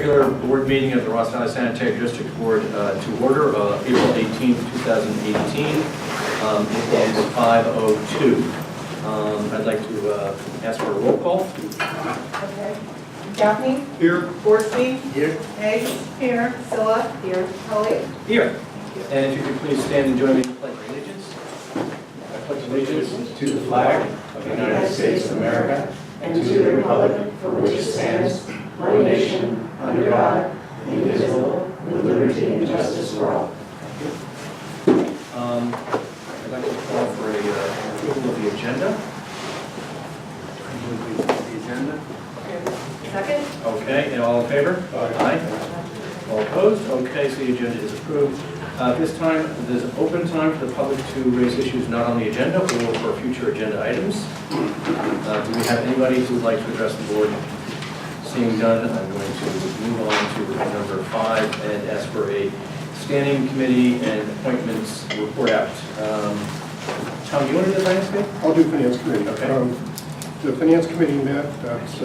regular board meeting of the Ross Valley Sanitary District Board to order, April 18th, 2018. It is 5:02. I'd like to ask for a roll call. Okay. Gaffney? Here. Forsby? Here. Eggs? Here. Scylla? Here. Tully? Here. And if you could please stand and join me in the pledge of allegiance. I pledge allegiance to the flag of the United States of America and to the republic for which it stands, one nation, under God, indivisible, with liberty and justice for all. I'd like to call for a approval of the agenda. The agenda. Second? Okay, and all in favor? Aye. All opposed? Okay, so the agenda is approved. This time, there's an open time for the public to raise issues not on the agenda or for future agenda items. Do we have anybody who would like to address the board? Seeing none, I'm going to move on to number 5 and ask for a standing committee and appointments report out. Tom, do you want to do the finance committee? I'll do finance committee. Okay. The finance committee met, that's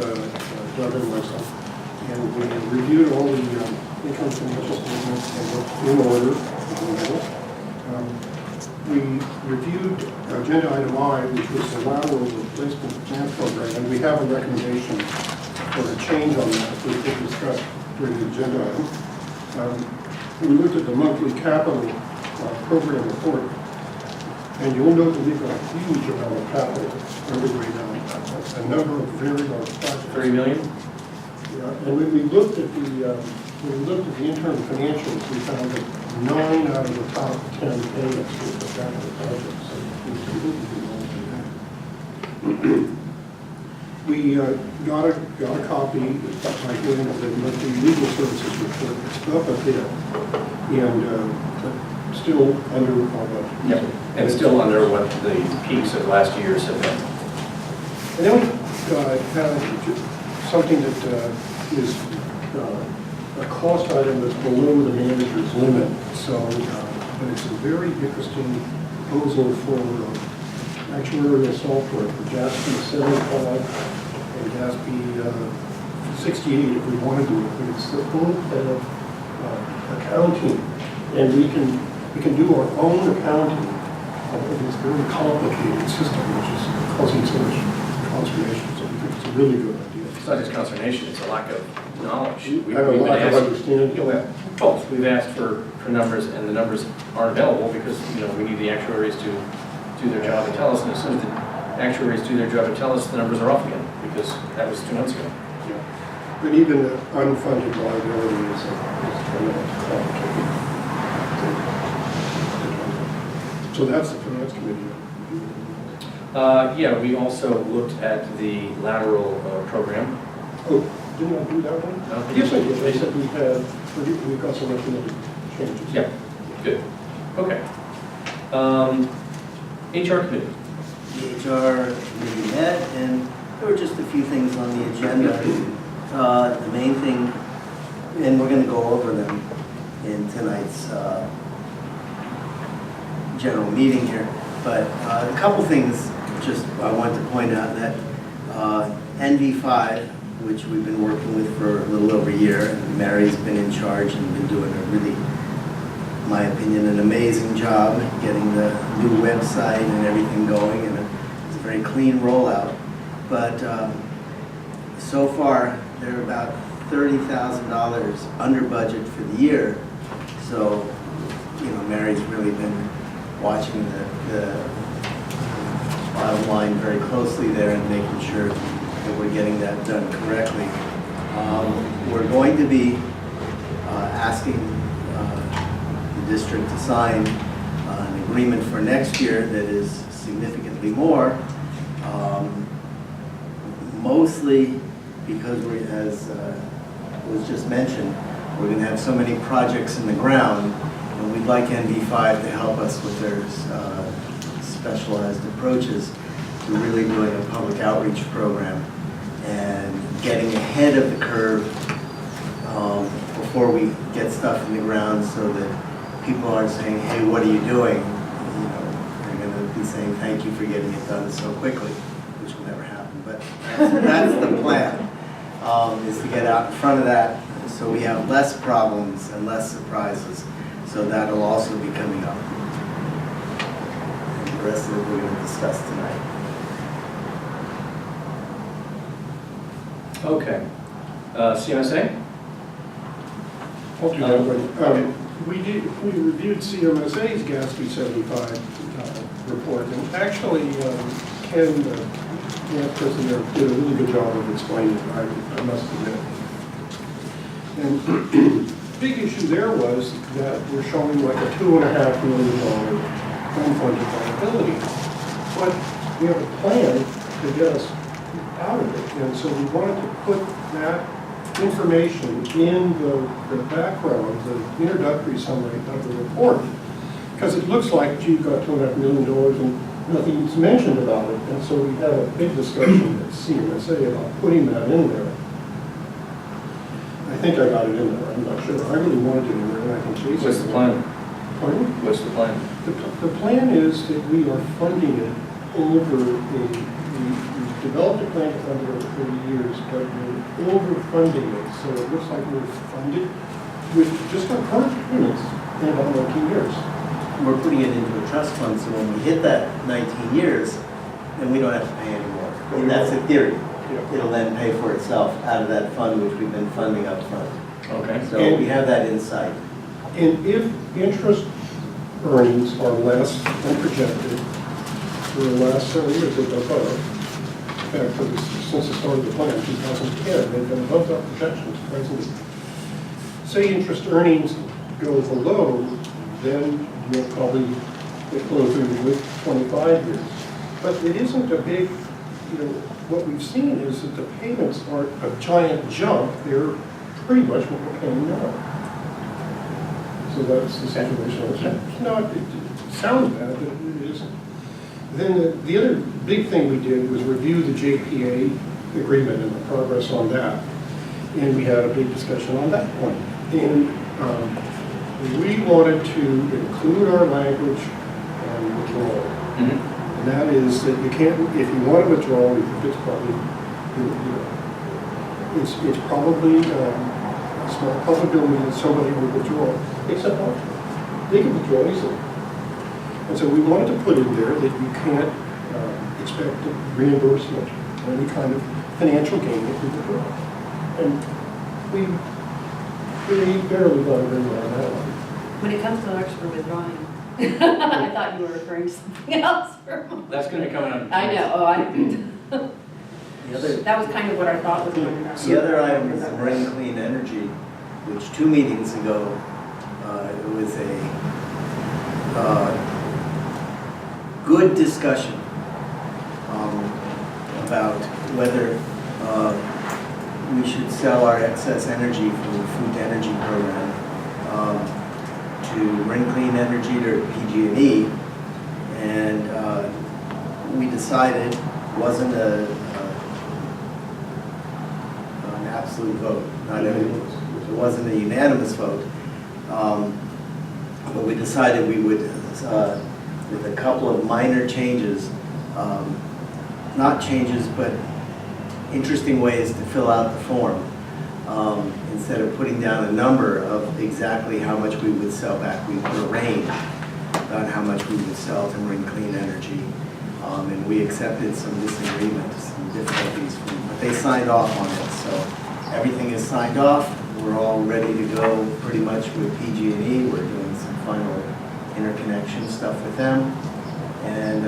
Doug and myself, and we reviewed all the interim financial statements and looked in order. We reviewed agenda item I, which was the lateral replacement plant program, and we have a recommendation for a change on that, which we discussed during the agenda item. We looked at the monthly capital program report, and you'll note that we've got a huge amount of capital underway now. A number of very large projects. 30 million? Yeah, and when we looked at the internal financials, we found that 9 out of the top 10 payments were for capital projects. So we got a copy by going of the monthly legal services report. It's up a bit, and still under our budget. Yep, and still under what the peaks of last year's have been. And then we have something that is a cost item that's below the manager's limit. So, but it's a very interesting proposal for actuarial software for JASP 75 and JASP 68 if we want to do it. But it's the full accounting, and we can do our own accounting of this very complicated system, which is causing so much consternation. So we think it's a really good idea. It's not just consternation, it's a lack of knowledge. I have a lack of understanding. Both. We've asked for numbers, and the numbers aren't available because, we need the actuaries to do their job and tell us. And as soon as the actuaries do their job and tell us, the numbers are off again, because that was 2 months ago. Yeah. But even the unfunded liability is complicated. So that's the finance committee. Yeah, we also looked at the lateral program. Oh, didn't I do that one? No. Yes, I did. They said we've got some recommended changes. Yeah, good. Okay. HR committee. The HR committee met, and there were just a few things on the agenda. The main thing, and we're going to go over them in tonight's general meeting here, but a couple things just I want to point out that NV5, which we've been working with for a little over a year, and Mary's been in charge and been doing a really, in my opinion, an amazing job getting the new website and everything going, and it's a very clean rollout. But so far, they're about $30,000 under budget for the year. So, Mary's really been watching the bottom line very closely there and making sure that we're getting that done correctly. We're going to be asking the district to sign an agreement for next year that is significantly more, mostly because we, as was just mentioned, we're going to have so many projects in the ground, and we'd like NV5 to help us with their specialized approaches to really doing a public outreach program and getting ahead of the curve before we get stuff in the ground, so that people aren't saying, hey, what are you doing? They're going to be saying thank you for getting it done so quickly, which will never happen. But that's the plan, is to get out in front of that so we have less problems and less surprises. So that'll also be coming up. And the rest of it we're going to discuss tonight. Okay. CMSA? I'll do that one. We reviewed CMSA's GASB 75 report, and actually, Ken, the person there, did a really good job of explaining it, I must admit. And the big issue there was that we're showing like a $2.5 million unfunded liability. But we have a plan to get us out of it, and so we wanted to put that information in the background, the introductory summary of the report, because it looks like, gee, you've got $2.5 million and nothing's mentioned about it. And so we had a big discussion at CMSA about putting that in there. I think I got it in there, I'm not sure. I really wanted it in there, and I can chase it. What's the plan? Pardon? What's the plan? The plan is that we are funding it over we've developed a plan to fund it over 30 years, but we're overfunding it, so it looks like we're funded with just our current payments in about 19 years. We're putting it into a trust fund, so when we hit that 19 years, then we don't have to pay anymore. And that's the theory. Yeah. It'll then pay for itself out of that fund which we've been funding up front. Okay. So we have that insight. And if interest earnings are less than projected for the last several years, they've been above. In fact, since the start of the plan, 2010, they've been above our projections presently. Say interest earnings go below, then you'll probably get closer with 25 years. But it isn't a big, what we've seen is that the payments aren't a giant jump. They're pretty much what we're paying now. So that's the situation. It's not, it sounds bad, but it isn't. Then the other big thing we did was review the JPA agreement and the progress on that. And we had a big discussion on that one. And we wanted to include our language on withdrawal. Mm-hmm. And that is that you can't, if you want to withdraw, we think it's probably, it's probably a small probability that somebody will withdraw, except optional. They can withdraw easily. And so we wanted to put in there that you can't expect reimbursement or any kind of financial gain if you withdraw. And we barely got agreement on that one. When it comes to alerts for withdrawing, I thought you were referring to something else. That's going to be coming up. I know, The other, that was kind of what I thought was going on. the other item is the Marin Clean Energy, which 2 meetings ago, it was a good discussion about whether we should sell our excess energy from the food energy program to Marin Clean Energy or PG&E, and we decided it wasn't an absolute vote. It wasn't a unanimous vote, but we decided we would, with a couple of minor changes, not changes, but interesting ways to fill out the form. Instead of putting down a number of exactly how much we would sell back, we put a range about how much we would sell to Marin Clean Energy. And we accepted some disagreements, some difficulties, but they signed off on it. So everything is signed off. We're all ready to go pretty much with PG&E. We're doing some final interconnection stuff with them. And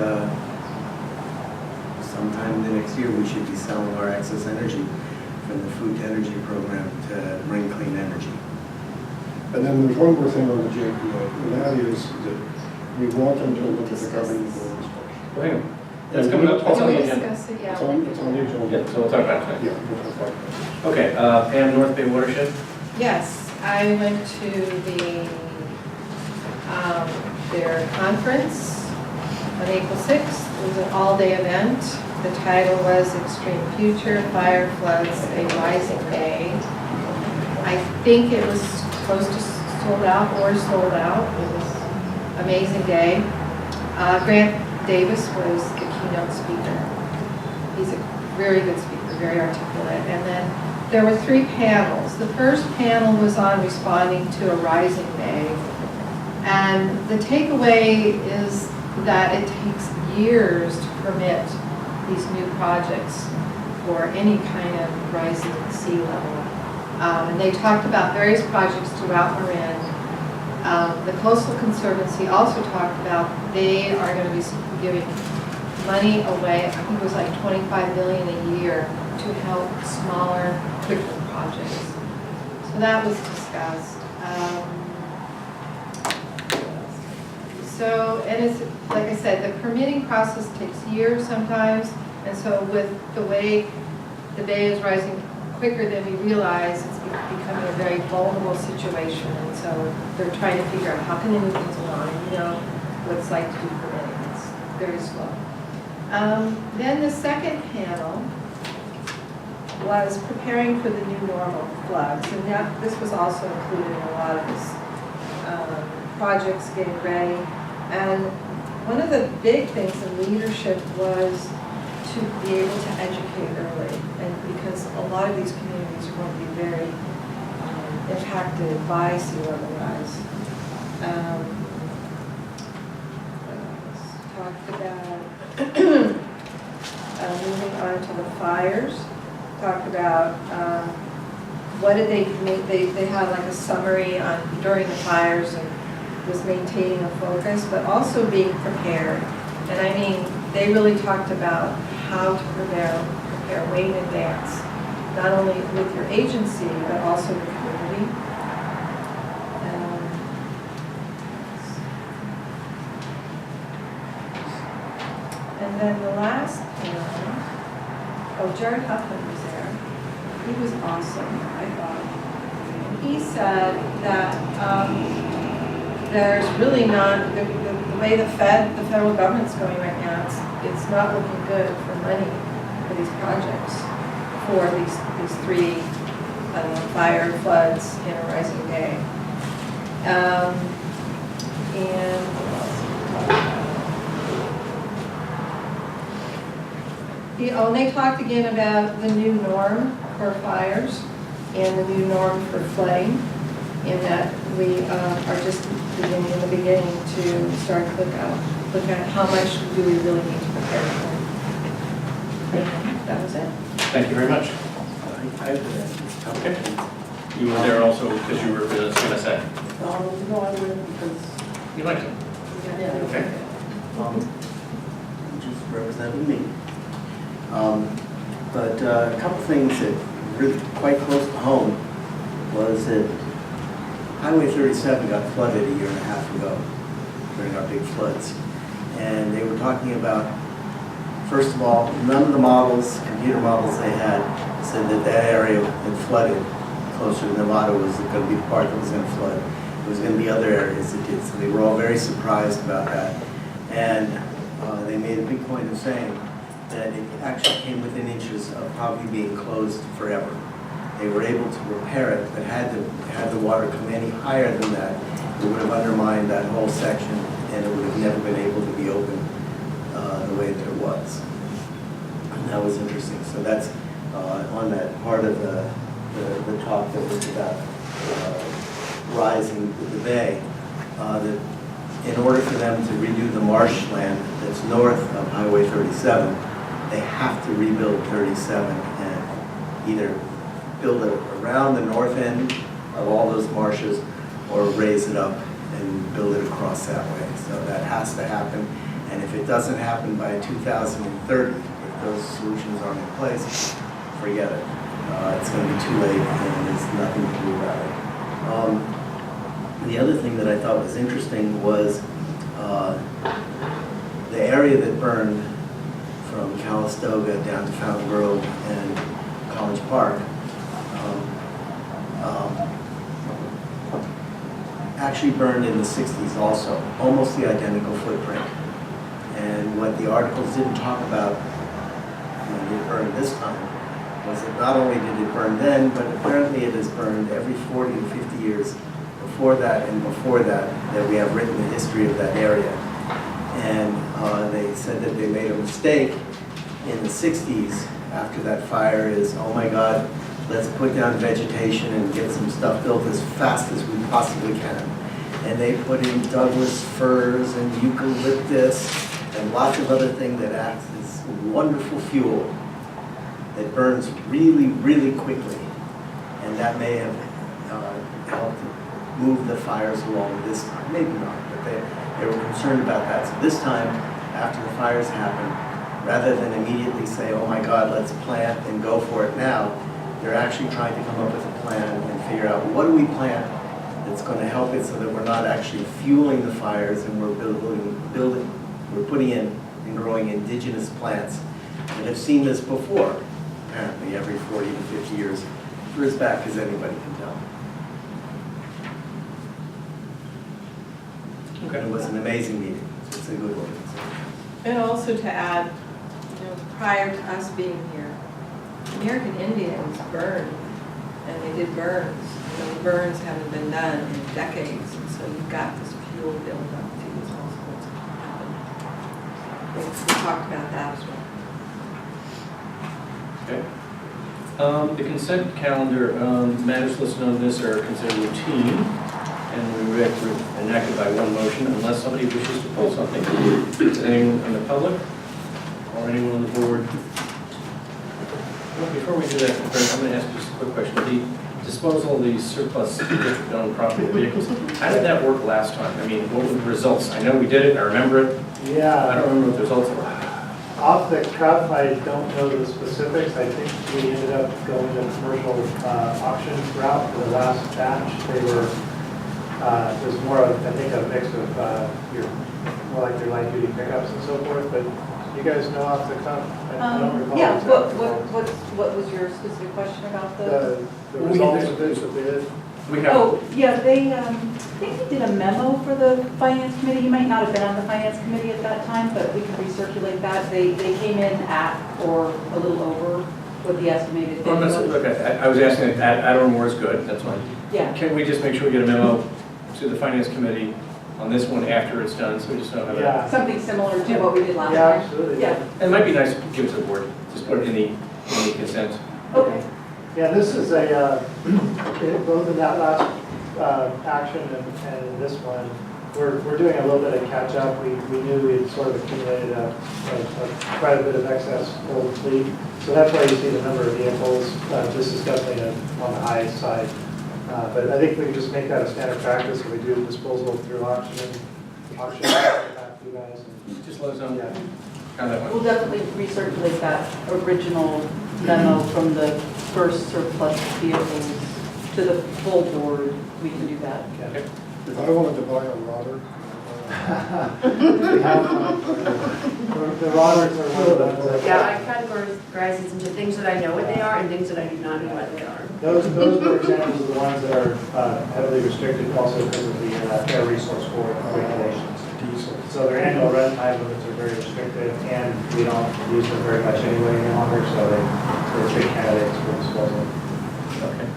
sometime in the next year, we should be selling our excess energy from the food to energy program to Marin Clean Energy. And then there's one more thing on the JPA, and that is that we want them to look at the governing board instruction. Well, hang on. That's coming up. That's on the agenda. Discuss it, It's yeah. on the agenda. Yeah, so we'll talk about it tonight. Yeah, we'll talk about it. Okay, Pam, North Bay Watershed. Yes, I went to their conference on April 6th. It was an all-day event. The title was Extreme Future, Fire, Floods, A Rising Day. I think it was close to sold out or sold out. It was an amazing day. Grant Davis was the keynote speaker. He's a very good speaker, very articulate. And then there were 3 panels. The first panel was on responding to a rising bay. And the takeaway is that it takes years to permit these new projects for any kind of rising sea level. And they talked about various projects throughout Marin. The Coastal Conservancy also talked about they are going to be giving money away, I think it was like $25 million a year, to help smaller, quicker projects. So that was discussed. And it's, like I said, the permitting process takes years sometimes, and so with the way the bay is rising quicker than we realize, it's becoming a very vulnerable situation, and so they're trying to figure out how can they move things along, you know, what it's like to do permitting. It's very slow. Then the second panel was preparing for the new normal floods, and this was also included in a lot of this projects getting ready. And one of the big things in leadership was to be able to educate early, and because a lot of these communities are going to be very impacted by sea level rise. Talked about moving on to the fires. Talked about what did they make. They had like a summary on during the fires and was maintaining a focus, but also being prepared. And I mean, they really talked about how to prepare way in advance, not only with your agency, but also the community. And then the last panel, Jared Huffman was there. He was awesome, I thought. And he said that there's really not, the way the federal government's going right now, it's not looking good for money for these projects, for these 3 fire floods in a rising bay. And what else did we talk about? And they talked again about the new norm for fires and the new norm for flooding, in that we are just beginning in the beginning to start to look at how much do we really need to prepare for. And that was it. Thank you very much. Okay. You were there also because you were going to say? No, I wouldn't because. You liked it? Yeah. Okay. Just representing me. But a couple things that really quite close to home was that Highway 37 got flooded a year and a half ago during our big floods. And they were talking about, first of all, none of the models, computer models they had, said that that area had flooded closer to Nevada was going to be the part that was going to flood. It was going to be other areas that did. So they were all very surprised about that. And they made a big point of saying that it actually came within inches of probably being closed forever. They were able to repair it, but had the water come any higher than that, it would have undermined that whole section, and it would have never been able to be open the way that it was. And that was interesting. So that's on that part of the talk that was about rising the bay, that in order for them to redo the marshland that's north of Highway 37, they have to rebuild 37 and either build it around the north end of all those marshes or raise it up and build it across that way. So that has to happen. And if it doesn't happen by 2030, if those solutions aren't in place, forget it. It's going to be too late and there's nothing to do about it. The other thing that I thought was interesting was the area that burned from Calistoga down to Fountain Grove and College Park actually burned in the 60s also, almost the identical footprint. And what the articles didn't talk about when it burned this time was that not only did it burn then, but apparently it has burned every 40 to 50 years before that and before that we have written the history of that area. And they said that they made a mistake in the 60s after that fire is, oh my God, let's put down vegetation and get some stuff built as fast as we possibly can. And they put in Douglas firs and eucalyptus and lots of other things that acts as wonderful fuel that burns really, really quickly. And that may have helped move the fires along this time. Maybe not, but they were concerned about that. So this time, after the fires happened, rather than immediately say, oh my God, let's plant and go for it now, they're actually trying to come up with a plan and figure out what do we plant that's going to help it so that we're not actually fueling the fires and we're we're putting in and growing indigenous plants that have seen this before, apparently every 40 to 50 years, for as back as anybody can tell. Okay. It was an amazing meeting. It's a good one. And also to add, prior to us being here, American Indians burned, and they did burns. The burns haven't been done in decades, and so you've got this fuel buildup too, is also what's happened. We talked about that as well. Okay. The consent calendar, matters listed on this are considered routine, and we have to enact it by one motion unless somebody wishes to pull something. Is anyone in the public or anyone on the board? Well, before we do that, I'm going to ask you just a quick question. The disposal of the surplus district-owned property vehicles, how did that work last time? I mean, what were the results? I know we did it, I remember it. I Yeah, don't remember what the results were. off the cuff, I don't know the specifics. I think we ended up going the commercial auction route for the last batch. They were, it was more of, I think, a mix of more like your light duty pickups and so forth, but you guys know off the cuff? I don't recall. Yeah, exactly what was your specific question about the? The results of this, that they did. We have, Oh, yeah, they, I think they did a memo for the finance committee. You might not have been on the finance committee at that time, but we can recirculate that. They came in at or a little over what the estimated. well, look, I was asking that add on more is good, that's fine. Yeah, Can we just make sure we get a memo to the finance committee on this one after it's done, so we just don't have it? Yeah, something similar to what we did last yeah, time. absolutely. Yeah, It might be nice to give it to the board, just put it in the consent. okay. Yeah, this is a, both in that last action and in this one, we're doing a little bit of catch up. We knew we had sort of accumulated quite a bit of excess old fleet. So that's why you see the number of vehicles. This is definitely on the high side. But I think we can just make that a standard practice when we do disposal through auction back to you guys. Just let us know Yeah. how that We'll went. definitely recirculate that original memo from the first surplus vehicles to the full board. We can do that. Okay. If I wanted to buy a rodder, The Roberts are one of those. Yeah, I categorize these into things that I know what they are and things that I do not know what they are. Those were examples of the ones that are heavily restricted also because of the Air Resource Board regulations. diesel. So their annual run time limits are very restricted, and we don't use them very much anyway any longer, so they're big candidates for disposal. Okay.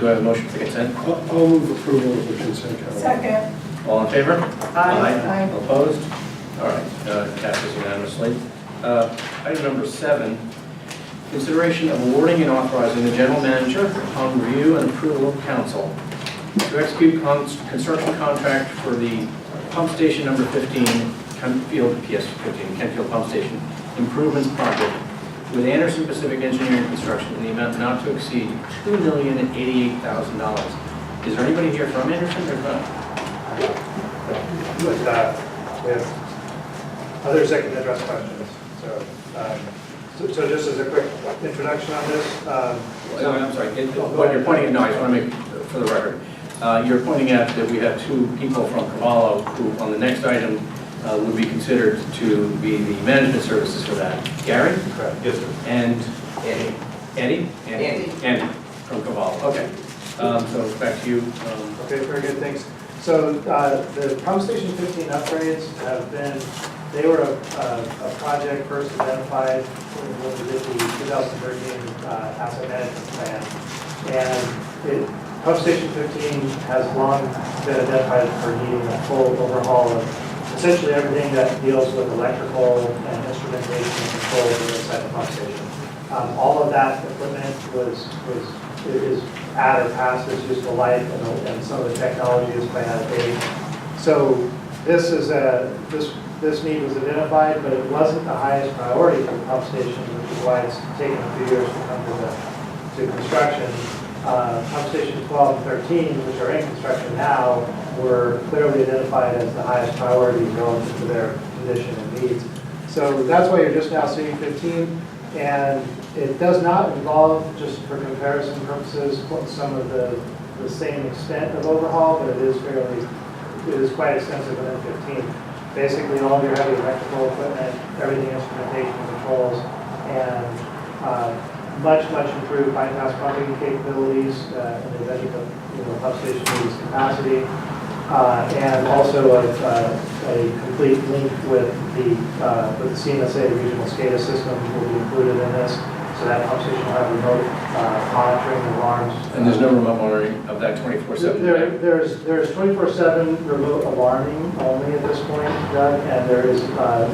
Do I have a motion for consent? I'll move approval of the consent calendar. Second. All in favor? Aye. Opposed? All right, passes unanimously. Item number 7, consideration of awarding and authorizing the general manager upon review and approval of council to execute construction contract for the pump station number 15, Kentfield Pump Station Improvements Project with Anderson Pacific Engineering Construction in the amount not to exceed $2,088,000. Is there anybody here from Anderson or not? But we have others that can address questions. So just as a quick introduction on this. I'm sorry, what you're pointing at, no, I just want to make, for the record, you're pointing out that we have 2 people from Cavallo who, on the next item, would be considered to be the management services for that. Gary? Correct. Yes, sir. And Andy? Andy from Cavallo, okay. So back to you. Okay, very good, thanks. So the pump station 15 upgrades have been, they were a project first identified when we did the 2013 asset management plan. And pump station 15 has long been identified for needing a full overhaul of essentially everything that deals with electrical and instrumentation and control inside the pump station. All of that equipment is at or past its useful life, and some of the technology is quite out of date. So this need was identified, but it wasn't the highest priority for the pump station, which is why it's taken a few years to come to construction. Pump station 12 and 13, which are in construction now, were clearly identified as the highest priority relative to their condition and needs. So that's why you're just now seeing 15, and it does not involve, just for comparison purposes, some of the same extent of overhaul, but it is quite extensive within 15. Basically, all of your heavy electrical equipment, everything instrumentation, controls, and much improved bypass pumping capabilities in the event of pump station needs capacity, and also a complete link with the CMSA regional SCADA system will be included in this. So that pump station will have remote monitoring alarms. And there's no remote monitoring of that 24/7? There's 24/7 remote alarming only at this point, Doug, and there is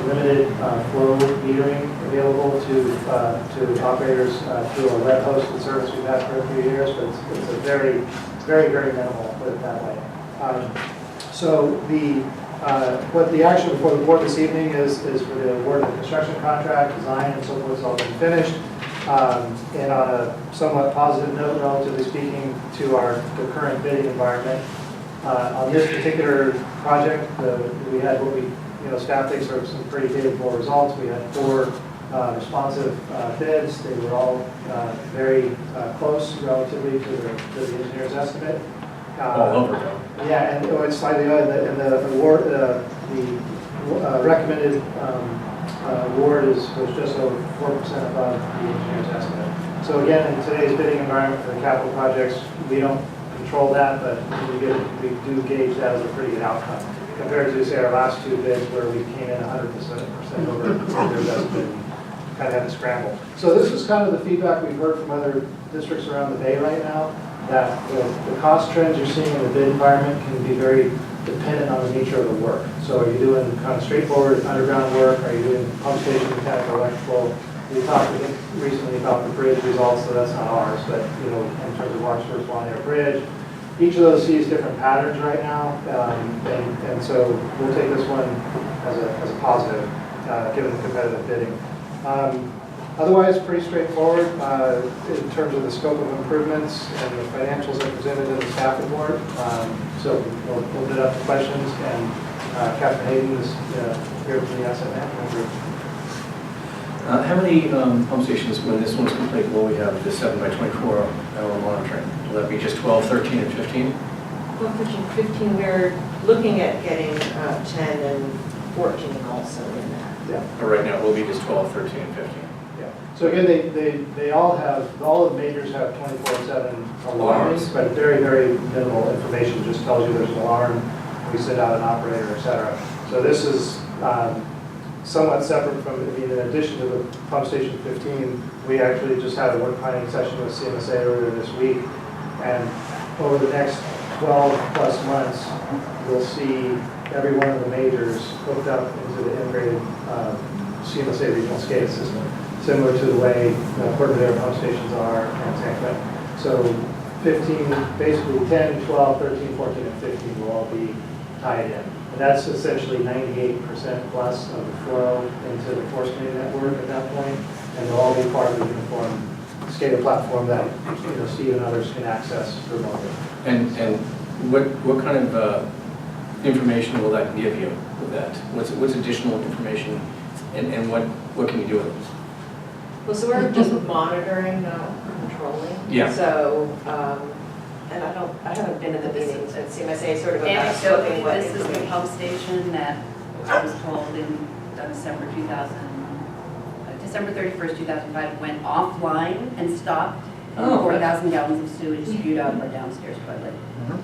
limited flow metering available to operators through a web hosted service we've had for a few years, but it's a very minimal, put it that way. So what the action before the board this evening is for the award of the construction contract, design, and so forth has all been finished. And on a somewhat positive note, relatively speaking, to the current bidding environment. On this particular project, we had what staff thinks are some pretty favorable results. We had 4 responsive bids. They were all very close relatively to the engineer's estimate. All over, though. Yeah, and it's slightly and the award, the recommended award was just over 4% above the engineer's estimate. So again, in today's bidding environment for the capital projects, we don't control that, but we do gauge that as a pretty good outcome compared to, say, our last 2 bids where we came in 100% over their estimate. Kind of had to scramble. So this is kind of the feedback we've heard from other districts around the Bay right now, that the cost trends you're seeing in the bid environment can be very dependent on the nature of the work. So are you doing kind of straightforward underground work? Are you doing pump station, mechanical, electrical? We talked recently about the bridge results, so that's not ours, but in terms of Larkspur's One Air Bridge, each of those sees different patterns right now, and so we'll take this one as a positive, given the competitive bidding. Otherwise, pretty straightforward in terms of the scope of improvements, and the financials are presented in the staff report. So we'll open it up to questions, and Captain Hayden is here from the asset management group. How many pump stations, when this one's complete, will we have the 7 by 24 hour monitoring? Will that be just 12, 13, and 15? Well, 15, we're looking at getting 10 and 14 also in that. Yeah. But right now, it will be just 12, 13, and 15. Yeah. So again, they all of the majors have 24/7 alarms, but very minimal information. Just tells you there's an alarm, we send out an operator, etc. So this is somewhat separate from, in addition to the pump station 15, we actually just had a work planning session with CMSA earlier this week, and over the next 12 plus months, you'll see every one of the majors hooked up into the integrated CMSA regional SCADA system, similar to the way Corporate pump stations are and San Quentin. So 15, basically 10, 12, 13, 14, and 15 will all be tied in. And that's essentially 98% plus of the flow into the force main network at that point, and they'll all be part of the uniform SCADA platform that Steve and others can access remotely. And what kind of information will that give you with that? What's additional information, and what can you do with it? Well, so we're just monitoring, not controlling. Yeah. So, and I haven't been in the meetings at CMSA, sort of about scoping Anecdotally, what this is the information. pump station that I was told in December 31st, 2005, went offline and stopped. Oh. 4,000 gallons of sewage spewed out of our downstairs toilet,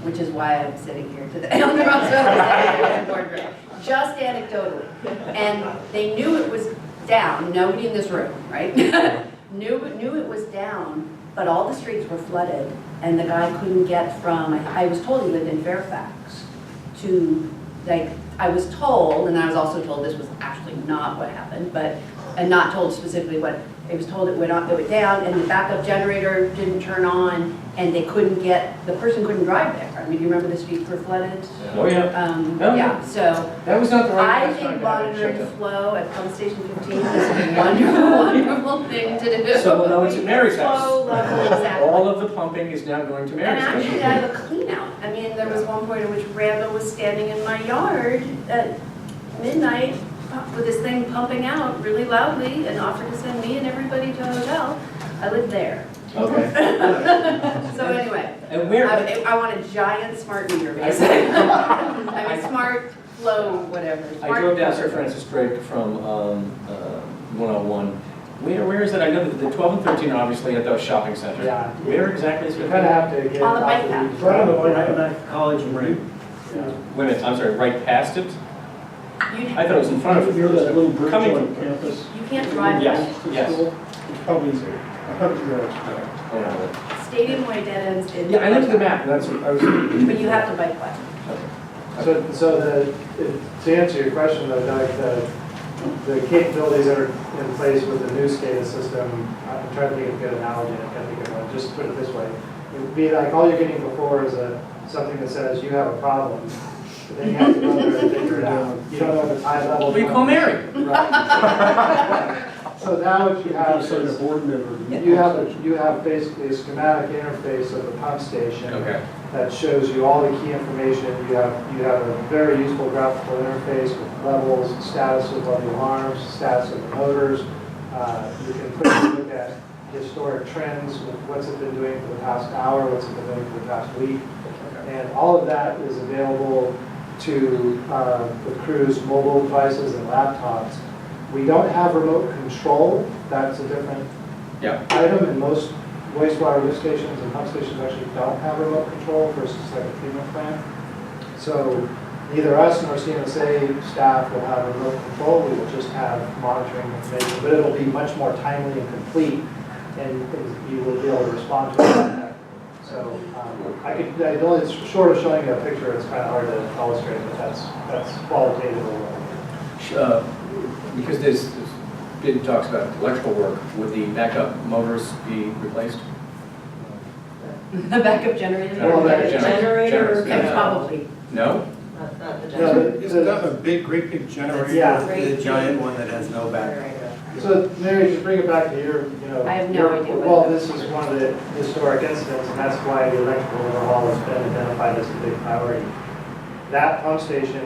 which is why I'm sitting here today on the boardroom. Just anecdotally. And they knew it was down, nobody in this room, right? knew it was down, but all the streets were flooded, and the guy couldn't get from, I was told he lived in Fairfax, to, I was told, and I was also told this was actually not what happened, but and not told specifically what, it was told it went down, and the backup generator didn't turn on, and they couldn't the person couldn't drive there. I mean, do you remember the streets were flooded? Oh, yeah. Yeah, so That was not the right I time think to have it monitoring shut down. flow at pump station 15 is a wonderful, wonderful thing to do. So now it's at Mary's house. Flow level, exactly. All of the pumping is now going to And Mary's house. actually, I have a clean out. I mean, there was one point in which Randall was standing in my yard at midnight with this thing pumping out really loudly and offered to send me and everybody to a hotel. I lived there. Okay. So anyway, And where, I want a giant smart meter, basically. I mean, smart flow, whatever. I Smart drove down flow. Sir Francis Drake from 101. Where is it? I know that the 12 and 13 are obviously at those shopping centers. Yeah. Where exactly is You it? kind of have to get. On the bike off path. the- Front of the one, college and Marin. Yeah. Wait a minute, I'm sorry, right past it? You I thought it was in front of it. Near that little bridge Coming- on campus. you can't drive Yes. that. to Yes. school. It's probably 100 yards back. Oh, no. Stadium Way dead ends in. Yeah, I looked at the map, that's what I was. But you have to bike left. To answer your question though, Doug, the capabilities that are in place with the new SCADA system, I'm trying to think of a good analogy, I can't think of one, just put it this way. It would be like all you're getting before is something that says you have a problem, but then you have to go there and figure it out. You don't know if it's high level. Well, you call Mary. Right. So now what you have Send a is, board member. you have basically a schematic interface of the pump station Okay. that shows you all the key information. You have a very useful graphical interface with levels, status of all the alarms, status of the motors. You can quickly look at historic trends, what's it been doing for the past hour, what's it been doing for the past week. And all of that is available to the crew's mobile devices and laptops. We don't have remote control. That's a different Yeah. item, and most wastewater lift stations and pump stations actually don't have remote control versus like a treatment plant. So neither us nor CMSA staff will have remote control. We will just have monitoring information, but it'll be much more timely and complete, and you will be able to respond to it. So it's short of showing you a picture, it's kind of hard to illustrate, but that's qualitative. Because there's been talks about electrical work, would the backup motors be replaced? The backup generator? Well, that Generator. Okay, probably. No? Not the No, generator. Isn't that a great big generator? Yeah. The giant one that has no back. So Mary, just bring it back to your, I have no idea what well, that this is one of the historic incidents, and that's why the electrical overhaul has been identified as a big priority. That pump station,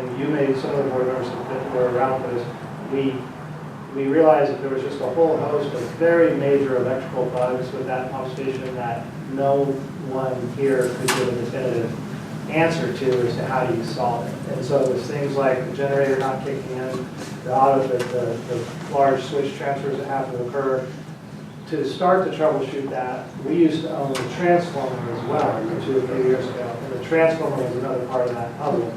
some of the board members that were around for this, we realized that there was just a whole host of very major electrical bugs with that pump station that no one here could give a definitive answer to as to how do you solve it. And so it was things like the generator not kicking in, the large switch transfers that have to occur. To start to troubleshoot that, we used to own the transformer as well, which was a few years ago. And the transformer was another part of that puzzle.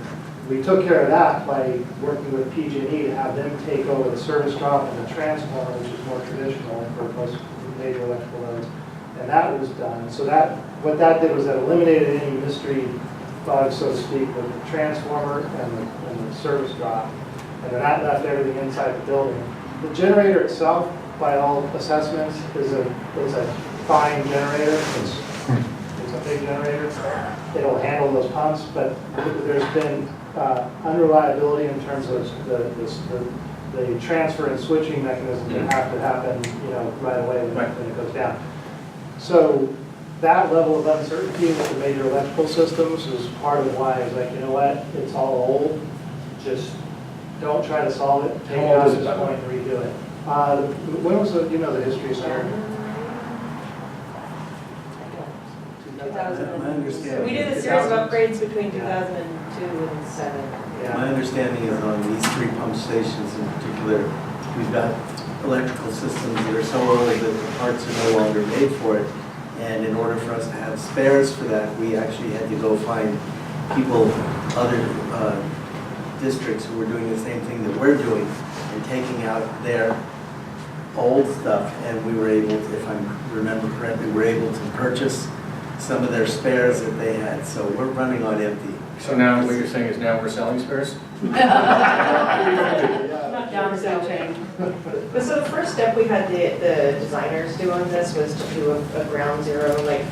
We took care of that by working with PG&E to have them take over the service drop and the transformer, which is more traditional for most major electrical loads. And that was done. So what that did was that eliminated any mystery bugs, so to speak, with the transformer and the service drop. And then that left everything inside the building. The generator itself, by all assessments, is a fine generator. It's a big generator. It'll handle those pumps, but there's been unreliability in terms of the transfer and switching mechanisms that have to happen, right away when it goes down. So that level of uncertainty with the major electrical systems is part of why it's like, you know what, it's all old. Just don't try to solve it. Take it out at this point and redo it. When was the history started? My understanding. We did a series of upgrades between 2002 and 7. My Yeah. understanding is on these three pump stations in particular, we've got electrical systems that are so old that the parts are no longer made for it. And in order for us to have spares for that, we actually had to go find people, other districts who were doing the same thing that we're doing and taking out their old stuff. And we were able to, if I remember correctly, we were able to purchase some of their spares that they had. So we're running on empty. So now what you're saying is now we're selling spares? Down the chain. But so the first step we had the designers do on this was to do a ground zero, like,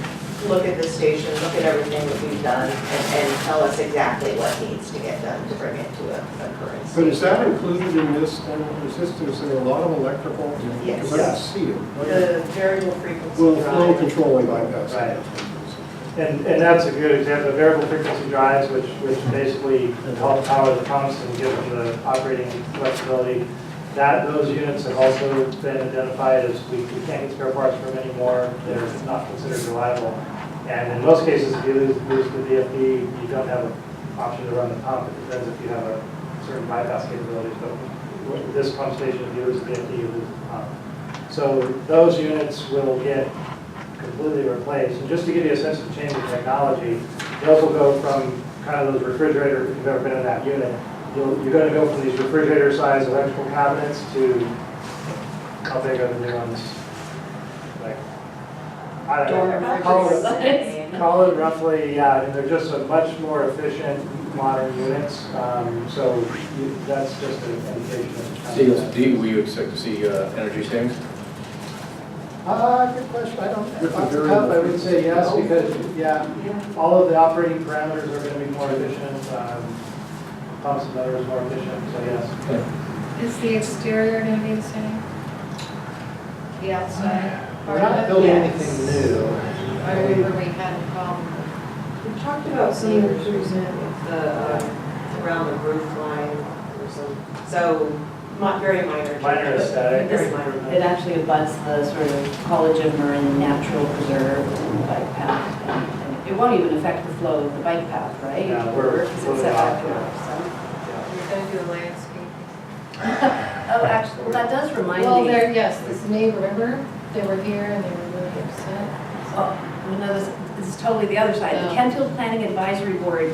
look at the station, look at everything that we've done, and tell us exactly what needs to get done to bring it to a current state. But is that included in this, then? Is there a lot of electrical? Yes. Because I don't see it. The variable frequency Well, flow drive. control and bypass. Right. And that's a good example, variable frequency drives, which basically help power the pumps and give them the operating flexibility. Those units have also been identified as we can't get spare parts for them anymore, they're not considered reliable. And in most cases, if you lose the VFD, you don't have an option to run the pump, it depends if you have a certain bypass capabilities, but with this pump station, if you lose the VFD, you lose the pump. So those units will get completely replaced. And just to give you a sense of the change in technology, those will go from kind of those refrigerators, if you've ever been in that unit, you're going to go from these refrigerator-sized electrical cabinets to, how big are the new ones? Like, I don't know, call it roughly, yeah, and they're just a much more efficient modern units. So that's just an indication of the kind of- CSD, will you expect to see energy savings? Good question. I don't, off the top, I would say yes, because, yeah, all of the operating parameters are going to be more efficient. Pumps and motors more efficient, so yes. Is the exterior going to be the same? The outside? We're not building anything new. I remember we had a problem. We talked about some improvement with the, around the roof line or some, so very minor. Minor aesthetic. Very minor. It actually abuts the sort of College of Marin natural preserve and bike path. And it won't even affect the flow of the bike path, right? Yeah, we're Because fully it's set back locked, to yeah. us, We're going to do a landscape. so. Oh, actually, well, that does remind Well, me. there, yes, this neighbor, remember? They were here and they were really upset. Oh, no, this is totally the other side. The No. Kentfield Planning Advisory Board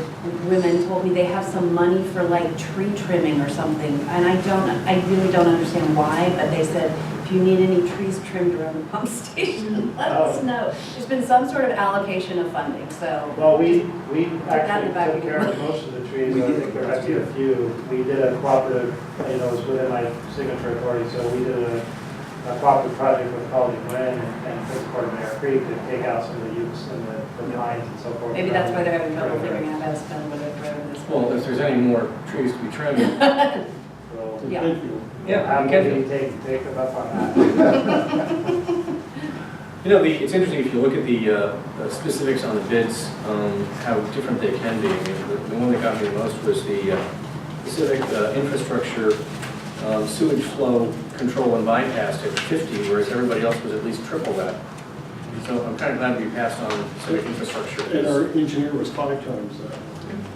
women told me they have some money for like tree trimming or something. And I really don't understand why, but they said, if you need any trees trimmed around the pump station, let us know. There's been some sort of allocation of funding, so. Well, we that in actually the back took of care your of most of the trees. We I did. think there might be a few. We did a cooperative, it was within my signature authority, so we did a cooperative project with College of Marin and Prince Court of Bear Creek to take out some of the utes and the pines and so forth. Maybe that's why they're having trouble figuring out how to spend whatever this. Well, if there's any more trees to be trimmed, So, Yeah. yeah, I'm you can. going to take them up on that. You know, it's interesting if you look at the specifics on the bids, how different they can be. I mean, the one that got me the most was the specific infrastructure sewage flow control and bypass at 50, whereas everybody else was at least triple that. So I'm kind of glad we passed on civic infrastructure. And our engineer was 5 times that.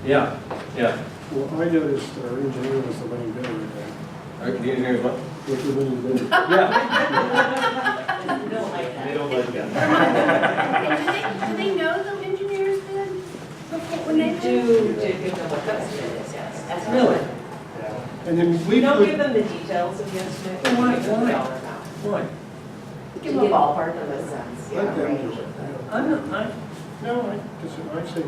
Yeah, yeah. Well, I noticed that our engineer was the winning bidder today. The engineers, what? Was the winning bidder. Yeah. We don't like that. They don't like that. Do they know the engineers bid? When they Do give them what the estimate is, yes. Really? Yeah. And then We don't give them the details of the estimate. Why? We give them the dollar amount. Why? Give them a ballpark. In a sense, Let yeah, them range do of it. the- I'm not, No, I say,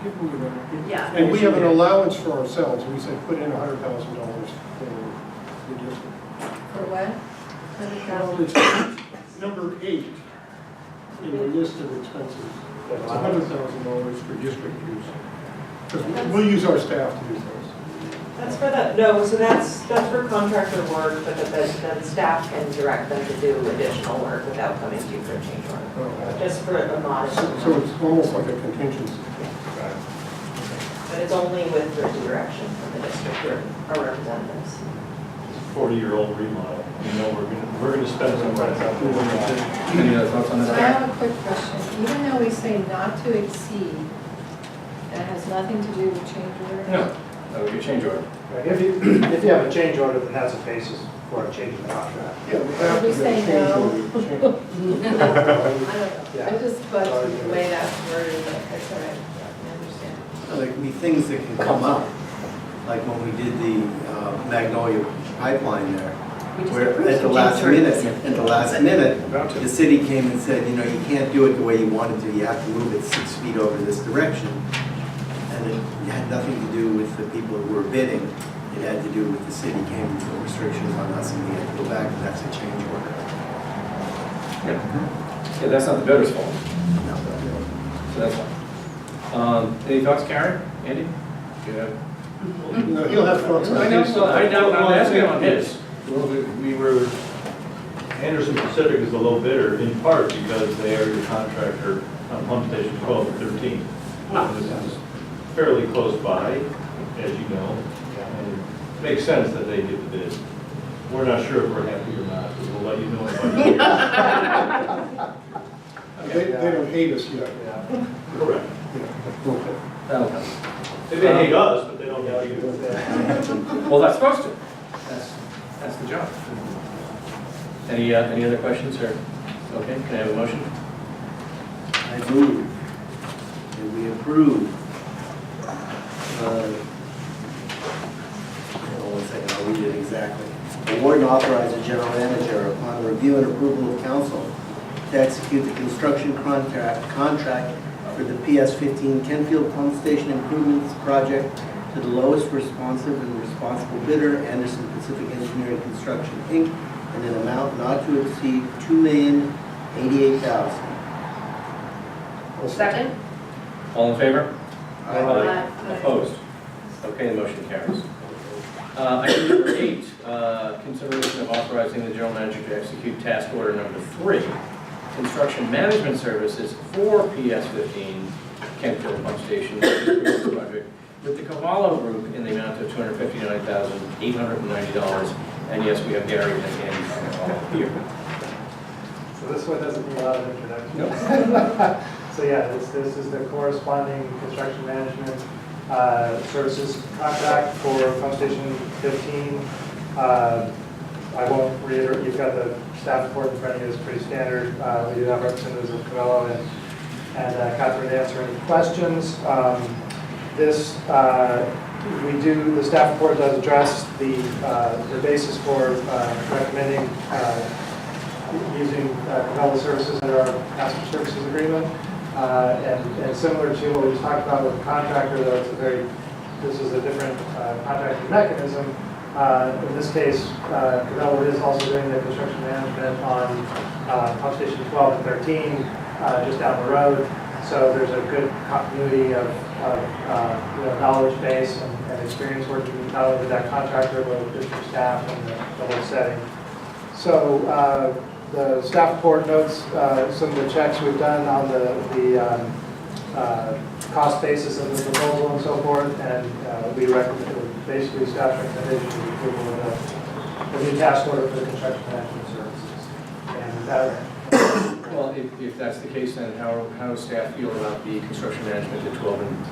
give them the winner. Yeah. And we have an allowance for ourselves. We say put in $100,000 for the district. For what? Well, it's number 8 in the list of expenses. It's $100,000 for district use. Because we'll use our staff to do those. That's for the, no, so that's for contractor work, but then staff can direct them to do additional work without coming to you for a change order. Just for a modest So amount. it's almost like a contingency. But it's only with the direction from the district or our representatives. 40-year-old remodel. You know, we're gonna spend some money. any other thoughts on So I that? have a quick question. Even though we say not to exceed, that has nothing to do with change order? No, that would be a change order. Right, if you have a change order, then that's a basis for a change in the contract. Yeah, we have We to say change no. order. I don't know. I just budged the way that's worded, but that's all right. I understand. There can be things that can come up, like when we did the Magnolia pipeline there, We just where approved at the some last change minute, orders. at the last minute, About to. the city came and said, you know, you can't do it the way you wanted to, you have to move it 6 feet over this direction. And it had nothing to do with the people who were bidding. it had to do with the city came and put restrictions on us and we had to go back, and that's a change order. Yeah, that's not the builder's fault, so that's fine. Any thoughts, Karen? Andy? Do you have? No, he'll have thoughts on I know, his. so I'm asking on his. Well, we were, Anderson Pacific is the low bidder in part because they are your contractor on pump station 12 and 13. This is fairly close by, as you know, and it makes sense that they get the bid. We're not sure if we're happy or not, but we'll let you know in about They don't hate us yet. Correct. That'll come. They may hate us, but they don't hate you. Well, that's supposed to. That's the job. Any other questions, or, okay, can I have a motion? I move that we approve. Hold on one second, I'll read it exactly. Award and authorize the general manager upon review and approval of council to execute the construction contract for the PS15 Kenfield Pump Station Improvements Project to the lowest responsive and responsible bidder, Anderson Pacific Engineering Construction, Inc., in an amount not to exceed $2,088,000. Second? All in favor? Aye. Opposed? Okay, the motion carries. Item number 8, consideration of authorizing the general manager to execute task order number 3, construction management services for PS15 Kentfield Pump Station project with the Cavallo Group in the amount of $259,890. And yes, we have Gary and Andy here. So this one doesn't need a lot of introduction. Nope. So yeah, this is the corresponding construction management services contract for pump station 15. I won't reiterate, you've got the staff report in front of you, it's pretty standard. We do have representatives of Cavello and Catherine to answer any questions. The staff report does address the basis for recommending using Cavello services under our master services agreement. And similar to what we just talked about with the contractor, though this is a different contracting mechanism. In this case, Cavello is also doing the construction management on pump station 12 and 13, just down the road. So there's a good continuity of knowledge base and experience working not only with that contractor, but with district staff and the whole setting. So the staff report notes some of the checks we've done on the cost basis of the proposal and so forth, and we recommend, basically staff's recommendation is approval of the new task order for the construction management services. And that, Well, if that's the case, then how does staff feel about the construction management at 12 and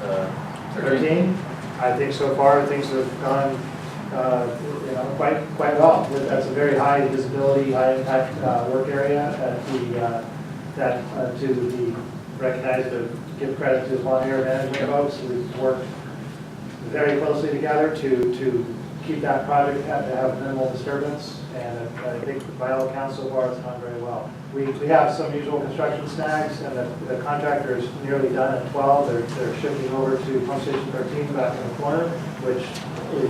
13? 13, I think so far things have gone quite well. That's a very high visibility, high impact work area that to be recognized, to give credit to the volunteer management folks. We've worked very closely together to keep that project to have minimal disturbance, and I think by all accounts so far it's gone very well. We have some usual construction snags, and the contractor is nearly done at 12. They're shifting over to pump station 13 back in the corner, which is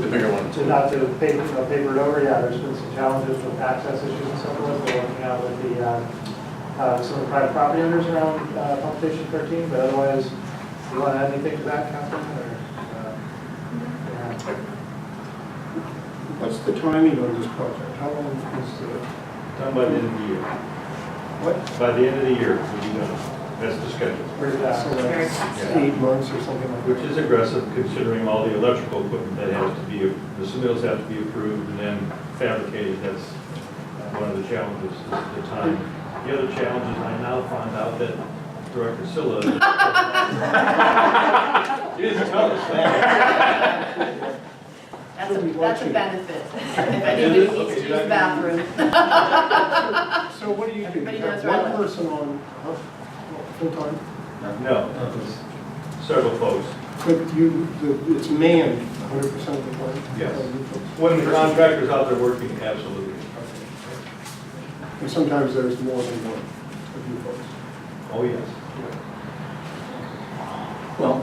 The bigger one. not to paper it over. Yeah, there's been some challenges with access issues and so forth. We're working out with some of the private property owners around pump station 13, but otherwise, do you want to add anything to that, Catherine? Or, What's the timing on this project? How long is Done by the end of the year. what? By the end of the year, we'll be done. That's the schedule. Where's that? So that's Yeah. 8 months or something like Which is aggressive considering all the electrical equipment that has to be, the submittals have to be approved and then fabricated. That's one of the challenges, is the time. The other challenge is I now find out that Director Silla. You didn't tell us that. That's a benefit. If anybody needs to use the bathroom. So what do you do? Everybody You knows have where I one live. person on full-time? No, it's several folks. But it's manned 100% of the time? Yes. By you folks? When the contractor's out there working, absolutely. And sometimes there's more than one of you folks. Oh, yes. Well,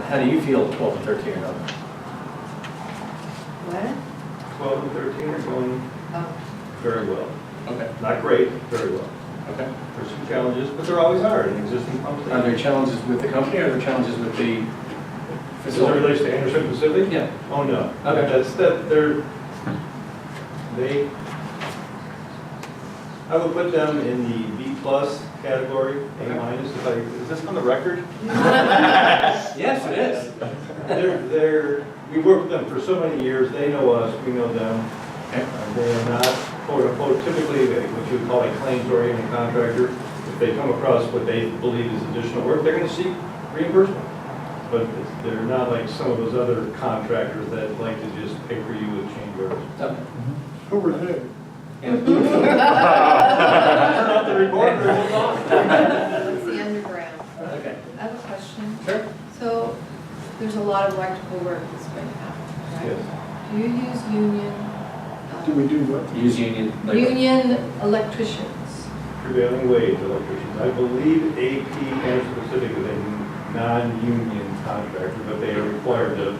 how do you feel 12 and 13 are done? What? 12 and 13 are going Oh, very well. Okay, Not great, very well. okay. There's some challenges, but they're always hard in existing pump Are there stations. challenges with the company or are there challenges with the As it facility? relates to Anderson Pacific? Yeah. Oh, no. Okay. I would put them in the B+ category, A-. Is this on the record? Yes, it is. We worked with them for so many years, they know us, we know them. Okay. They are not, quote unquote, typically what you would call a claims-oriented contractor. If they come across what they believe is additional work, they're going to seek reimbursement. But they're not like some of those other contractors that like to just pay for you with change orders. Okay. Who were they? And- Turn off the recorder, we'll talk. it's the underground. Okay, I have a question. sure. So there's a lot of electrical work that's going to happen, right? Yes. Do you use union, Do we do what? Use union labor. union electricians? Prevailing wage electricians. I believe AP Anderson Pacific is a non-union contractor, but they are required to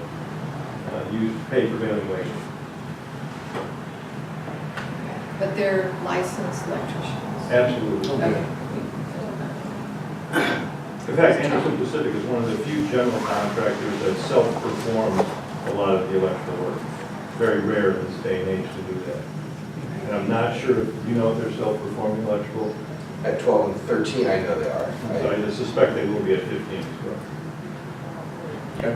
pay prevailing wage. But they're licensed electricians? Absolutely. Okay. In fact, Anderson Pacific is one of the few general contractors that self-performs a lot of the electrical work. Very rare in this day and age to do that. And I'm not sure if you know if they're self-performing electrical. At 12 and 13, I know they are. So I suspect they will be at 15 as well. Okay.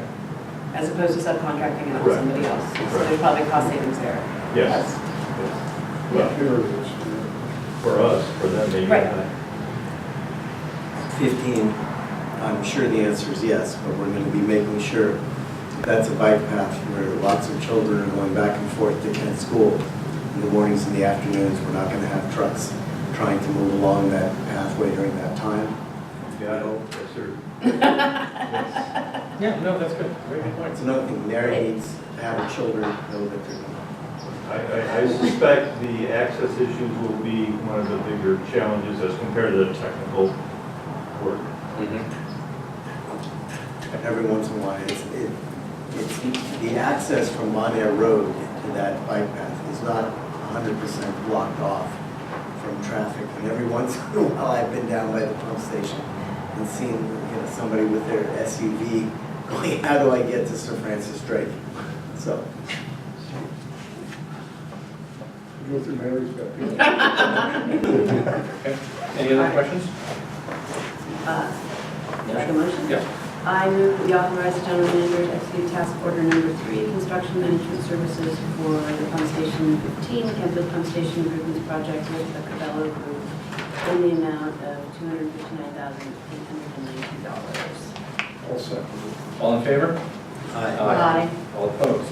As opposed to subcontracting out to Correct. somebody else. So Correct. there's probably cost savings there. Yes. Well, Here it is. for us, for them, maybe Right. not. 15, I'm sure the answer is yes, but we're going to be making sure that's a bike path where lots of children are going back and forth to Kent School in the mornings and the afternoons. We're not going to have trucks trying to move along that pathway during that time. Yeah, yes, sir. Yes. Yeah, no, that's good. Very good point. It's another thing, Mary needs to have her children know that they're going. I suspect the access issues will be one of the bigger challenges as compared to the technical work. Every once in a while, it's the access from Mon Air Road to that bike path is not 100% blocked off from traffic. And every once in a while, I've been down by the pump station and seen, somebody with their SUV going, how do I get to Sir Francis Drake? So, Go through Mary's back. Okay. Any other questions? Make a motion? Yes. I move that we authorize the general manager to execute task order number 3, construction management services for the pump station 15, Kentfield Pump Station Improvements Project with the Cabello Group in the amount of $259,892. All set. All in favor? Aye. All opposed?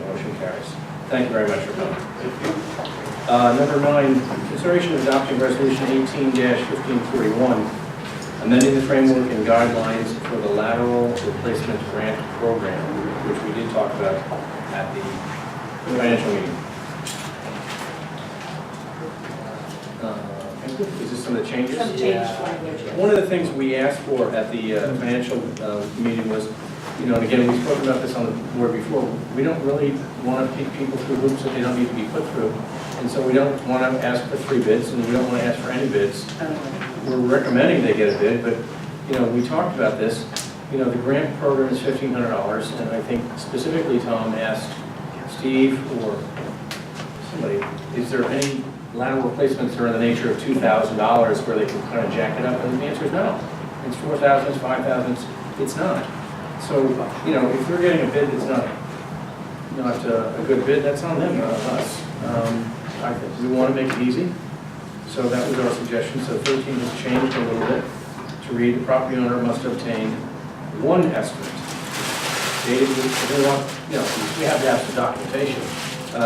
Motion carries. Thank you very much for coming. Number 9, consideration of adopting resolution 18-1541, amending the framework and guidelines for the lateral replacement grant program, which we did talk about at the financial meeting. Is this some of the changes? Some changed language. yes. One of the things we asked for at the financial meeting was, and again, we've spoken about this on the board before, we don't really want to take people through hoops that they don't need to be put through. And so we don't want to ask for 3 bids, and we don't want to ask for any bids. We're recommending they get a bid, but, we talked about this. The grant program is $1,500, and I think specifically Tom asked Steve or somebody, is there any lateral replacements that are in the nature of $2,000 where they can kind of jack it up? And the answer is no. It's 4,000, it's 5,000, it's not. So, if they're getting a bid that's not a good bid, that's on them, not on us. I think we want to make it easy. So that was our suggestion. So 13 has changed a little bit to read, the property owner must obtain 1 estimate. Dated, we have to have some documentation.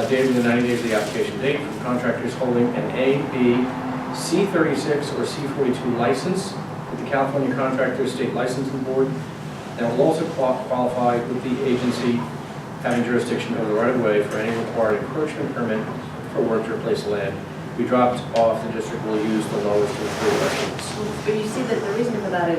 Dated within 90 days of the application date from contractors holding an A, B, C36 or C42 license with the California Contractors State Licensing Board. That will also qualify with the agency having jurisdiction over the right-of-way for any required encroachment permit for work to replace land. We dropped off, the district will use the lowest of the 3 estimates. But you see that the reason for that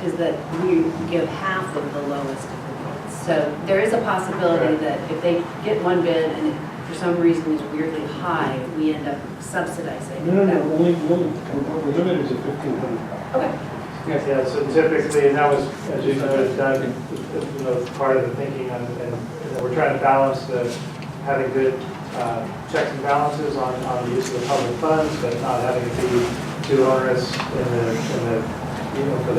is that we give half of the lowest of the bids. So there is a possibility that if they get one bid and it, for some reason is weirdly high, we end up subsidizing. No, that. only, we're limited to 1,500. Okay. Yeah, so typically, and that was, as you noted, Doug, you know, part of the thinking, and you know, we're trying to balance the, having good checks and balances on the use of the public funds, but not having it be too onerous in the, you know, for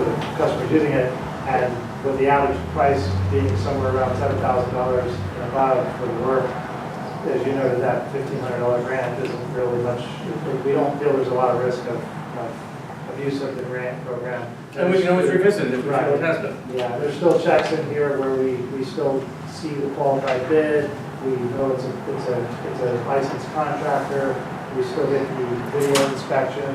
the customers using it, and with the average price being somewhere around $7,000 and above for the work, as you noted, that $1,500 grant isn't really much, we don't feel there's a lot of risk of abuse of the grant program. And we can always revisit it if we feel Right. it has been. Yeah, there's still checks in here where we still see the qualified bid, we know it's a licensed contractor, we still get the video inspection,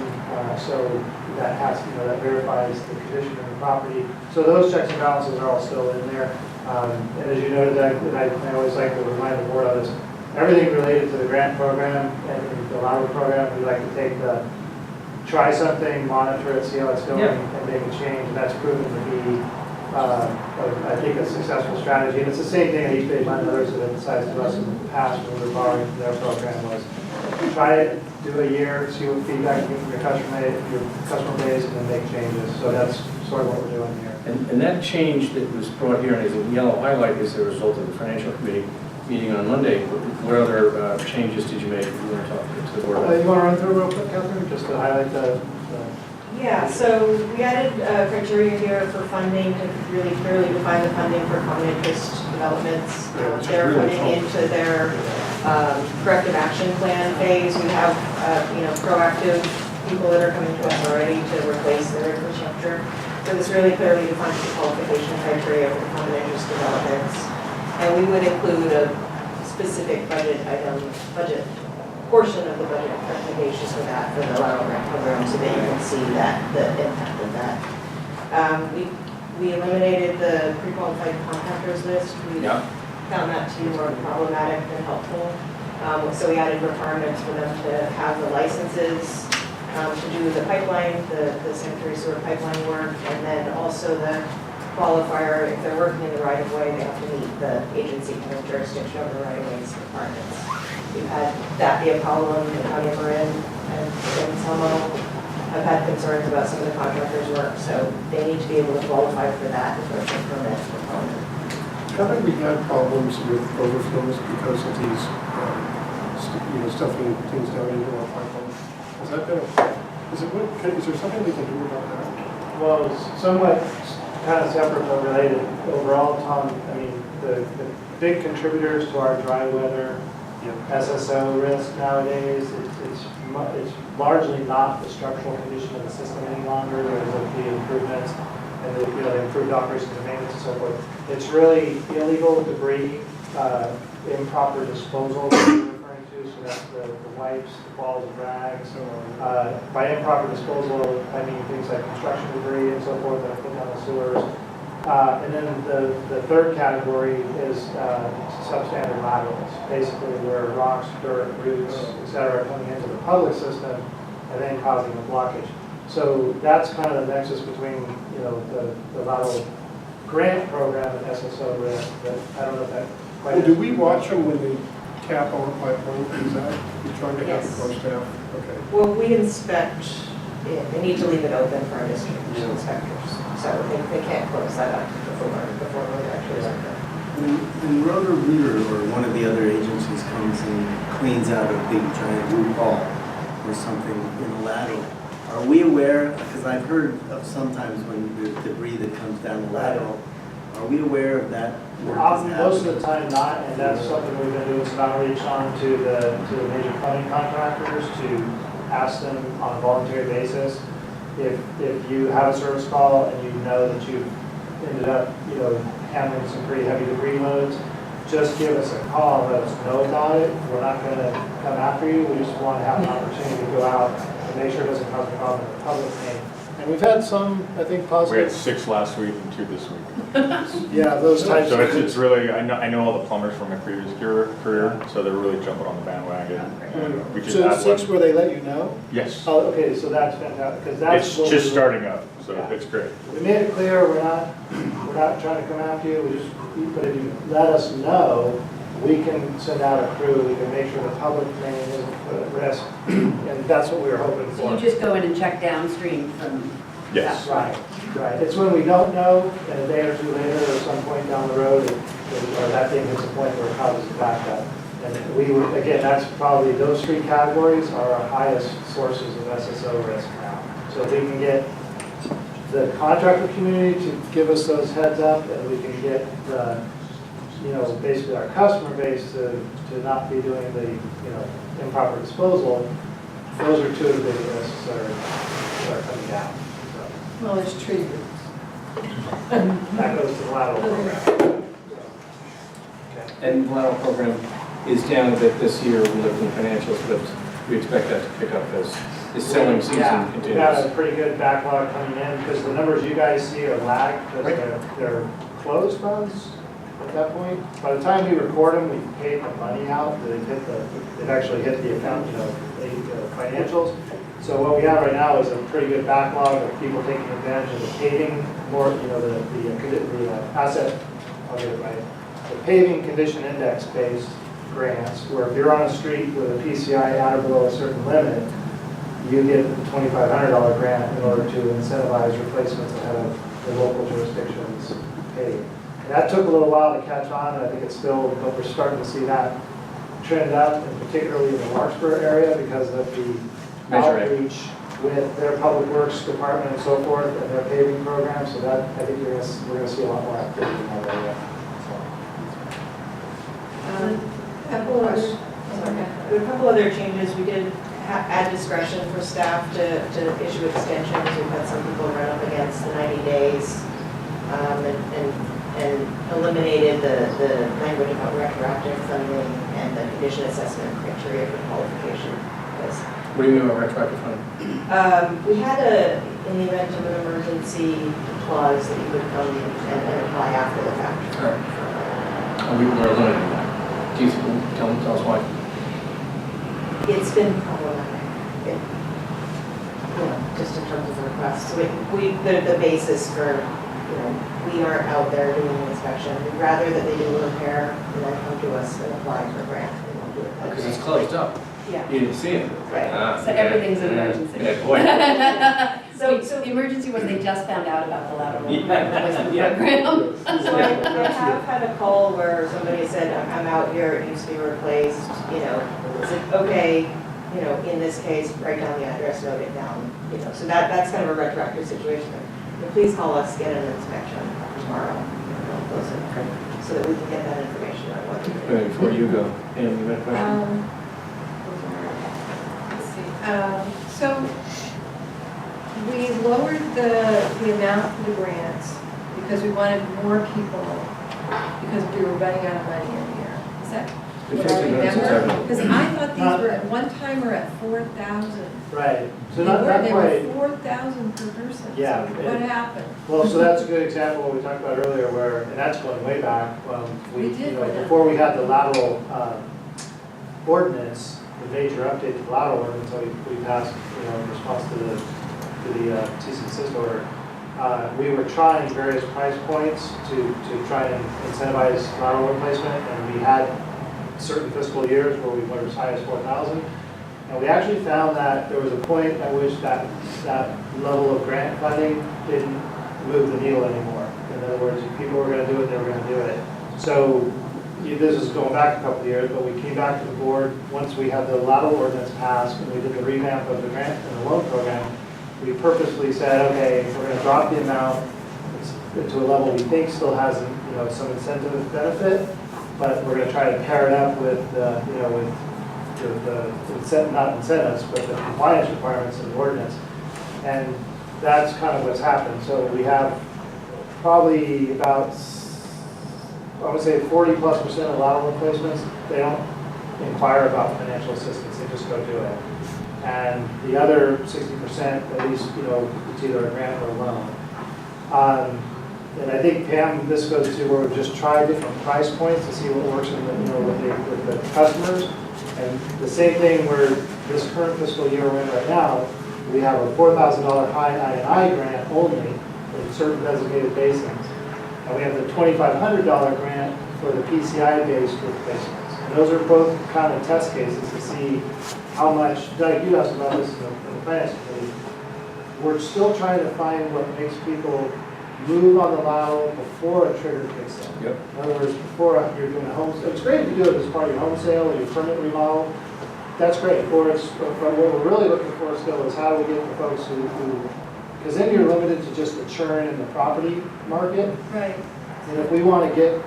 so that has, you know, that verifies the condition of the property. So those checks and balances are all still in there. And as you noted, I always like to remind the board of this, everything related to the grant program and the lottery program, we like to take try something, monitor it, see how it's going, Yeah. and make a change. And that's proven to be, I think, a successful strategy. And it's the same thing that East Bay Mine and others have emphasized to us in the past when we were borrowing from their program was try it, do a year, see what feedback you get from your customer base, and then make changes. So that's sort of what we're doing here. And that change that was brought here and is in yellow highlight is the result of the financial committee meeting on Monday. What other changes did you make? You want to talk to the board about? You want to run through real quick, Catherine, just to highlight the Yeah, so we added criteria here for funding to really clearly define the funding for common interest developments. Yeah, which is They're really putting helpful. into their corrective action plan phase. We have, proactive people that are coming to us already to replace their infrastructure. So this really clearly defines the qualification criteria for the common interest developments. And we would include a specific budget portion of the budget recommendations for that, for the lateral grant program, so that you can see that, the impact of that. We eliminated the pre-qualified contractors list. We Yeah. found that to be more problematic than helpful. So we added requirements for them to have the licenses to do the pipeline, the sanitary sewer pipeline work, and then also the qualifier, if they're working in the right of way, they have to meet the agency kind of jurisdiction over the right of ways requirements. We've had that be a problem in the county of Marin and in Selmo. I've had concerns about some of the contractors' work, so they need to be able to qualify for that if there's a permit component. Haven't we had problems with overflows because of these, stuffing things down into our pipeline? Has that been is there something we can do about that? Well, it's somewhat kind of separate but related. Overall, Tom, I mean, the big contributors to our dry weather SSO risk nowadays, it's largely not the structural condition of the system any longer, there's the improvements and the improved operations and maintenance and so forth. It's really illegal debris, improper disposal that you're referring to, so that's the wipes, the balls of rags. By improper disposal, I mean things like construction debris and so forth that are put down the sewers. And then the third category is substandard laterals, basically where rocks, dirt, roots, et cetera, are coming into the public system and then causing a blockage. So that's kind of the nexus between, the lateral grant program and SSO risk. But I don't know if that quite. Well, do we watch them when they tap our pipeline? Is that, you're trying to have Yes. the core staff? Okay. Well, we inspect, they need to leave it open for our distribution inspectors, so they can't close that up before we're actually open. When Roto-Rooter or one of the other agencies comes and cleans out a big giant root ball or something in a lateral, are we aware, because I've heard of sometimes when there's debris that comes down the lateral, are we aware of that? work that's Most of happening? the time not, and that's something we've been doing some outreach on to the major plumbing contractors to ask them on a voluntary basis. If you have a service call and you know that you've ended up, handling some pretty heavy debris loads, just give us a call and let us know about it. We're not going to come after you. We just want to have an opportunity to go out and make sure it doesn't cause a problem in the public name. And we've had some, I think, We had positive. 6 last week and 2 this week. Yeah, those types So of. it's really, I know all the plumbers from my previous career, so they're really jumping on the bandwagon. We just So had 6 one. where they let you know? Yes. Oh, okay, so that's fantastic, because that's. It's what just we- starting up, so it's great. We made it clear, we're not trying to come after you, but if you let us know, we can send out a crew, we can make sure the public domain isn't put at risk, and that's what we were hoping So you for. just go in and check downstream from Yes. that. Right, right. It's when we don't know, and a day or two later, or some point down the road, or that thing hits a point where it causes a backup. And we would, again, that's probably, those 3 categories are our highest sources of SSO risk now. So if we can get the contractor community to give us those heads up, and we can get the, basically our customer base to not be doing the, improper disposal, those are 2 of the big risks that are coming down. So Well, there's tree roots. that goes to the lateral program. Okay. And the lateral program is down a bit this year, we looked in financials, but we expect that to pick up as the selling season Yeah, we've continues. got a pretty good backlog coming in, because the numbers you guys see are lagged, because they're closed funds at that point. By the time we record them, we've paid the money out, they've actually hit the account, the financials. So what we have right now is a pretty good backlog of people taking advantage of the paving, more, the asset, I'll get it right, the paving condition index based grants, where if you're on a street with a PCI at or below a certain limit, you get a $2,500 grant in order to incentivize replacements ahead of the local jurisdictions paving. And that took a little while to catch on, and I think it's still, but we're starting to see that trend up, and particularly in the Larkspur area, because of the Measure A. outreach with their public works department and so forth, and their paving program, so that, I think we're gonna see a lot more activity in that area. There were a couple other changes. We did add discretion for staff to issue extensions. We've had some people run up against the 90 days and eliminated the language about retroactive funding and the condition assessment criteria for qualification. What do you mean by retroactive funding? We had in the event of an emergency clause that you would come and apply after the fact. All right. And we were limited. Do you tell us why? It's been problematic, just in terms of the requests. The basis for, we aren't out there doing an inspection. We'd rather that they do a repair and then come to us and apply for a grant. They won't do it that Because way. it's closed up. Yeah. You didn't see it. Right. So everything's an emergency. Yeah, boy. So the emergency was they just found out about the lateral replacement Yeah. program. So I have had a call where somebody said, I'm out here, it needs to be replaced, is it okay, in this case, write down the address, note it down, so that's kind of a retroactive situation. But please call us, get an inspection tomorrow, so that we can get that information on what to do. Wait, before you go, Ann, you had a question? Let's see. So we lowered the amount for the grants because we wanted more people, because we were running out of money in here. Is that The what I 15 minutes is remember? happening. Because I thought these were, at one time were at 4,000. Right, so They not were quite. 4,000 per person. Yeah, So what happened? Well, so that's a good example of what we talked about earlier, where, and that's going way back, We did go down. before we had the lateral ordinance, the major update to the lateral ordinance, so we passed, in response to the cease and desist order. We were trying various price points to try and incentivize lateral replacement, and we had certain fiscal years where we went as high as 4,000. And we actually found that there was a point at which that level of grant funding didn't move the needle anymore. In other words, if people were going to do it, they were going to do it. So this is going back a couple of years, but we came back to the board once we had the lateral ordinance passed and we did the revamp of the grant and the loan program. We purposely said, okay, we're going to drop the amount to a level we think still has some incentive benefit, but we're going to try to pair it up with not incentives, but the compliance requirements of the ordinance. And that's kind of what's happened. So we have probably about, I would say 40+% of lateral replacements, they don't inquire about financial assistance, they just go do it. And the other 60%, at least, it's either a grant or a loan. And I think, Pam, this goes to where we've just tried different price points to see what works with the customers. And the same thing where this current fiscal year we're in right now, we have a $4,000 high I&I grant only in certain designated basins. And we have the $2,500 grant for the PCI-based replacements. And those are both kind of test cases to see how much, Doug, you asked about this in the finance committee. We're still trying to find what makes people move on the lateral before a trigger kicks in. Yep. In other words, before you're doing a home, it's great to do it as part of your home sale or your permit remodel. That's great. Or it's, but what we're really looking for still is how do we get the folks who, because then you're limited to just the churn in the property market. Right. And if we want to get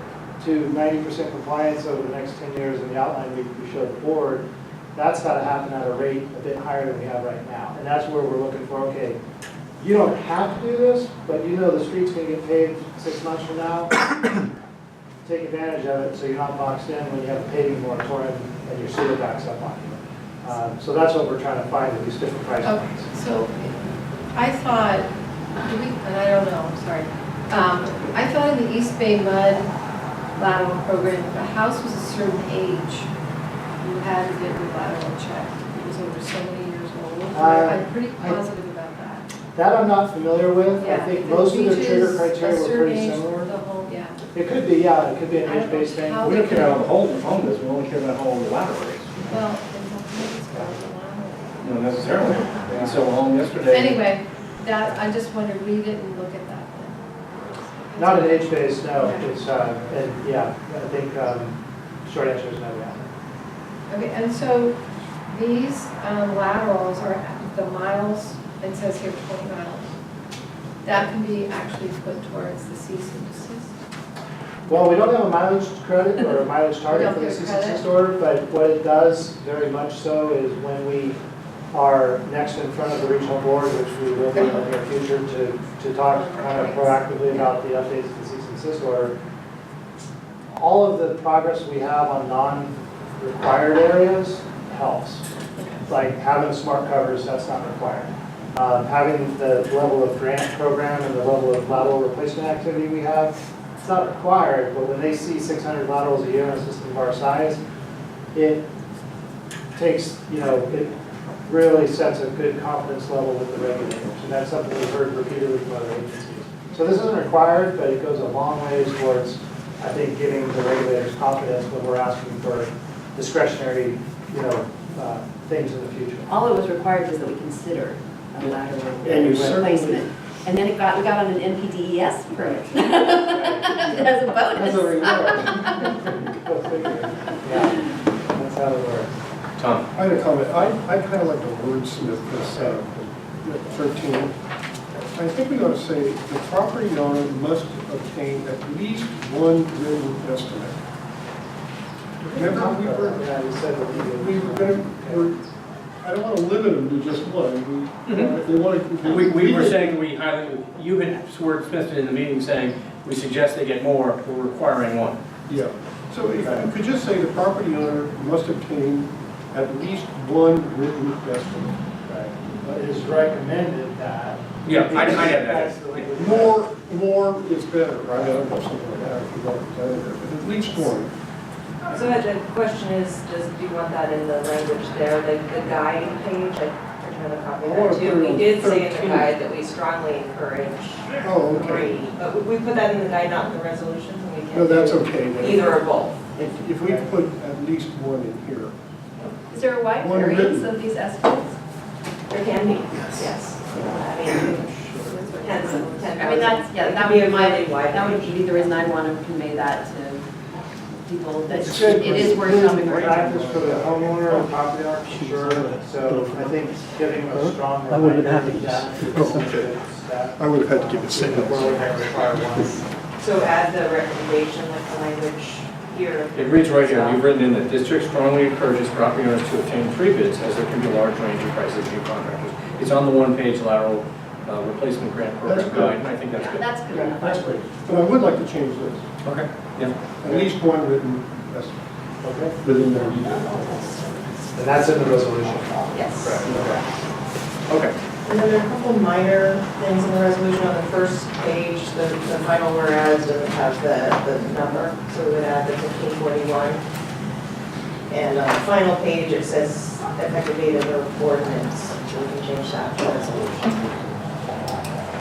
to 90% compliance over the next 10 years in the outline we showed the board, that's got to happen at a rate a bit higher than we have right now. And that's where we're looking for, okay, you don't have to do this, but you know the street's going to get paved 6 months from now. Take advantage of it so you're not boxed in when you have a paving moratorium and your sewer backs up on you. So that's what we're trying to find with these different price Okay, points. so I thought, and I don't know, I'm sorry. I thought in the East Bay Mud lateral program, if a house was a certain age, you had to get your lateral checked. It was over so many years old. I'm pretty positive about that. That I'm not familiar with. I Yeah, think if it most of the reaches trigger a criteria were certain pretty age, similar. The whole, yeah. It could be, yeah, it could be an I don't age-based know thing. how We don't care about the whole home, we only care about how old the lateral is. Well, it's about the lateral. Not necessarily. And so home yesterday. Anyway, that, I just want to read it and look at that then. Not an age-based, no. Okay. It's, and yeah, I think short answer is no, yeah. Okay, and so these laterals are the miles, it says here 20 miles. That can be actually put towards the cease and desist. Well, we don't have a mileage credit or a mileage target for the We don't cease give and desist order, but what it does very much so is when we are next in front of the regional board, which we will be in the near future to talk kind of proactively about the updates to the cease and desist order, all of the progress we have on non-required areas helps. Like having smart covers, that's not required. Having the level of grant program and the level of lateral replacement activity we have, it's not required, but when they see 600 laterals a year in a system of our size, it takes, it really sets a good confidence level with the regulators. And that's something we've heard repeatedly from other agencies. So this isn't required, but it goes a long ways towards, I think, giving the regulators confidence when we're asking for discretionary, things in the future. All it was required was that we consider a lateral And you certainly- replacement. And then we got on an NPDES permit. As a bonus. As a reward. Go figure. Yeah, that's how it works. Tom? I had a comment. I kind of like the wordsmith this 13. I think we ought to say the property owner must obtain at least one written estimate. Remember, Yeah, you said that we were going to, I don't want to limit them to just one. If they want to. We were saying you had wordsmithed in the meeting saying, we suggest they get more, we're requiring one. Yeah. So if you could just say the property owner must obtain at least one written estimate. Right. But it is recommended that. Yeah, I have That's that. the language. More is better, right? I don't know, something like that, if you want to, but at least one. So the question is, do you want that in the language there, the guide page? I trying to copy I wanna that too. put it We on did say in 13. the guide that we strongly encourage Oh, okay. 3, but we put that in the guide, not in the resolution, and we No, can that's do okay. then. either or both. If we put at least one in here. Is there a wide One variance written. of these estimates? There can be, yes. I mean, tens of, 10,000. I mean, that's, yeah, It that can would be my, really wide. that would be the reason I want to convey that to people, that It's good. it is worth Good coming for. practice for the homeowner and property owner, for sure. So I think giving a strong. I would've been happy. I would have had to give it We're only going to require one. So add the recommendation, like the language here. It reads right here, you've written in that district strongly encourages property owners to obtain 3 bids as there can be a large range of prices of new contractors. It's on the one-page lateral replacement grant program That's good. guide, and I think that's good. That's good Yeah, enough. that's great. But I would like to change this. Okay, yeah. At least one written estimate Okay. within there. And that's in the resolution. Yes. Okay. And then there are a couple minor things in the resolution on the first page, the final whereas doesn't have the number, so we would add the 1541. And on the final page, it says effective date of the ordinance, so we can change that to resolution.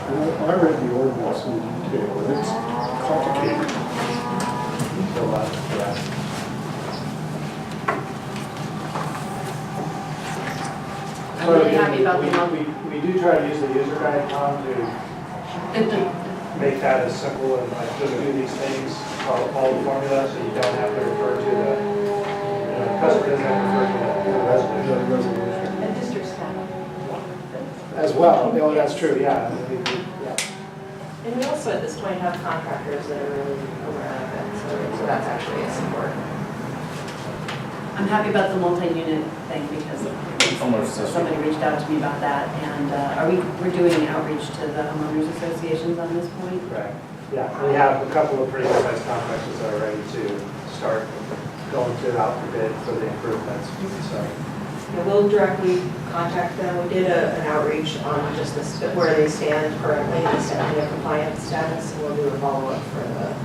Well, I read the ordinance in detail, and it's complicated. So, yeah. I'm really happy about the month. We do try to use the user guide, Tom, to make that as simple and like just do these things, follow the formula, so you don't have to refer to the, customer doesn't have to refer to the resolution. And district staff. As well, that's true, yeah. And we also at this point have contractors that are really aware of it, so that's actually a support. I'm happy about the multi-unit thing because somebody reached out to me about that. And we're doing outreach to the homeowners associations on this point? Right. Yeah, we have a couple of pretty good-sized complexes that are ready to start going out for bid for the improvements, so. Yeah, we'll directly contact them. We did an outreach on just where they stand currently, and their compliance status, and we'll do a follow-up for the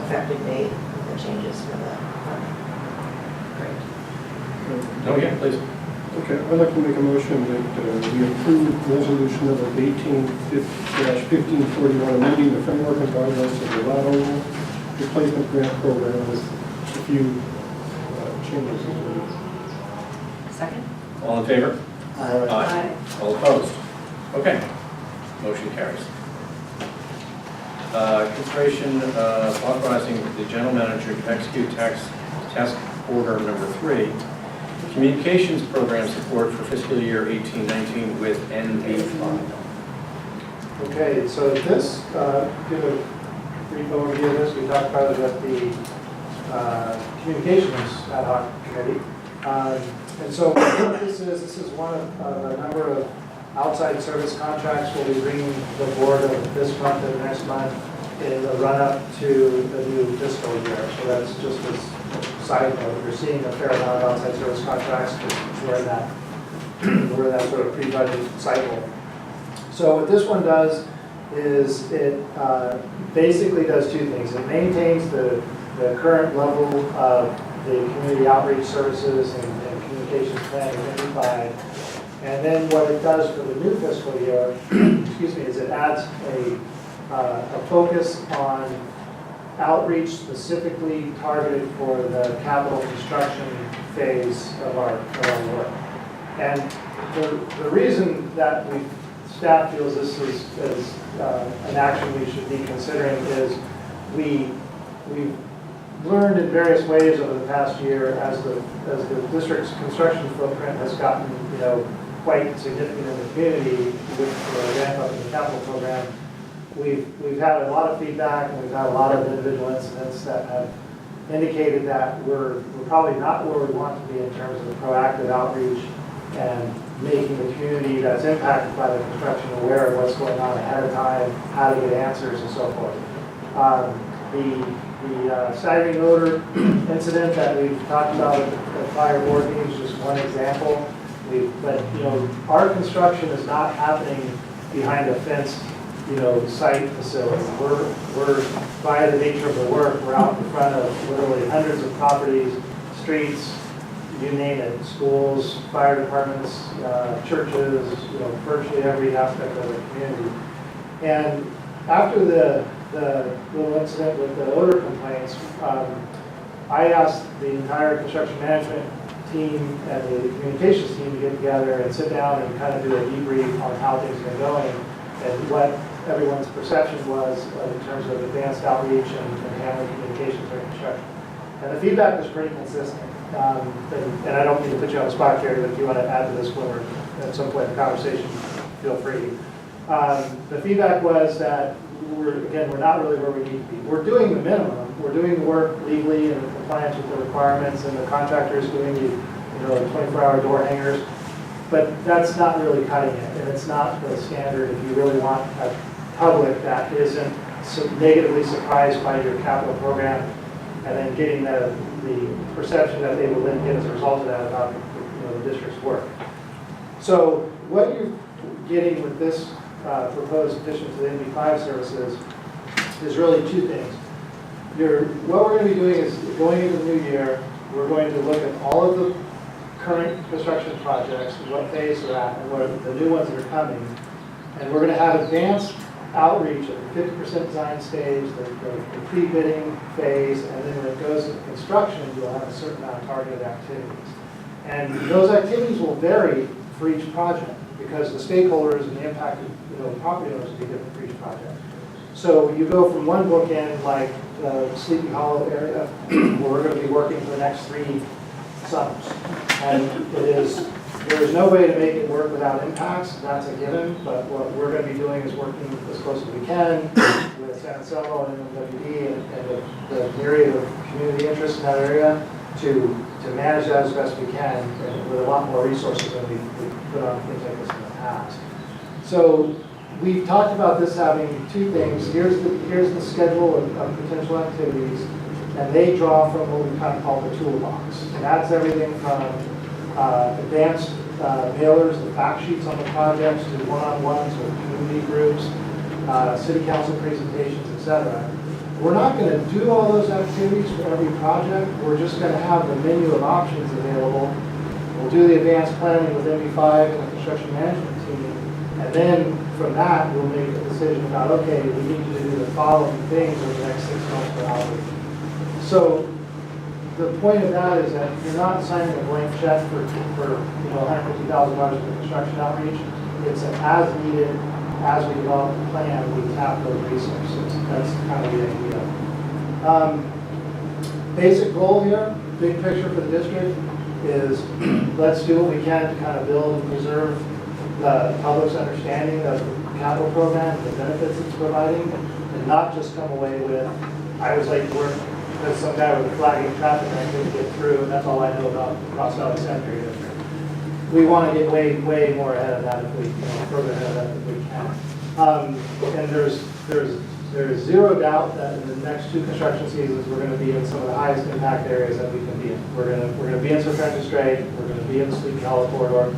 effective date of the changes for the funding. Great. Oh, yeah, please. Okay, I'd like to make a motion that we approve resolution number 18-1541, amending the framework and guidelines of the lateral replacement grant program with a few changes. Second? All in favor? Aye. All opposed? Okay, motion carries. Consideration authorizing the general manager to execute task order number 3, communications program support for fiscal year 18-19 with NV5. Okay, so this, give a brief overview of this. We talked about it at the communications ad hoc committee. And so what this is one of a number of outside service contracts where we bring the board of this month and next month in the run-up to the new fiscal year. So that's just a side note. You're seeing a fair amount of outside service contracts because we're in that sort of pre-budget cycle. So what this one does is it basically does two things. It maintains the current level of the community outreach services and communications plan identified. And then what it does for the new fiscal year, excuse me, is it adds a focus on outreach specifically targeted for the capital construction phase of our work. And the reason that staff feels this is an action we should be considering is we've learned in various ways over the past year as the district's construction footprint has gotten quite significant in the community with the ramp up in the capital program. We've had a lot of feedback and we've had a lot of individual incidents that have indicated that we're probably not where we want to be in terms of proactive outreach and making the community that's impacted by the construction aware of what's going on ahead of time, how to get answers and so forth. The staggering odor incident that we've talked about at the prior board meeting is just one example. But our construction is not happening behind a fenced site facility. We're by the nature of the work, we're out in front of literally hundreds of properties, streets, you name it, schools, fire departments, churches, virtually every aspect of the community. And after the little incident with the odor complaints, I asked the entire construction management team and the communications team to get together and sit down and kind of do a debrief on how things have been going and what everyone's perception was in terms of advanced outreach and handling communications during construction. And the feedback was pretty consistent. And I don't mean to put you on the spot, Gary, but if you want to add to this when we're at some point in the conversation, feel free. The feedback was that we're not really where we need to be. We're doing the minimum. We're doing the work legally and in compliance with the requirements, and the contractor is doing the 24-hour door hangers. But that's not really cutting it, and it's not the standard if you really want a public that isn't negatively surprised by your capital program, and then getting the perception that they will then get as a result of that about the district's work. So what you're getting with this proposed addition to the NV5 services is really two things. What we're going to be doing is going into the new year, we're going to look at all of the current construction projects, what phase they're at, and what the new ones that are coming. And we're going to have advanced outreach at the 50% design stage, the pre-bidding phase, and then when it goes into construction, you'll have a certain amount of targeted activities. And those activities will vary for each project because the stakeholders and the impacted property owners will be different for each project. So you go from one bookend like the Sleepy Hollow area, where we're going to be working for the next 3 summers. And there is no way to make it work without impacts, that's a given, but what we're going to be doing is working as close as we can with San Anselmo and MWD and the myriad of community interest in that area to manage that as best we can and with a lot more resources than we've put on things like this in the past. So we've talked about this having 2 things. Here's the schedule of potential activities, and they draw from what we kind of call the toolbox. And that's everything from advanced mailers, the fact sheets on the projects, to one-on-ones with community groups, city council presentations, etc. We're not going to do all those activities for every project. We're just going to have the menu of options available. We'll do the advanced planning with MB5 and the construction management team. And then from that, we'll make a decision about, okay, we need to do the following things over the next 6 months for outreach. So the point of that is that you're not signing a blank check for $150,000 for construction outreach. It's an as needed, as we develop the plan, we tap those resources. That's kind of the idea. Basic goal here, big picture for the district is let's do what we can to kind of build and preserve the public's understanding of the capital program, the benefits it's providing, and not just come away with, I was late to work because some guy was flagging traffic and I couldn't get through, and that's all I know about Ross Valley Sanitary District. We want to get way, way more ahead of that if we, further ahead of that if we can. And there's zero doubt that in the next 2 construction seasons, we're going to be in some of the highest impact areas that we can be in. We're going to be in Serpentine Strait, we're going to be in the Sleepy Hollow corridor,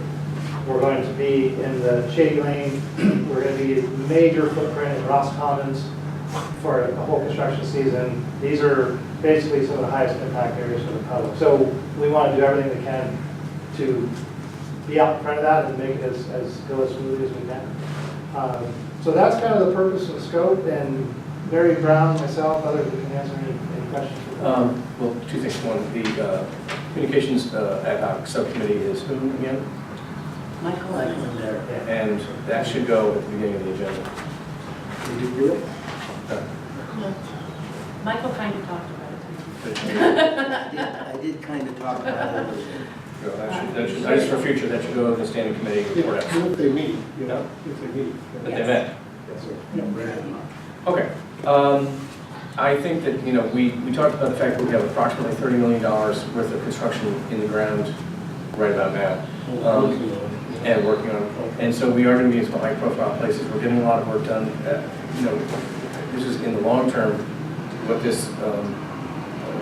we're going to be in the Shady Lane, we're going to be a major footprint in Ross Commons for the whole construction season. These are basically some of the highest impact areas for the public. So we want to do everything we can to be out in front of that and make it go as smoothly as we can. So that's kind of the purpose and scope, and Mary Brown, myself, others who can answer any questions. Well, 2 things. One, the communications ad hoc subcommittee is who again? Michael and there. And that should go at the beginning of the agenda. Did you do it? Michael kind of talked about it. I did kind of talk about it a little bit. That should, just for future, that should go to the standing committee report. If they meet, if they meet. But they met. Yes, sir. Okay. I think that, we talked about the fact that we have approximately $30 million worth of construction in the ground right about now. And working on it. And so we are going to be in some high profile places. We're getting a lot of work done. This is in the long term what this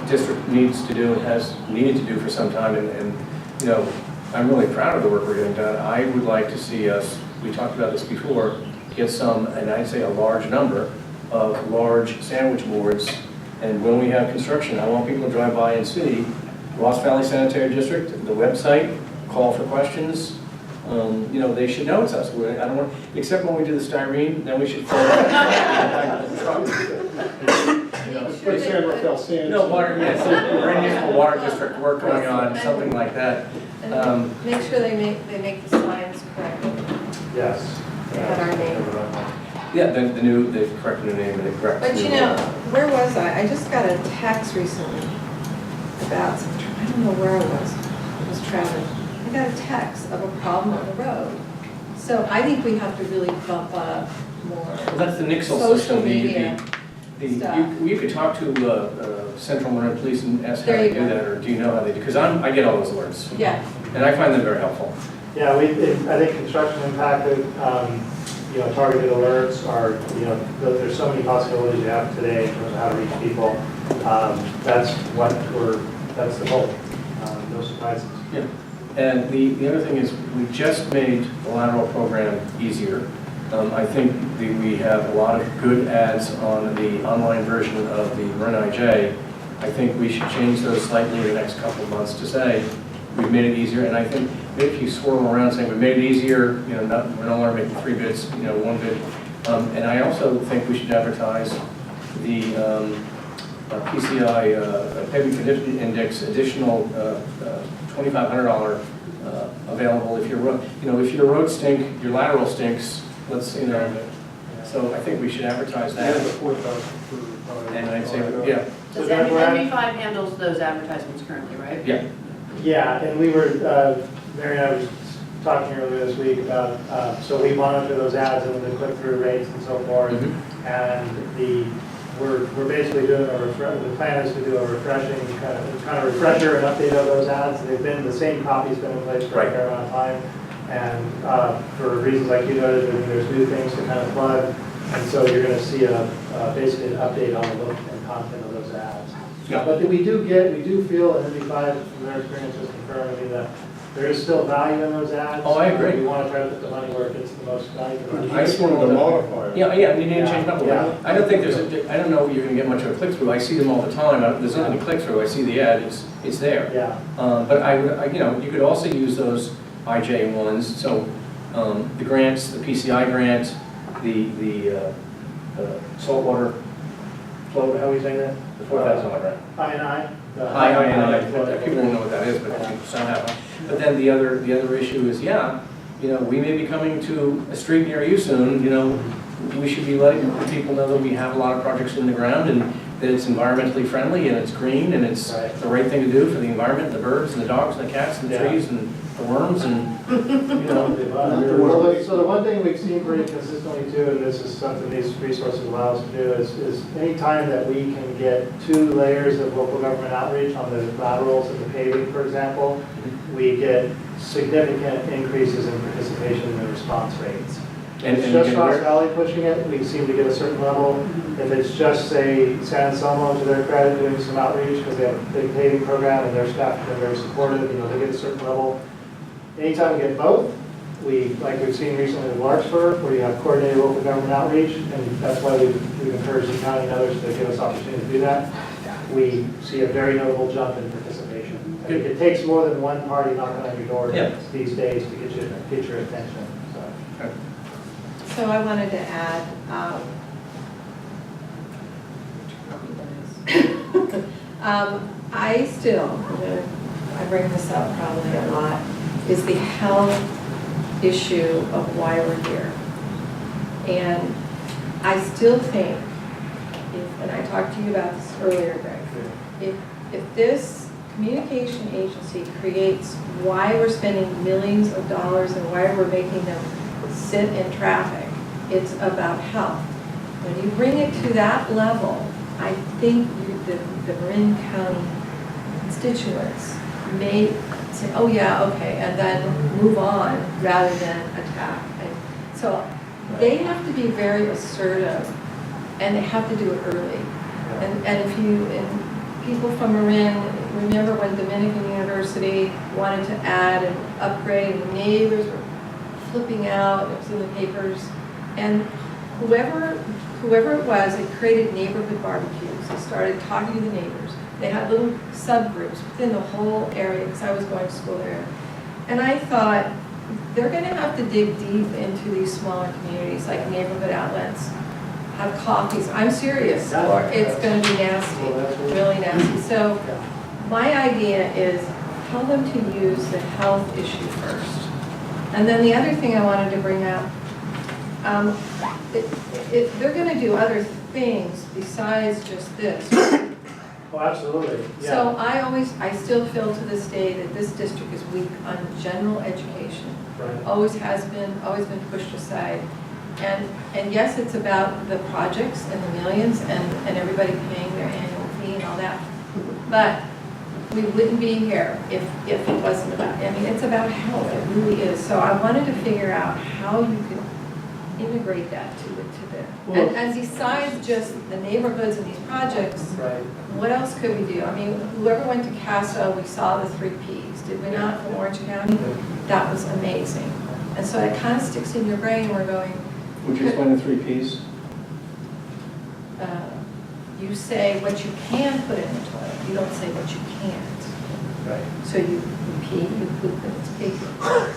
district needs to do and has needed to do for some time. And I'm really proud of the work we're getting done. I would like to see us, we talked about this before, get some, and I'd say a large number of large sandwich boards. And when we have construction, I want people to drive by and see Ross Valley Sanitary District, the website, call for questions. They should know it's us. I don't want, except when we do the styrene, then we should. Put San Rafael Sands. No, water, yes, Marin Municipal Water District work going on, something like that. And make sure they make the signs correct. Yes. They had our name. Yeah, they've corrected the name and they corrected. But where was I? I just got a text recently about some, I don't know where I was traveling. I got a text of a problem on the road. So I think we have to really bump up more. Well, that's the Nixle social system. media stuff. You could talk to Central Marin Police and ask how There they you do go. that, or do you know how they do? Because I get all those alerts. Yeah. And I find them very helpful. Yeah, I think construction impacted, targeted alerts are, there's so many possibilities you have today in terms of how to reach people. That's the goal. No surprises. Yeah. And the other thing is, we just made the lateral program easier. I think we have a lot of good ads on the online version of the Marin IJ I think we should change those slightly in the next couple of months to say, we've made it easier, and I think maybe if you swirl around saying, we made it easier, we're no longer making 3 bids, 1 bid. And I also think we should advertise the PCI paving condition index additional $2,500 available if your road, if your road stink, your lateral stinks, so I think we should advertise Yeah, that. the 4,000 for. And I'd say, yeah, Does So Brad- MV5 handles those advertisements currently, right? yeah. Yeah, and we were, Mary and I was talking earlier this week about, so we monitor those ads and the click-through rates and so forth. Mhm. And we're basically doing the plan is to do a refreshing, kind of refresher and update of those ads. The same copy's been in place for a fair amount of time. And for reasons like you noted, there's new things to kind of plug. And so you're going to see basically an update on the look and content of those ads. Yeah. But we do feel, and MV5 from their experience has confirmed, that there is still value in those ads. Oh, I agree. We want to try to put the money where it gets the most value. I just wanted to modify it. Yeah, you need to change that. Yeah. I don't think I don't know if you're going to get much of a click-through. I see them all the time. There's not any click-through. I see the ad, it's there. Yeah. But you could also use those IJ ones. So the grants, the PCI grant, the saltwater flow, how are you saying that? The $4,000 grant. I&I. People don't know what that is, but somehow. But then the other issue is, we may be coming to a street near you soon, we should be letting people know that we have a lot of projects in the ground and that it's environmentally friendly and it's green and it's the right thing to do for the environment, the birds and the dogs and the cats and the trees and the worms and, Well, so the one thing we've seen pretty consistently too, and this is something these resources allow us to do, is any time that we can get 2 layers of local government outreach on the laterals and the paving, for example, we get significant increases in participation in the response rates. And If it's just Ross Valley pushing it, we seem to get a certain level. If it's just, say, San Anselmo, to their credit, doing some outreach because they have a big paving program and their staff have been very supportive, they get a certain level. Anytime we get both, like we've seen recently in Larkspur, where you have coordinated local government outreach, and that's why we've encouraged the county and others to give us opportunity to do that, we see a very notable jump in participation. I think it takes more than one party knocking on your door these days to get your attention. So I wanted to add, I bring this up probably a lot, is the health issue of why we're here. And I still think, and I talked to you about this earlier, Greg, if this communication agency creates why we're spending millions of dollars and why we're making them sit in traffic, it's about health. When you bring it to that level, I think the Marin County constituents may say, oh yeah, okay, and then move on rather than attack. And so they have to be very assertive, and they have to do it early. And people from Marin, remember when Dominican University wanted to add and upgrade, and the neighbors were flipping out, it was in the papers, and whoever it was, it created neighborhood barbecues. They started talking to the neighbors. They had little subgroups within the whole area, because I was going to school there. And I thought, they're going to have to dig deep into these smaller communities, like neighborhood outlets, have coffees. I'm serious, or it's going to be nasty, really nasty. So my idea is tell them to use the health issue first. And then the other thing I wanted to bring up, they're going to do other things besides just this. Oh, absolutely. Yeah. So I still feel to this day that this district is weak on general education. Right. Always has been, always been pushed aside. And yes, it's about the projects and the millions and everybody paying their annual fee and all that. But we wouldn't be here if it wasn't about, it's about health, it really is. So I wanted to figure out how you could integrate that to the, and besides just the neighborhoods and these projects, what else could we do? Whoever went to Casa, we saw the 3 Ps, did we not, from Orange County? That was amazing. And so it kind of sticks in your brain, we're going. Would you explain the 3 Ps? you say what you can put in the toilet, you don't say what you can't. Right. So you pee, you poop, and it's paper.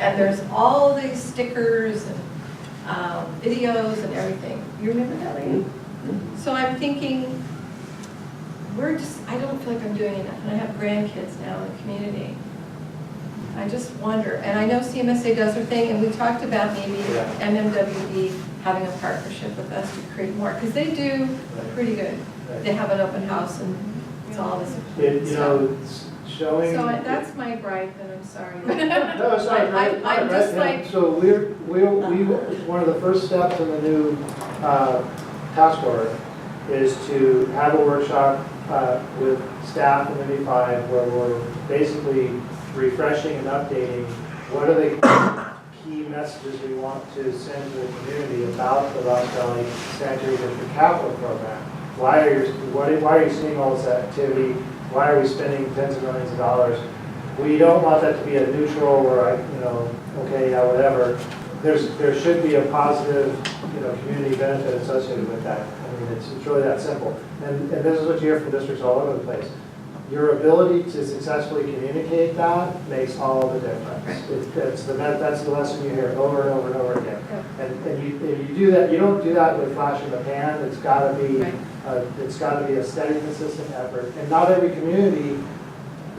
And there's all these stickers and videos and everything. You remember that, Leanne? So I'm thinking, I don't feel like I'm doing enough, and I have grandkids now in the community. I just wonder, and I know CMSA does their thing, and we talked about maybe MMWD having a partnership with us to create more, because they do pretty good. They have an open house and it's all this You stuff. know, it's showing. So that's my gripe, and I'm sorry. No, it's not. I'm just like, So one of the first steps in the new task order is to have a workshop with staff in the MV5 where we're basically refreshing and updating what are the key messages we want to send to the community about the Ross Valley Sanitary District Capital Program. Why are you seeing all this activity? Why are we spending tens of millions of dollars? We don't want that to be a neutral or, okay, yeah, whatever. There should be a positive, community benefit associated with that. I mean, it's really that simple. And this is what you hear from districts all over the place. Your ability to successfully communicate that makes all the difference. That's the lesson you hear over and over and over again. And you do that. You don't do that with flash in the pan. It's got to be a steady, consistent effort. And not every community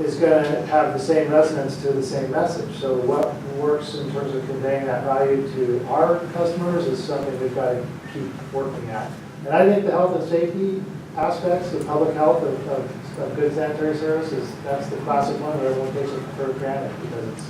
is going to have the same resonance to the same message. So what works in terms of conveying that value to our customers is something we've got to keep working at. And I think the health and safety aspects of public health of good sanitary services, that's the classic one where everyone takes it for granted because it's,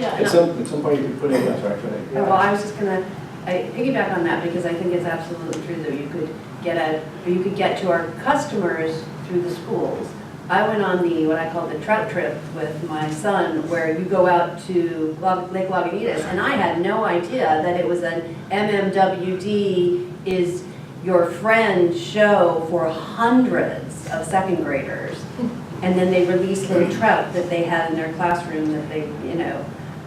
At some point you could put in that, actually. Well, I was just gonna, I piggyback on that because I think it's absolutely true that you could get to our customers through the schools. I went on what I call the trout trip with my son, where you go out to Lake Lagunitas, and I had no idea that it was an MMWD is your friend show for hundreds of second graders. And then they release little trout that they had in their classroom that they,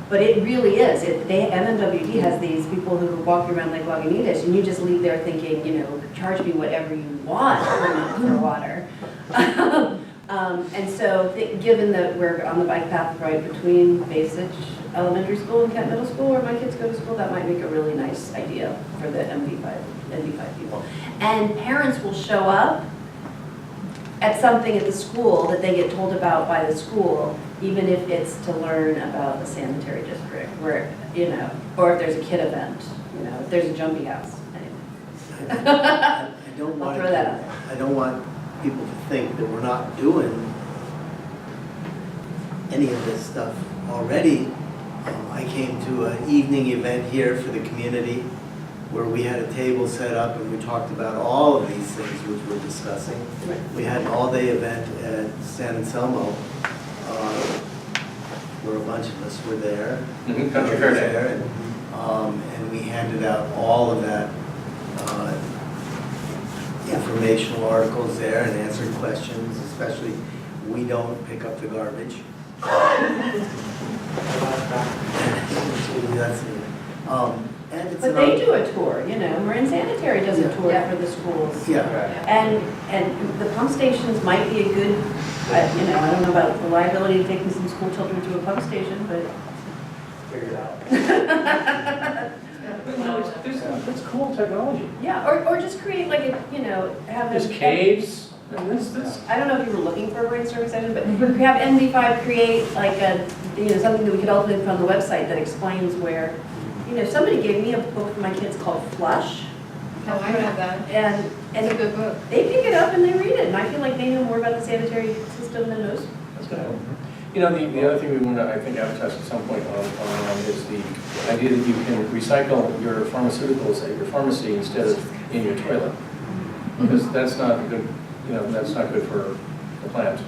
but it really is. MMWD has these people who walk around Lake Lagunitas, and you just leave there thinking, charge me whatever you want for water. And so given that we're on the bike path right between Basich Elementary School and Kent Middle School, where my kids go to school, that might make a really nice idea for the MV5 people. And parents will show up at something at the school that they get told about by the school, even if it's to learn about the sanitary district, where, or if there's a kid event, if there's a jumpy house. Anyway. I don't want I'll throw that out. I don't want people to think that we're not doing any of this stuff already. I came to an evening event here for the community where we had a table set up and we talked about all of these things which we're discussing. We had an all-day event at San Anselmo where a bunch of us were there. Country Fair Day. There, and we handed out all of that informational articles there and answered questions, especially we don't pick up the garbage. But they do a tour, Marin Sanitary does a tour for the schools. Yeah. And the pump stations might be a good, I don't know about the liability of taking some school children to a pump station, but. Figure it out. It's cool technology. Yeah, or just create like have There's caves. And this. I don't know if you were looking for a brainstorming session, but have MV5 create like something that we could ultimately put on the website that explains where, somebody gave me a book for my kids called Flush. oh, I have that. And It's a good book. they pick it up and they read it, and I feel like they know more about the sanitary system than most. That's good. The other thing we want to, I think, advertise at some point on is the idea that you can recycle your pharmaceuticals at your pharmacy instead of in your toilet. Because that's not good, that's not good for the plant.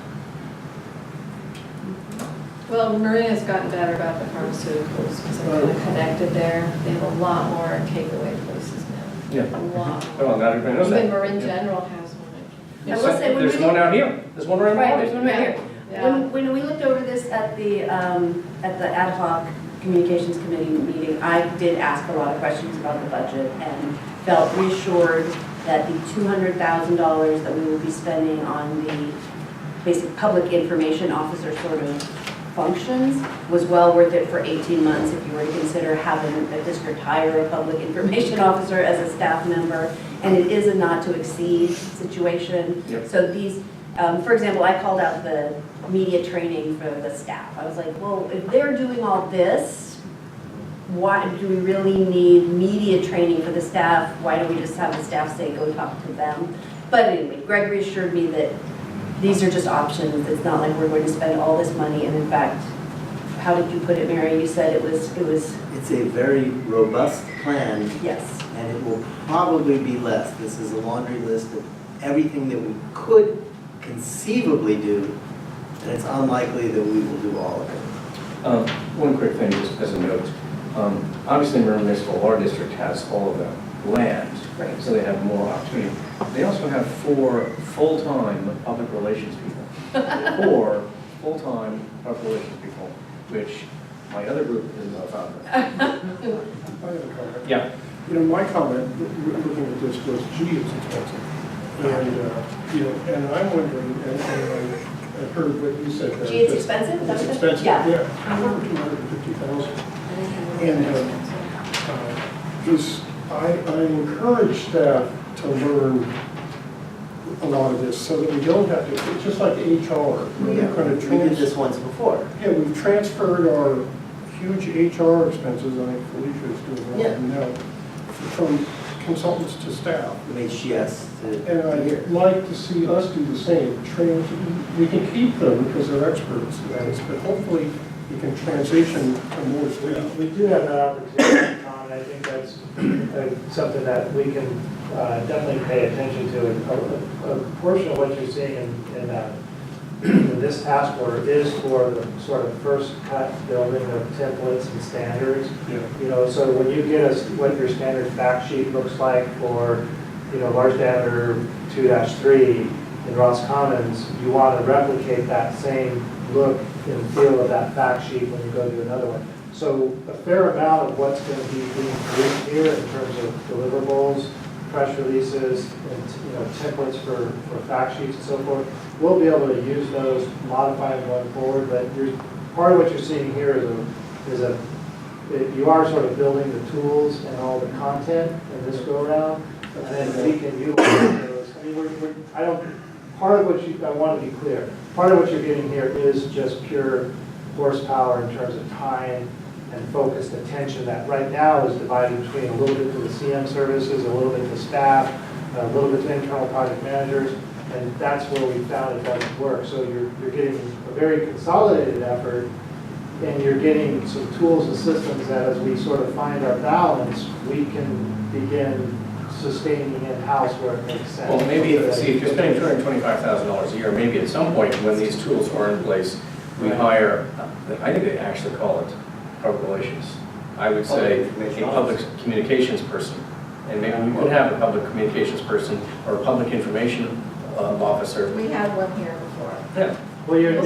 Well, Marin has gotten better about the pharmaceuticals because I'm kind of connected there. They have a lot more takeaway places now. Yeah. A lot. Well, not everybody knows that. Even Marin General has one. I will say, when There's we one look- out here. There's one around the Right, hall. there's one right here. Yeah. When we looked over this at the ad hoc communications committee meeting, I did ask a lot of questions about the budget and felt reassured that the $200,000 that we will be spending on the basic public information officer sort of functions was well worth it for 18 months if you were to consider having a district hire a public information officer as a staff member. And it is a not to exceed situation. Yep. So these, for example, I called out the media training for the staff. I was like, well, if they're doing all this, why do we really need media training for the staff? Why don't we just have the staff say, go talk to them? But anyway, Gregory assured me that these are just options. It's not like we're going to spend all this money. And in fact, how did you put it, Mary? You said it was. It's a very robust plan, Yes. and it will probably be less. This is a laundry list of everything that we could conceivably do, and it's unlikely that we will do all of it. One quick thing, just as a note. Obviously, Marin Municipal, our district, has all of the land, Right. so they have more opportunity. They also have 4 full-time public relations people. 4 full-time public relations people, which my other group is not found. I have a comment. Yeah. You know, my comment, looking at this, was, gee, it's expensive. And, you know, and I'm wondering, and I heard what you said. Gee, it's expensive? It's That's what- expensive, yeah. yeah. $250,000. And I encourage staff to learn a lot of this so that we don't have to, it's just like HR. Yeah, we did this once before. Yeah, we've transferred our huge HR expenses, I think Felicia's doing Yeah. that now, from consultants to staff. We made yes to And I'd like to see us do the same. We can keep them because they're experts at this, but hopefully we can transition to more staff. We do have that opportunity, Tom, and I think that's something that we can definitely pay attention to. A portion of what you're seeing in this task order is for the sort of first cut building of templates and standards. Yeah. You know, so when you get us what your standard fact sheet looks like for, you know, large diameter 2-3 in Ross Commons, you want to replicate that same look and feel of that fact sheet when you go to another one. So a fair amount of what's going to be being produced here in terms of deliverables, press releases, and templates for fact sheets and so forth, we'll be able to use those, modify them going forward. But part of what you're seeing here you are sort of building the tools and all the content in this go around, and then we can utilize those. I mean, part of what I want to be clear, part of what you're getting here is just pure horsepower in terms of time and focused attention that right now is divided between a little bit to the CM services, a little bit to staff, a little bit to internal project managers, and that's where we found it doesn't work. So you're getting a very consolidated effort, and you're getting some tools and systems that as we sort of find our balance, we can begin sustaining in-house where it makes sense. Well, maybe, if you're spending $225,000 a year, maybe at some point when these tools are in place, we hire, I think they actually call it public relations. I would say a public communications person. And maybe we could have a public communications person or a public information officer. We had one here before. Yeah. Well, It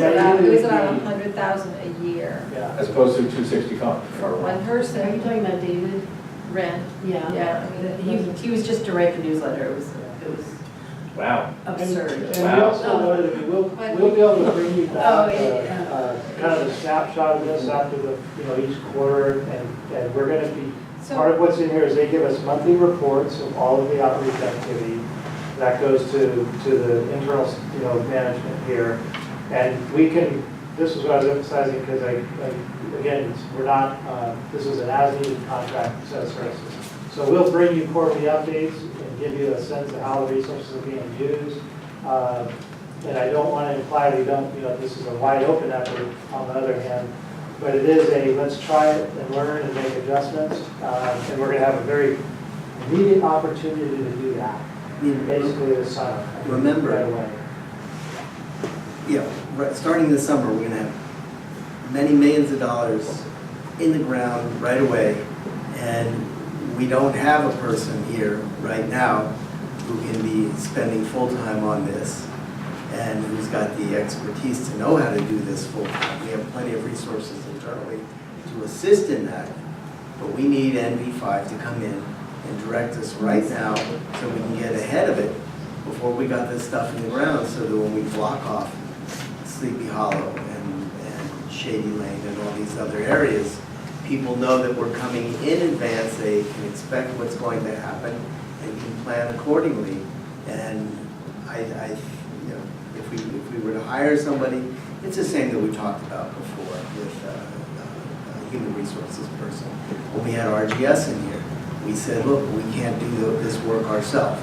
was about $100,000 a year Yeah. As opposed to 265. for one Are you person, talking about David? rent. Yeah. Yeah, I mean, He was just to write the newsletter. It was Wow. absurd. And we also know that we'll be able to bring you Oh, back yeah. kind of a snapshot of this after each quarter, and we're going to be, So- part of what's in here is they give us monthly reports of all of the outreach activity that goes to the internal, management here, and we can, this is what I was emphasizing, because again, we're not, this is an as-needed contract set of services. So we'll bring you quarterly updates and give you a sense of how the resources are being used. And I don't want to imply we don't, this is a wide open effort on the other hand, but it is let's try it and learn and make adjustments. And we're going to have a very immediate opportunity to do that, basically this summer. Remember- Right away. Yeah, starting this summer, we're gonna have many millions of dollars in the ground right away, and we don't have a person here right now who can be spending full time on this and who's got the expertise to know how to do this full time. We have plenty of resources internally to assist in that, but we need NV5 to come in and direct us right now so we can get ahead of it before we got this stuff in the ground, so that when we block off Sleepy Hollow and Shady Lane and all these other areas, people know that we're coming in advance, they can expect what's going to happen and can plan accordingly. And you know, if we were to hire somebody, it's the same that we talked about before with a human resources person. When we had RGS in here, we said, look, we can't do this work ourselves.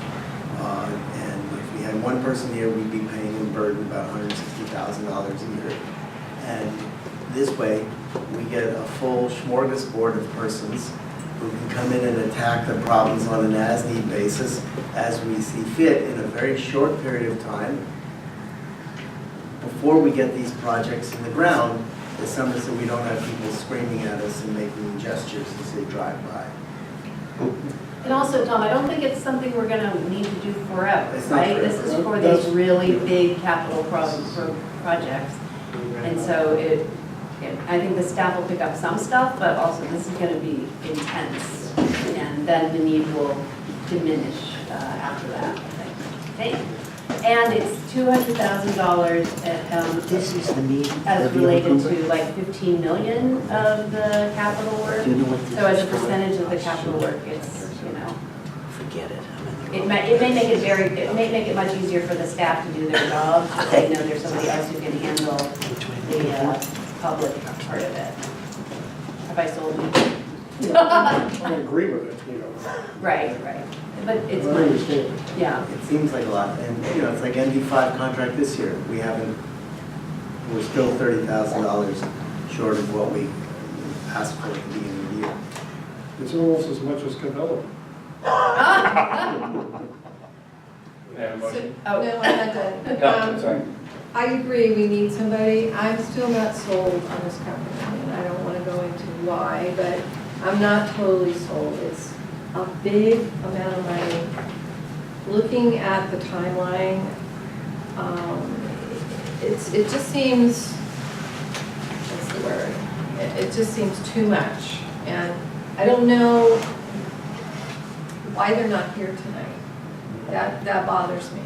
And if we had one person here, we'd be paying them burden about $160,000 a year. And this way, we get a full smorgasbord of persons who can come in and attack the problems on an as-need basis as we see fit in a very short period of time before we get these projects in the ground this summer, so we don't have people screaming at us and making gestures as they drive by. And also, Tom, I don't think it's something we're gonna need to do forever, It's not right? forever. This is for these really big capital projects. And so I think the staff will pick up some stuff, but also this is gonna be intense. And then the need will diminish after that, I think. And it's $200,000 This is the need. as related to like 15 million of the capital work. So as a percentage of the capital work, it's, you know, Forget it. it may make it much easier for the staff to do their job. They know there's somebody else who can handle the public part of it. Have I sold you? I agree with it, you know. Right. But it's, I understand. yeah. It seems like a lot, and you know, it's like NV5 contract this year. We're still $30,000 short of what we asked for at the beginning of the year. It's almost as much as Cabela. May I have a motion? Oh. No, I'm not done. No, sorry. I agree, we need somebody. I'm still not sold on this company, and I don't want to go into why, but I'm not totally sold. It's a big amount of money. Looking at the timeline, it just seems, what's the word? It just seems too much. And I don't know why they're not here tonight. That bothers me.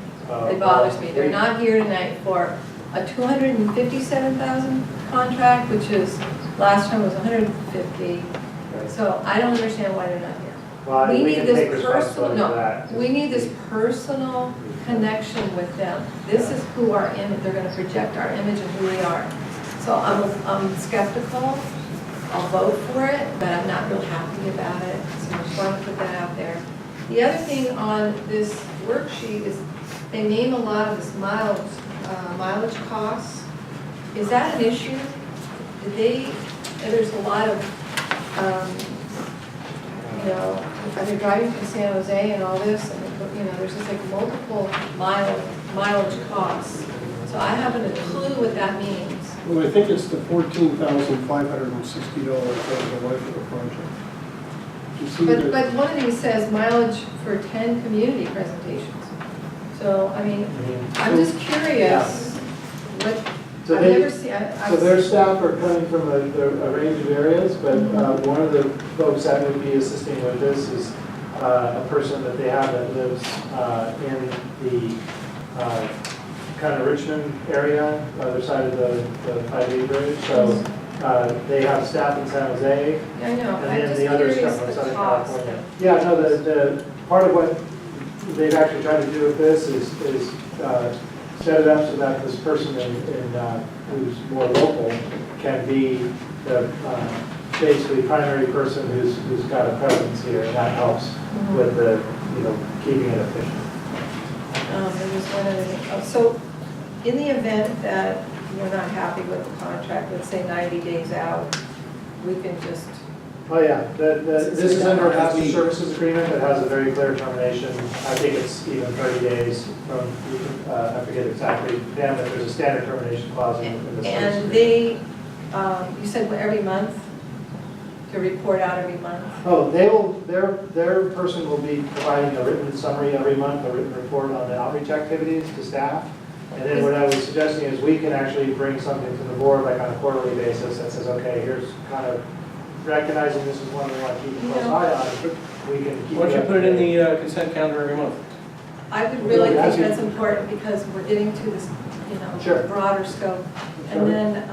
It bothers me. They're not here tonight for a $257,000 contract, which is, last time was 150. So I don't understand why they're not here. Well, We need can this take personal, responsibility for no, that. we need this personal connection with them. This is who our image, they're gonna project our image of who we are. So I'm skeptical. I'll vote for it, but I'm not real happy about it. So I just want to put that out there. The other thing on this worksheet is they name a lot of this mileage costs. Is that an issue? There's a lot of, you know, they're driving from San Jose and all this, and you know, there's just like multiple mileage costs. So I haven't a clue what that means. Well, I think it's the $14,560 over the life of the project. You see that- But one of these says mileage for 10 community presentations. So, I mean, I'm just curious, what, So I've they- never seen, So their staff are coming from a range of areas, but one of the folks that would be assisting with this is a person that they have that lives in the kind of Richmond area, other side of the 580 bridge. So they have staff in San Jose, I know, and I'm then just the others come curious from the Southern cost. California. Yeah, no, the part of what they've actually tried to do with this is set it up so that this person who's more local can be the basically primary person who's got a presence here, and that helps with the, you know, keeping it efficient. There was one other thing. Oh, so, in the event that we're not happy with the contract, let's say 90 days out, we can just, Oh, yeah, this is under a master services agreement that has a very clear termination. I think it's even 30 days from, I forget exactly, Dan, but there's a standard termination clause in the service and agreement. they, you said every month, to report out every month? Oh, their person will be providing a written summary every month, a written report on the outreach activities to staff. And then what I was suggesting is we can actually bring something to the board, like on a quarterly basis, that says, okay, here's kind of recognizing this is one we want to keep a close eye on, we can keep. Why don't you up put it to in date. the consent calendar every month? I would really Yeah, think I that's important because we're getting to this, Sure. broader scope. Sure. And then,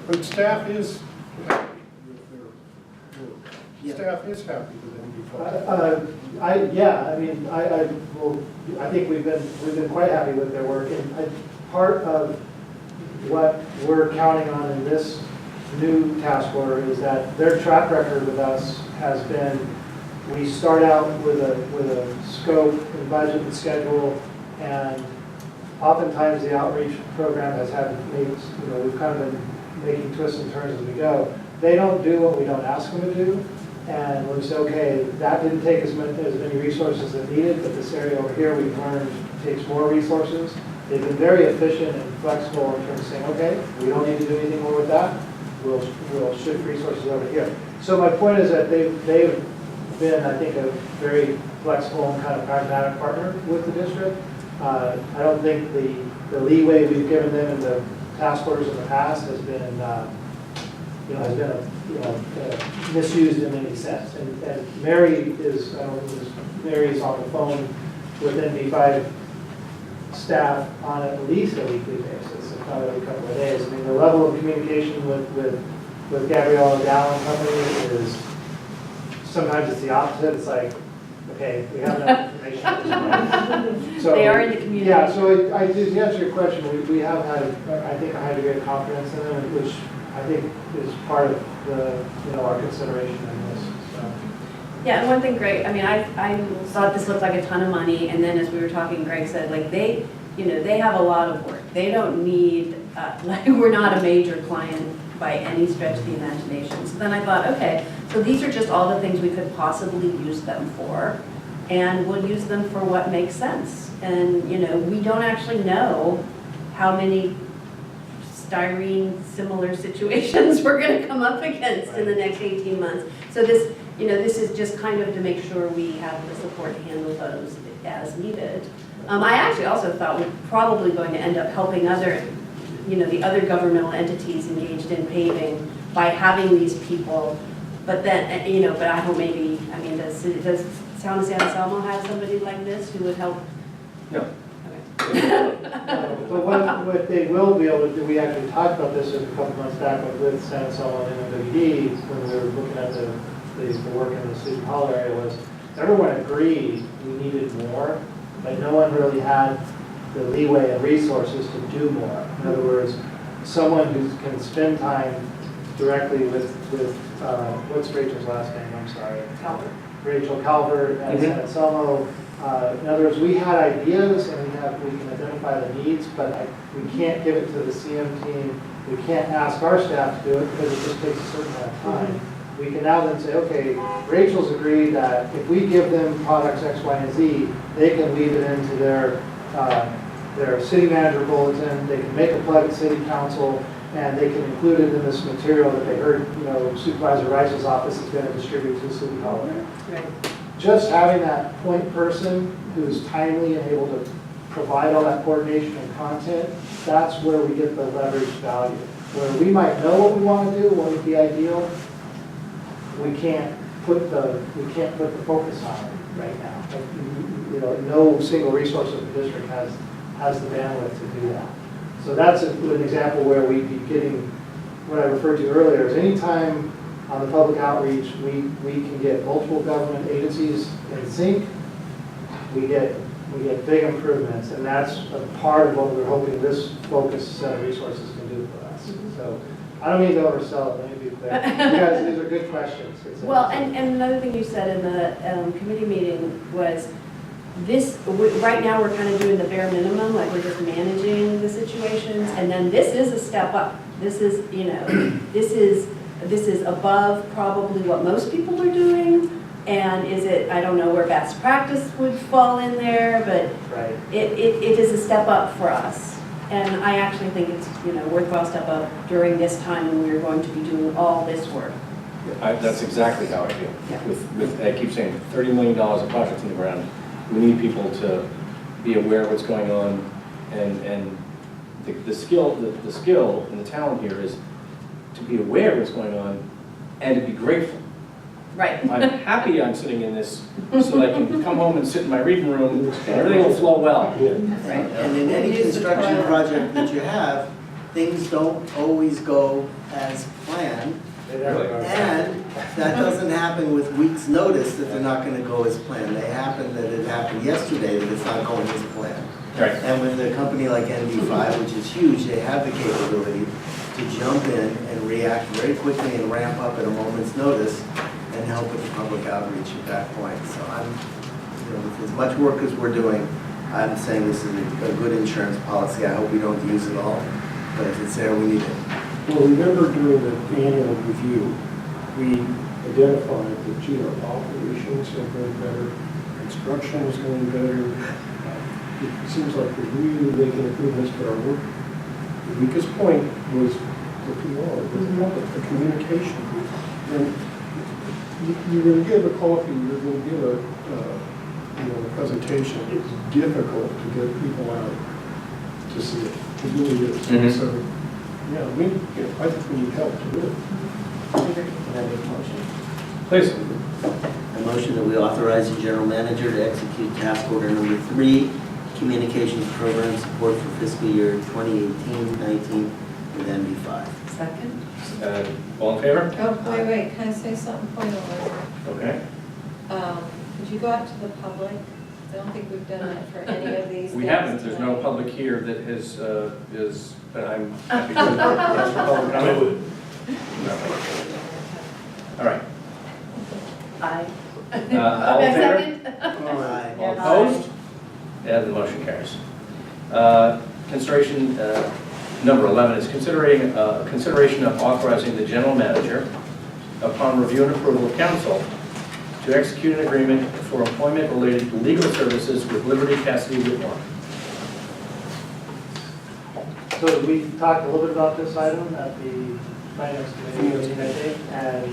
But staff is happy with their work. Yeah. Staff is happy with NB5. I think we've been quite happy with their work, and part of what we're counting on in this new task order is that their track record with us has been, we start out with a scope and budget and schedule, and oftentimes the outreach program has had, we've kind of been making twists and turns as we go. They don't do what we don't ask them to do. And we say, okay, that didn't take as many resources as needed, but this area over here we've learned takes more resources. They've been very efficient and flexible in terms of saying, okay, we don't need to do anything more with that. We'll shift resources over here. So my point is that they've been, I think, a very flexible and kind of pragmatic partner with the district. I don't think the leeway we've given them in the task orders in the past has been misused in any sense. And Mary is, Mary's on the phone with NB5 staff on at least a weekly basis, if not every couple of days. I mean, the level of communication with Gabrielle and Dallin Company is, sometimes it's the opposite. It's like, okay, we have enough information. So, They are in the community. Yeah, so to answer your question, we have had, I think, a high degree of confidence in them, which I think is part of our consideration in this. So. Yeah, and one thing, Greg, I mean, I thought this looked like a ton of money, and then as we were talking, Greg said, like, they have a lot of work. They don't need, we're not a major client by any stretch of the imagination. So then I thought, okay, so these are just all the things we could possibly use them for, and we'll use them for what makes sense. And, we don't actually know how many styrene similar situations we're going to come up against in the next 18 months. So this, this is just kind of to make sure we have the support to handle those as needed. I actually also thought we're probably going to end up helping the other governmental entities engaged in paving by having these people. But then, but I hope maybe, I mean, does Town of San Anselmo have somebody like this who would help? No. But what they will be able to do, we actually talked about this a couple months back with San Anselmo and MWD when we were looking at the work in the City Hall area, was everyone agreed we needed more, but no one really had the leeway and resources to do more. In other words, someone who can spend time directly with what's Rachel's last name? I'm sorry. Calvert. Rachel Calvert at San Anselmo. In other words, we had ideas and we can identify the needs, but we can't give it to the CM team. We can't ask our staff to do it because it just takes a certain amount of time. We can now then say, okay, Rachel's agreed that if we give them products X, Y, and Z, they can weave it into their city manager bulletin, they can make a plug at city council, and they can include it in this material that they heard, Supervisor Rice's office is going to distribute to City Hall. Right. Just having that point person who's timely and able to provide all that coordination and content, that's where we get the leverage value. Where we might know what we want to do, what would be ideal, we can't put the focus on it right now. No single resource of the district has the bandwidth to do that. So that's an example where we'd be getting what I referred to earlier. Is anytime on the public outreach we can get multiple government agencies in sync, we get big improvements, and that's a part of what we're hoping this focused set of resources can do for us. So I don't mean to oversell it, let me be clear. Because these are good questions. Well, and another thing you said in the committee meeting was right now we're kind of doing the bare minimum, like we're just managing the situations, and then this is a step up. This is, this is above probably what most people are doing, and I don't know where best practice would fall in there, but right. it is a step up for us. And I actually think it's, worthwhile step up during this time when we're going to be doing all this work. That's exactly how I feel. Yeah. With I keep saying, $30 million of projects in the ground, we need people to be aware of what's going on, and the skill and the talent here is to be aware of what's going on and to be grateful. Right. I'm happy I'm sitting in this so that I can come home and sit in my reading room and everything will flow well. Right. And in any Use the construction toilet. project that you have, things don't always go as planned. And that doesn't happen with weeks' notice that they're not gonna go as planned. They happen that it happened yesterday that it's not going as planned. Right. And with a company like NV5, which is huge, they have the capability to jump in and react very quickly and ramp up at a moment's notice and help with the public outreach at that point. So with as much work as we're doing, I'm saying this is a good insurance policy. I hope we don't use it all, but if it's there, we need it. Well, remember during the annual review, we identified that, gee, our operations are going better, construction is going better. It seems like we're really making improvements, but our work, the weakest point was the PR, the public, the communication. And you're going to give a coffee, you're going to give a presentation. It's difficult to get people out to see it. It really is. Mhm. So, yeah, I think we need help to do it. Can I make a motion? Please. A motion that we authorize the general manager to execute task order number 3, communications program support for fiscal year 2018-19 with NV5. Second? All in favor? Oh, wait, can I say something, point of order? Okay. Could you go out to the public? I don't think we've done that for any of these. We things haven't, there's no tonight. public here that is, but I'm happy to ask for public comment. No. All right. Aye. All in favor? Second? Aye. All opposed? And the motion carries. Consideration, number 11 is consideration of authorizing the general manager, upon review and approval of council, to execute an agreement for employment-related legal services with Liberty Cassidy Whitmore. So we talked a little bit about this item at the finance committee meeting, I think, and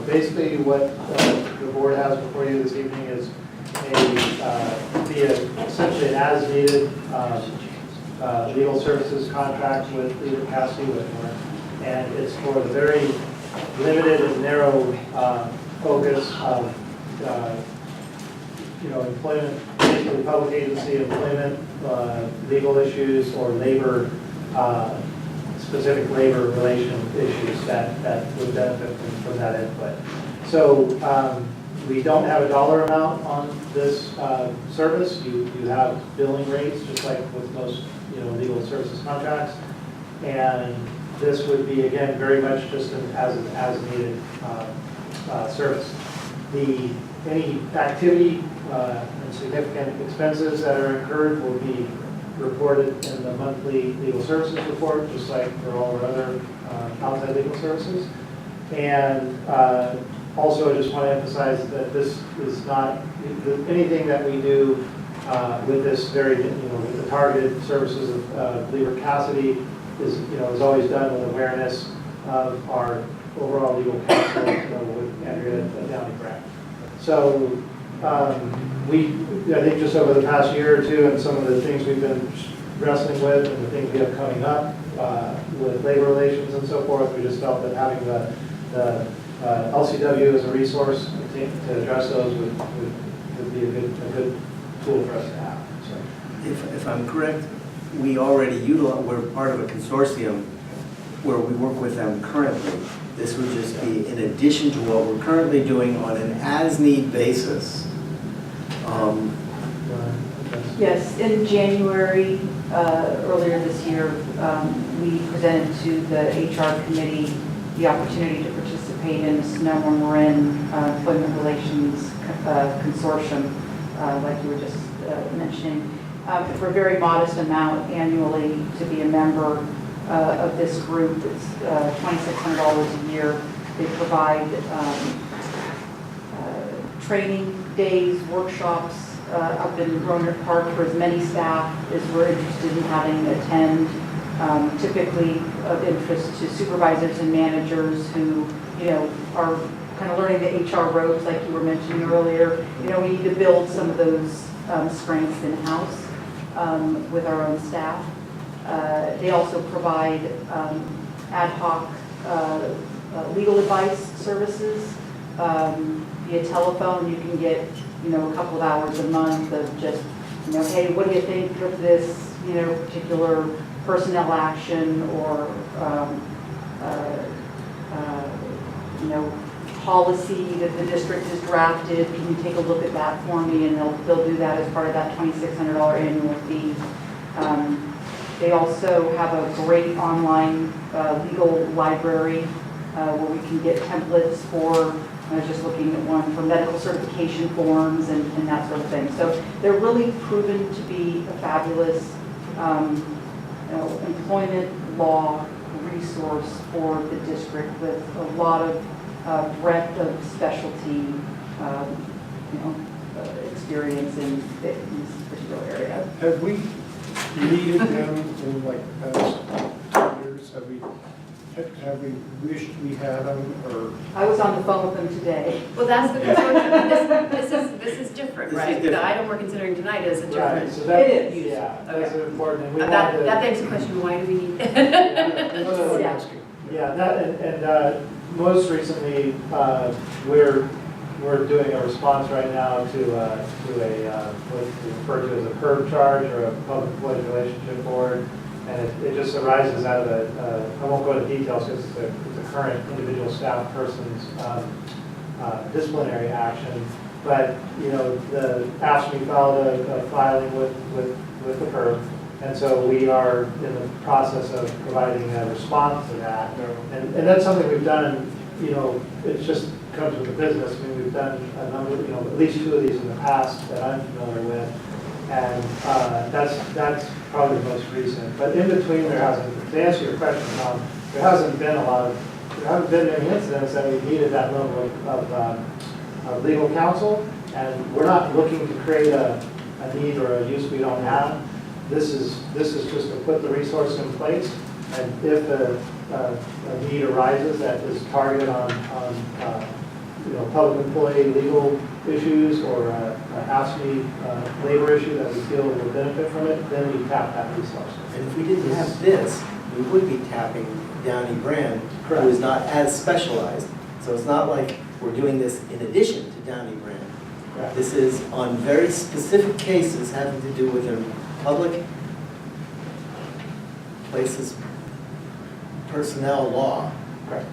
basically what the board has before you this evening is essentially an as-needed legal services contract with Liberty Cassidy Whitmore, and it's for the very limited and narrow focus of employment, basically public agency employment, legal issues, or labor, specific labor relation issues that would benefit from that input. So we don't have a dollar amount on this service. You have billing rates, just like with most legal services contracts, and this would be, again, very much just an as-needed service. Any activity and significant expenses that are incurred will be reported in the monthly legal services report, just like for all our other outside legal services. And also, I just want to emphasize that this is not anything that we do with this very, with the targeted services of Liberty Cassidy is always done with awareness of our overall legal counsel, with Andrea Downey Grant. So I think just over the past year or two, and some of the things we've been wrestling with, and the things we have coming up with labor relations and so forth, we just felt that having the LCW as a resource to address those would be a good tool for us to have. So. If I'm correct, we already we're part of a consortium where we work with them currently. This would just be in addition to what we're currently doing on an as-need basis. Yes, in January, earlier this year, we presented to the HR committee the opportunity to participate in the Sonoma Marin Employment Relations Consortium, like you were just mentioning, for a very modest amount annually to be a member of this group. It's $2,600 a year. They provide training days, workshops up in Roanoke Park for as many staff as we're interested in having attend. Typically of interest to supervisors and managers who, are kind of learning the HR ropes, like you were mentioning earlier. We need to build some of those strengths in-house with our own staff. They also provide ad hoc legal advice services via telephone. You can get, a couple of hours a month of just, hey, what do you think of this, particular personnel action or, policy that the district has drafted. Can you take a look at that for me? And they'll do that as part of that $2,600 annual fee. They also have a great online legal library where we can get templates for, I was just looking at one, for medical certification forms and that sort of thing. So they're really proven to be a fabulous employment law resource for the district with a lot of breadth of specialty experience in this particular area. Have we needed them in like past years? Have we wished we had them, or? I was on the phone with them today. Well, that's the consortium. This is different, This is right? different. The item we're considering tonight is a Right, different. so that, It is. yeah, that's Okay. important. And we That wanted to- begs the question, why do we need that? Yeah, That's what I'm Yeah. asking. Yeah, that, and most recently, we're doing a response right now to a, what we refer to as a curb charge or a public employee relationship board. And it just arises out of I won't go into details because it's a current individual staff person's disciplinary action. But, the AFSCME filed a filing with the curb. And so we are in the process of providing a response to that. And that's something we've done, it just comes with the business. I mean, we've done a number, at least 2 of these in the past that I'm familiar with. And that's probably the most recent. But in between, to answer your question, Tom, there haven't been any incidents that we needed that level of legal counsel. And we're not looking to create a need or a use we don't have. This is just to put the resource in place, and if a need arises that is targeted on public employee legal issues or a AFSCME labor issue that we feel will benefit from it, then we tap that resource. And if we didn't have this, we would be tapping Downey Brand, Correct. who is not as specialized. So it's not like we're doing this in addition to Downey Brand. Correct. This is on very specific cases having to do with a public places personnel law. Correct.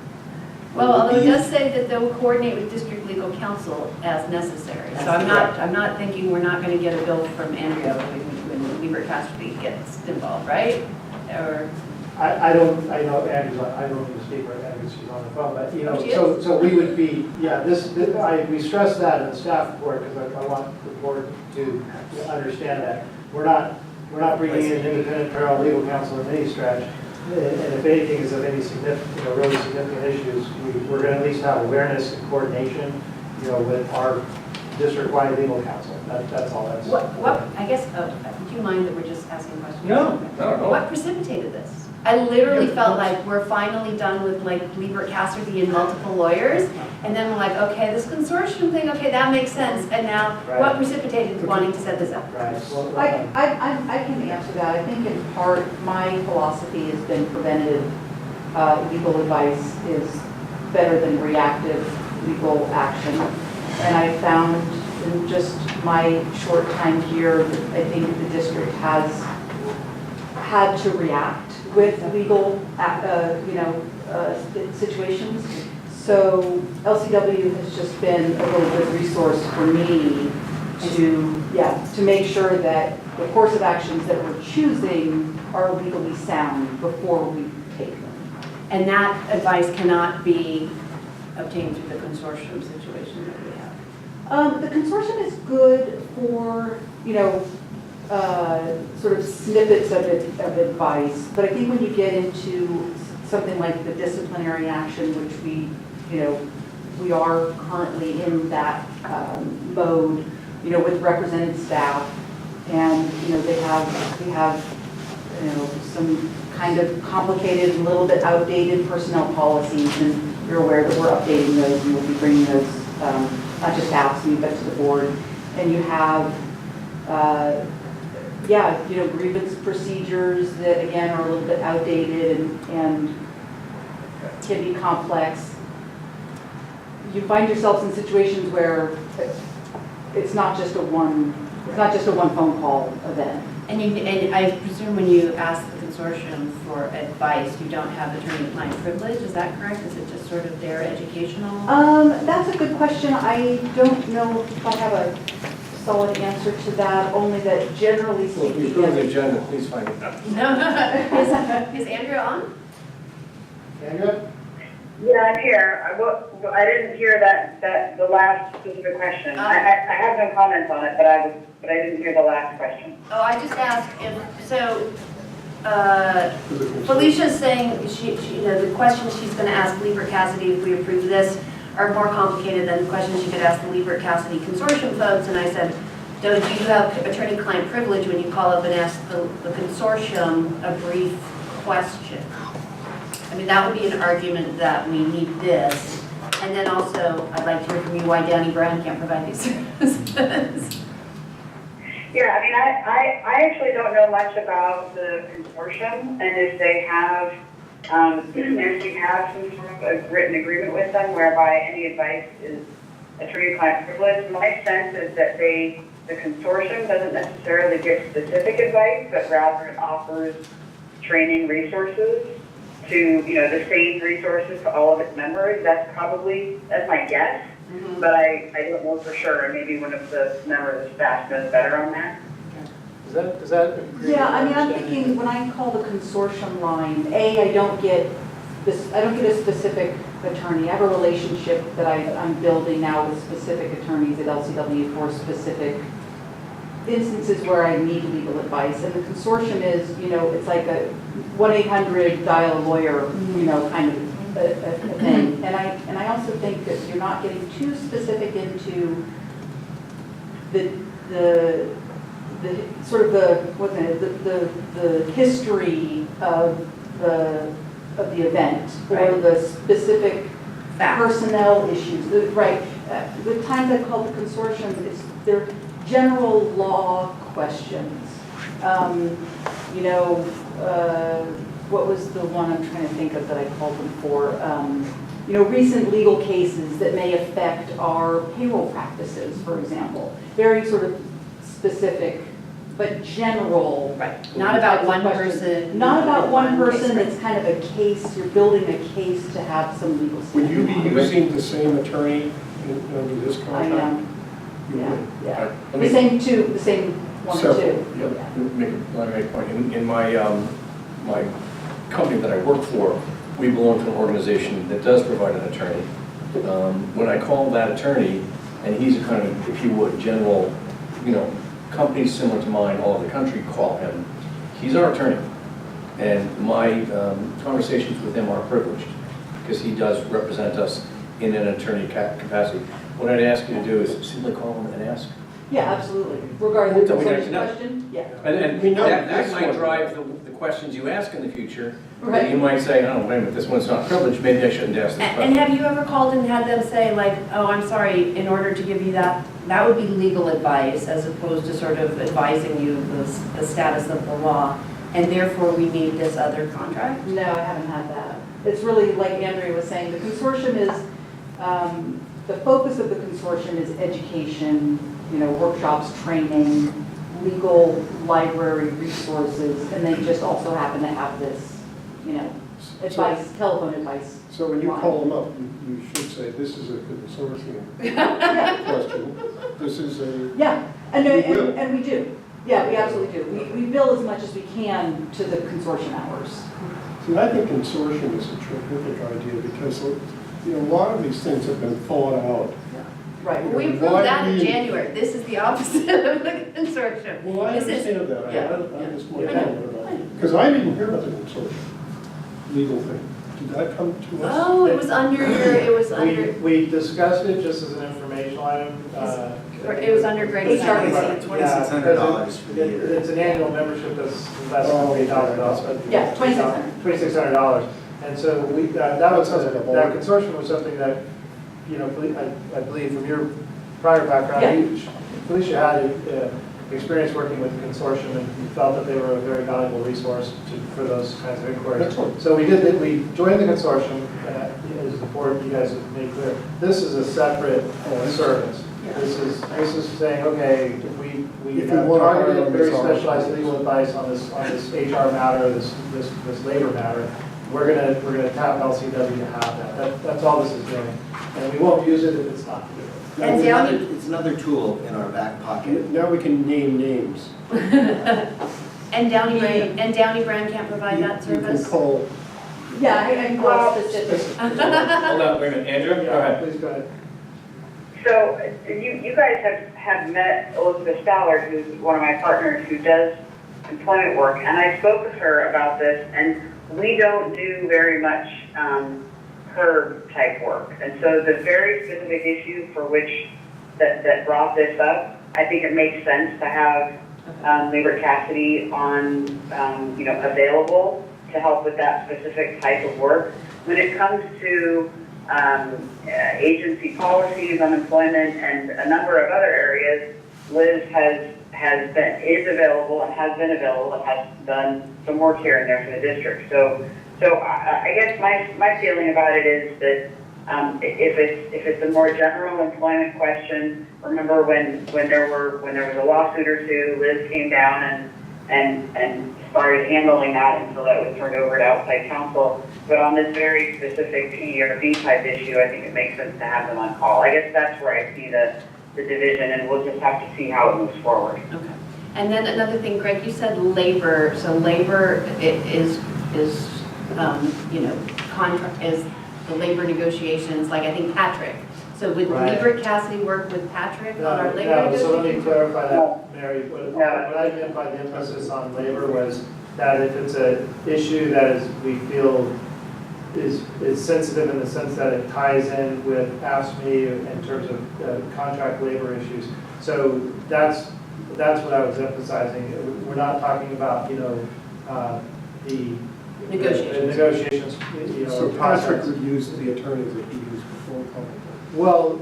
Well, although it does say that they'll coordinate with district legal counsel as necessary. So I'm not thinking we're not going to get a bill from Andrea when Weaver Casterly gets involved, right? Or, I don't know I don't need to speak for Andrew, she's on the phone, but, Oh, she so we would be, yeah, we stress that in the staff report, because I want the board to understand that. We're not bringing in independent paralegal counsel in any stretch, and if anything is of any significant, really significant issues, we're going to at least have awareness and coordination, with our district-wide legal counsel. That's all that's. what, I guess, do you mind that we're just asking questions? No, not at all. What precipitated this? I literally felt like we're finally done with Liebert Casterly and multiple lawyers, and then we're like, okay, this consortium thing, okay, that makes sense, and now Right. what precipitated wanting to set this up? Right. Well, I can answer that. I think in part, my philosophy has been preventative legal advice is better than reactive legal action. And I found in just my short time here, that I think the district has had to react with legal, situations. So LCW has just been a really good resource for me to make sure that the course of actions that we're choosing are legally sound before we take them. And that advice cannot be obtained through the consortium situation that we have. The consortium is good for, sort of snippets of advice, but I think when you get into something like the disciplinary action, which we are currently in that mode, with represented staff, and they have some kind of complicated, a little bit outdated personnel policies, and you're aware that we're updating those, and we'll be bringing those not just to AFSCME, but to the board. And you have grievance procedures that again are a little bit outdated, and can be complex. You find yourselves in situations where it's not just a one phone call event. And I presume when you ask the consortium for advice, you don't have attorney-client privilege, is that correct? Is it just sort of their educational? That's a good question. I don't know if I have a solid answer to that, only that generally Well, if speaking. you approve the agenda, please find it out. Is Andrea on? Andrea? Yeah, I'm here. I didn't hear the last specific question. I have no comments on it, but I didn't hear the last question. Oh, I just asked Felicia's saying, the questions she's going to ask Liebert Cassidy if we approve this are more complicated than the questions she could ask the Liebert Cassidy consortium folks. And I said, do you have attorney-client privilege when you call up and ask the consortium a brief question? I mean, that would be an argument that we need this. And then also, I'd like to hear from you why Danny Brown can't provide these services. Yeah, I mean, I actually don't know much about the consortium, and if they have, if you have some sort of a written agreement with them whereby any advice is attorney-client privilege, my sense is that the consortium doesn't necessarily give specific advice, but rather it offers training resources to, the same resources to all of its members. That's my guess. Mm-hmm. But I don't know for sure, and maybe one of the members of staff knows better on that. Does that agree? Yeah, I mean, I'm Understanding? thinking when I call the consortium line, I don't get a specific attorney. I have a relationship that I'm building now with specific attorneys at LCW for specific instances where I need legal advice. And the consortium is, it's like a 1-800 dial a lawyer, kind of a thing. And I also think that you're not getting too specific into the sort of the history of the event or Right. the specific Facts. personnel issues. The times I've called the consortium, they're general law questions. What was the one I'm trying to think of that I called them for? Recent legal cases that may affect our payroll practices, for example. Very sort of specific, but general. Right, not about one questions. person. Not about one case, person, right. it's kind of a case, you're building a case to have some legal Would you standing be on it. using the same attorney under this I contract? am, You yeah, would. yeah. Let The me- same one or Several, two. yep. Yeah. Let me make a point. In my company that I work for, we belong to an organization that does provide an attorney. When I call that attorney, and he's a kind of, if you would, general, companies similar to mine all over the country call him, he's our attorney. And my conversations with him are privileged because he does represent us in an attorney capacity. What I'd ask you to do is simply call him and ask. Yeah, absolutely. Regarding the So we don't consortium know. question, yeah. And We know that this might one. drive the questions you ask in the future. Right. You might say, oh, wait a minute, this one's not privileged, maybe I shouldn't ask this And question. have you ever called and had them say like, oh, I'm sorry, in order to give you that would be legal advice as opposed to sort of advising you the status of the law, and therefore we need this other contract? No, I haven't had that. It's really, like Andrea was saying, the consortium is, the focus of the consortium is education, workshops, training, legal library resources, and they just also happen to have this, advice, telephone advice. So when you line. call them up, you should say, this is a consortium question. This is a, Yeah, and You will. and we do. Yeah, we absolutely do. We bill as much as we can to the consortium hours. see, I think consortium is a terrific idea because, a lot of these things have been thought out. Right. We approved Why that do in you- January. This is the opposite of the consortium. Well, I This is- understand that. yeah, I just want I to know, know about it. Because I didn't hear about the consortium legal thing. Did that come to us? Oh, it was under your, We discussed it just as an informational item. it was under Greg's. HR. service. $2,600 for the year. It's an annual membership that's less than $3,000. Yeah, $2,600. $2,600. And so that was, Sounds like a that bargain. consortium was something that, I believe from your prior background, Felicia had experience working with the consortium and felt that they were a very valuable resource for those kinds of inquiries. Excellent. So we joined the consortium, as the board, you guys have made clear, this is a separate service. This is saying, okay, if we If we have want to hire targeted, on very this specialized legal advice on this HR matter, this labor matter, we're gonna tap LCW to have that. That's all this is doing. And we won't use it if it's not good. And It's Downey- another- It's another tool in our back pocket. Now we can name names. And Downey Brand can't provide that You can service? call, Yeah, I can call specific. Hold on, wait a minute, Andrew, go ahead. Please go ahead. So you guys have met Elizabeth Stallard, who's one of my partners who does employment work, and I spoke with her about this, and we don't do very much her type work. And so the very specific issue for which that brought this up, I think it makes sense to have Labor Cassidy on, available to help with that specific type of work. When it comes to agency policies on employment and a number of other areas, Liz is available and has been available and has done some work here and there for the district. So I guess my feeling about it is that if it's a more general employment question, remember when there was a lawsuit or two, Liz came down and started handling that until that was turned over to outside counsel. But on this very specific PRV type issue, I think it makes sense to have them on call. I guess that's where I see the division, and we'll just have to see how it moves forward. Okay. And then another thing, Greg, you said labor, so labor is contract, is the labor negotiations, like I think Patrick. So would Right. Labor Cassidy work with Patrick on our labor No, negotiations? so let me clarify that, Mary. What I meant by the emphasis on labor was that if it's an issue that we feel is sensitive in the sense that it ties in with AFSCME in terms of contract labor issues. So that's what I was emphasizing. We're not talking about, the negotiations, so Patrick process. would use the attorneys that he used before probably. Well,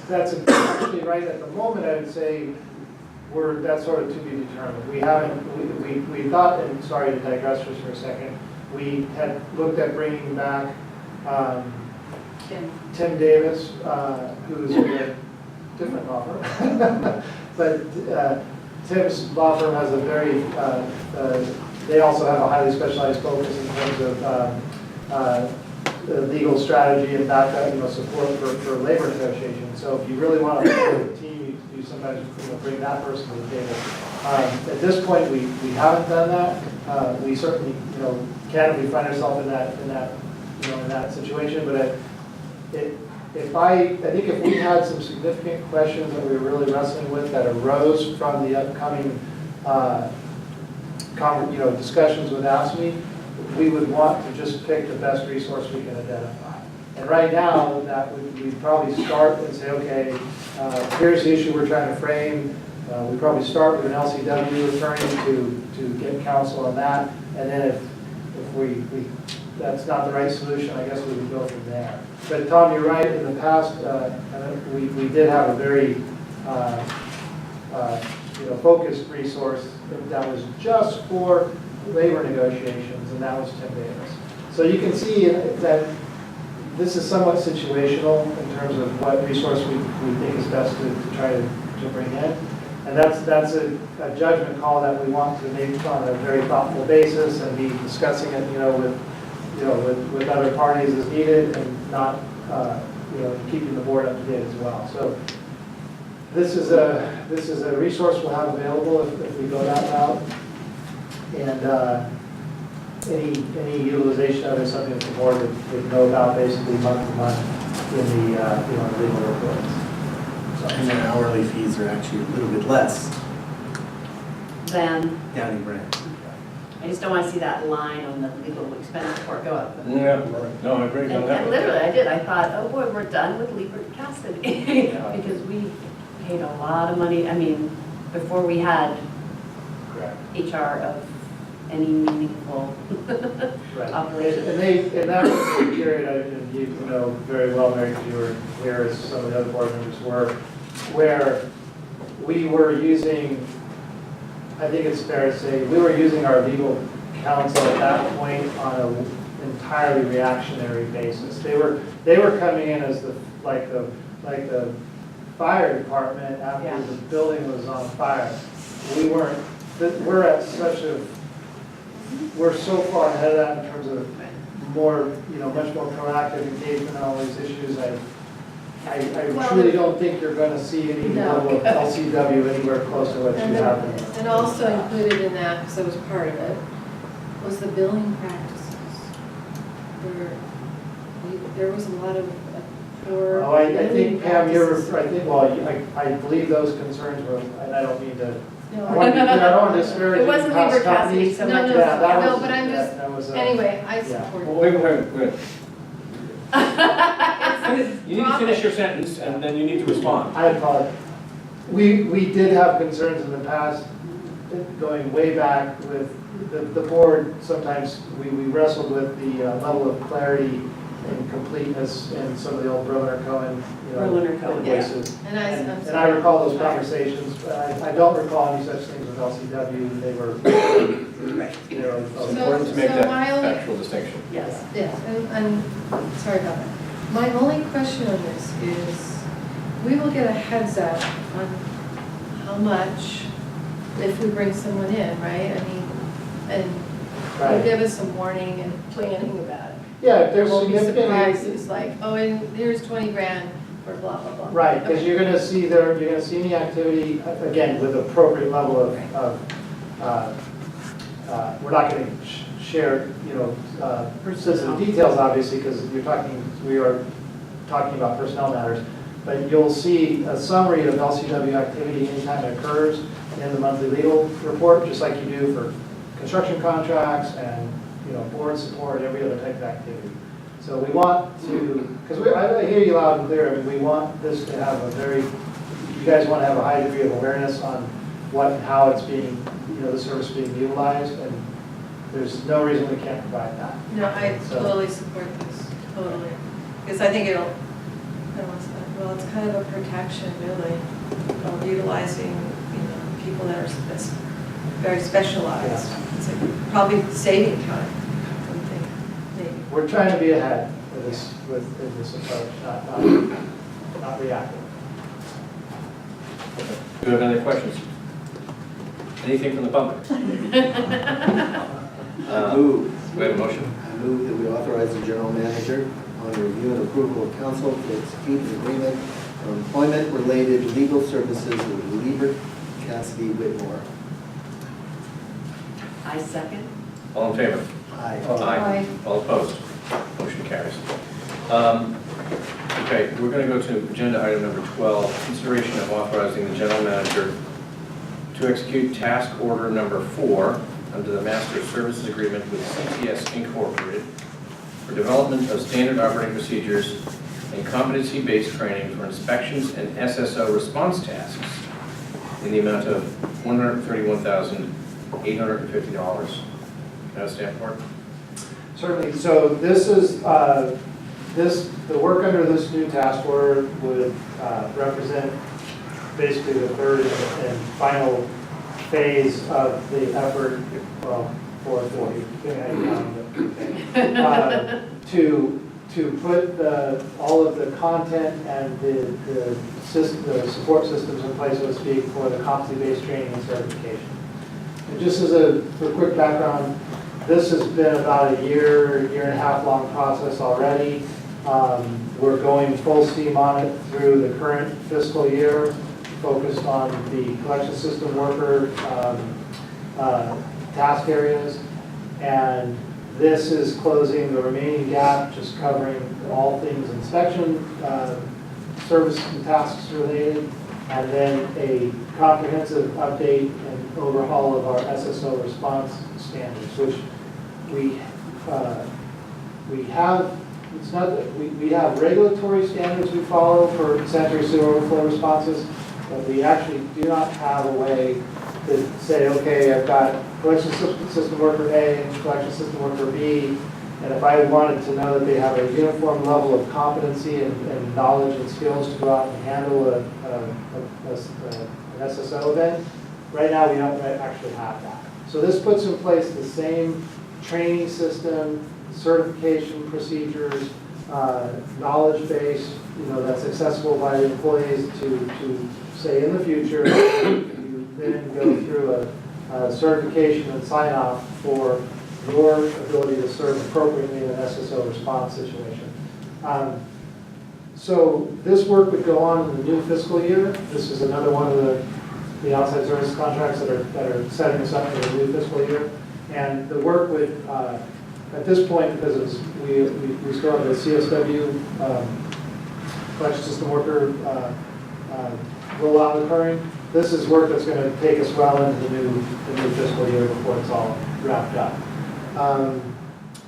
that's actually right. At the moment, I would say that's sort of to be determined. We haven't, we thought, and sorry to digress just for a second, we had looked at bringing back Tim Davis, who's a different law firm. But Tim's law firm has a very, they also have a highly specialized focus in terms of legal strategy and backup, support for labor negotiations. So if you really want to work with a team, you sometimes bring that person to the table. At this point, we haven't done that. We certainly, can if we find ourselves in that situation. But I think if we had some significant questions that we were really wrestling with that arose from the upcoming discussions with AFSCME, we would want to just pick the best resource we can identify. And right now, we'd probably start and say, okay, here's the issue we're trying to frame. We probably start with an LCW attorney to get counsel on that. And then if that's not the right solution, I guess we would go from there. But Tom, you're right. In the past, we did have a very focused resource that was just for labor negotiations, and that was Tim Davis. So you can see that this is somewhat situational in terms of what resource we think is best to try to bring in. And that's a judgment call that we want to make on a very thoughtful basis and be discussing it, with other parties as needed, and not, keeping the board up to date as well. So this is a resource we'll have available if we go that route. And any utilization of it is something that the board would know about basically month to month in the legal reports. And their hourly fees are actually a little bit less Then, Downey Brand. I just don't want to see that line on the legal expense report go up. Yeah, no, I agree. And literally, I did. I thought, oh boy, we're done with Labor Cassidy. Yeah. Because we paid a lot of money, before we had Correct. HR of any meaningful Right. operation. And that was the period, and you know very well, Mary, because you were here as some of the other board members were, where we were using, I think it's fair to say, we were using our legal counsel at that point on an entirely reactionary basis. They were coming in as the fire department after the building was on fire. We're so far ahead of that in terms of more, much more proactive engagement on all these issues. I truly don't think you're going to see any level of LCW anywhere close to what you have. And also included in that, because I was part of it, was the billing practices. There was a lot of poor. Oh, I billing think, Pam, practices. I believe those concerns were, and I don't mean to, No, I want to be clear, I don't want to disparage. It wasn't past Weaver Cassidy companies. so No, much. no, Yeah, that no, was- but I'm just, that was, anyway, I yeah. support Well, it. wait. You need to finish your sentence, and then you need to respond. I apologize. We did have concerns in the past, going way back with the board. Sometimes we wrestled with the level of clarity and completeness in some of the old Berliner Cohen, Berliner Cohen, invoices. And I'm And sorry. I recall those conversations, but I don't recall any such things with LCW. They were, It's important to make So that my only- factual distinction. Yes. Yes, and sorry about that. My only question on this is, we will get a heads up on how much if we bring someone in, right? I mean, and Right. you'll give us some warning and planning about it. yeah, if There there's won't be significant. surprises like, oh, and here's 20 grand for blah, blah, blah. Right, because Okay. you're going to see any activity, again, with appropriate level of we're not going to share, sensitive details, obviously, because we are talking about personnel matters. But you'll see a summary of LCW activity anytime it occurs in the monthly legal report, just like you do for construction contracts and, board support, every other type of activity. So we want to, because I hear you loud and clear, I mean, we want this to have you guys want to have a high degree of awareness on what and how it's being, the service being utilized, and there's no reason we can't provide that. No, I So- totally support this, totally. Because I think well, it's kind of a protection, really, of utilizing, people that are very specialized. It's like probably saving time, something, maybe. We're trying to be ahead with this approach, not reactive. Do you have any questions? Anything from the public? Move. We have a motion? I move that we authorize the general manager on review and approval of council to execute an agreement for employment-related legal services with Weaver Cassidy Whitmore. I second. All in favor? Aye. Aye. All opposed? Motion carries. Okay, we're going to go to agenda item number 12, consideration of authorizing the general manager to execute task order number 4 under the master services agreement with CTS Incorporated for development of standard operating procedures and competency-based training for inspections and SSO response tasks in the amount of $131,850. Can I have a stamp for it? Certainly, so this is, the work under this new task order would represent basically the third and final phase of the effort, well, fourth, to put all of the content and the support systems in place, so to speak, for the competency-based training and certification. And just as for quick background, this has been about a year and a half long process already. We're going full steam on it through the current fiscal year, focused on the collection system worker task areas. And this is closing the remaining gap, just covering all things inspection, service and tasks related, and then a comprehensive update and overhaul of our SSO response standards, which we have. It's not that we have regulatory standards we follow for sanitary sewer overflow responses, but we actually do not have a way to say, okay, I've got collection system worker A and collection system worker B, and if I wanted to know that they have a uniform level of competency and knowledge and skills to go out and handle a an SSO event. Right now, we don't actually have that. So this puts in place the same training system, certification procedures, knowledge base, that's accessible by the employees to say in the future, you then go through a certification and sign off for your ability to serve appropriately in an SSO response situation. So this work would go on in the new fiscal year. This is another one of the outside service contracts that are setting us up for the new fiscal year. And the work would, at this point, because we still have the CSW collection system worker rollout occurring, this is work that's going to take us well into the new fiscal year before it's all wrapped up.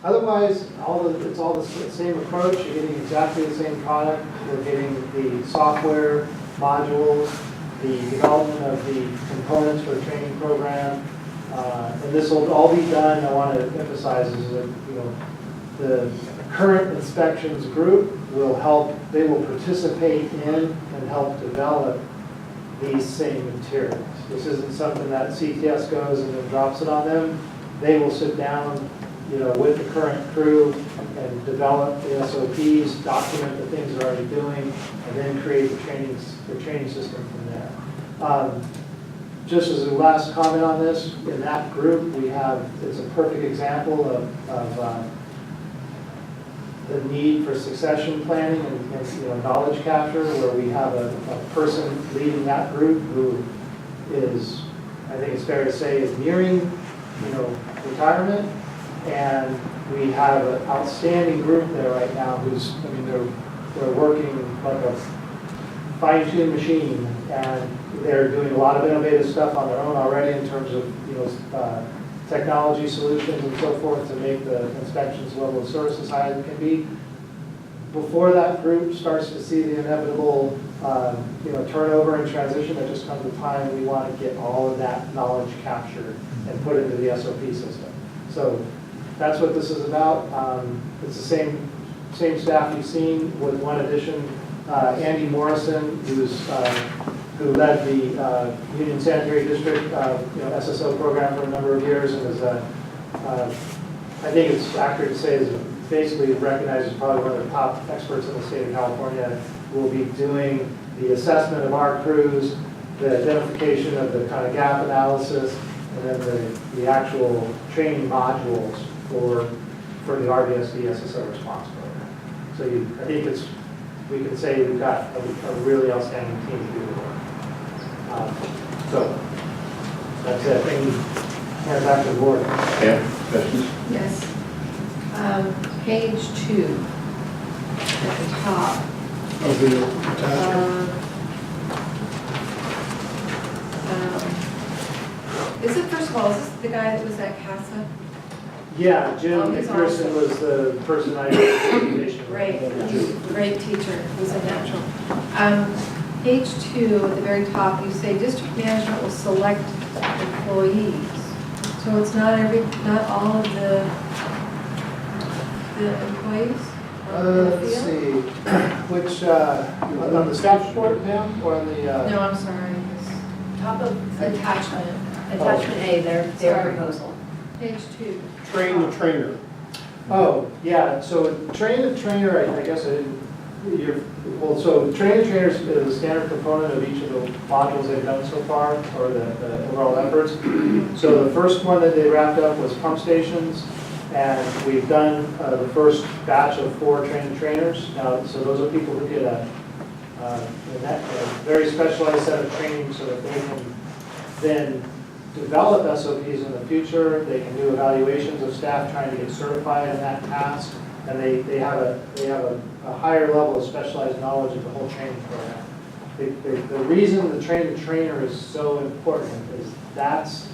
Otherwise, it's all the same approach. You're getting exactly the same product. We're getting the software modules, the development of the components for the training program, and this will all be done. I want to emphasize is that the current inspections group will help. They will participate in and help develop these same materials. This isn't something that CTS goes and then drops it on them. They will sit down, with the current crew and develop the SOPs, document the things they're already doing, and then create the training system from there. Just as a last comment on this, in that group, it's a perfect example of the need for succession planning and knowledge capture, where we have a person leading that group who is, I think it's fair to say, is nearing, retirement. And we have an outstanding group there right now they're working like a fine-tuned machine, and they're doing a lot of innovative stuff on their own already in terms of, technology solutions and so forth to make the inspections level of service as high as it can be. Before that group starts to see the inevitable, turnover and transition, that just comes a time we want to get all of that knowledge captured and put into the SOP system. So that's what this is about. It's the same staff you've seen, with one addition. Andy Morrison, who led the Union Sanitary District SSO program for a number of years, and is I think it's accurate to say is basically recognized as probably one of the top experts in the state of California. Will be doing the assessment of our crews, the identification of the kind of gap analysis, and then the actual training modules for the RVSD SSO response program. So I think we can say we've got a really outstanding team to do the work. So that's it. Thank you. Hand back to the board. Yeah, questions? Yes. Page 2 at the top. Of the attachment. Is it, first of all, is this the guy that was at CASA? Yeah, Jim Oh, he's McPherson awesome. was the person I did. Great, he's a great teacher, he's a natural. Page 2, at the very top, you say district management will select employees. So it's not all of the employees? Let's see, which, on the staff report, Pam, or on the? No, I'm sorry. Top of Attachment. attachment A, their Sorry. proposal. Page 2. Train the trainer. Oh, yeah, so train the trainer, I guess I didn't, so train the trainer is a standard component of each of the modules they've done so far, or the overall efforts. So the first one that they wrapped up was pump stations, and we've done the first batch of 4 trained trainers. Now, so those are people who get a very specialized set of training so that they can then develop SOPs in the future. They can do evaluations of staff trying to get certified in that task, and they have a higher level of specialized knowledge of the whole training program. The reason the train the trainer is so important is that's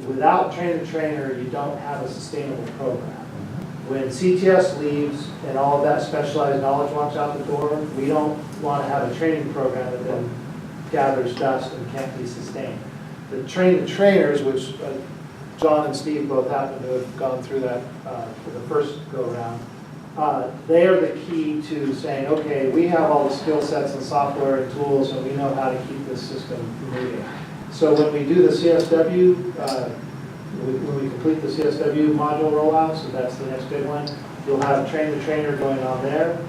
without train the trainer, you don't have a sustainable program. When CTS leaves and all of that specialized knowledge walks out the door, we don't want to have a training program that then gathers dust and can't be sustained. The train the trainers, which John and Steve both happen to have gone through that for the first go-around, they are the key to saying, okay, we have all the skill sets and software and tools, and we know how to keep this system moving. So when we do the CSW, when we complete the CSW module rollout, so that's the next big one, you'll have train the trainer going on there,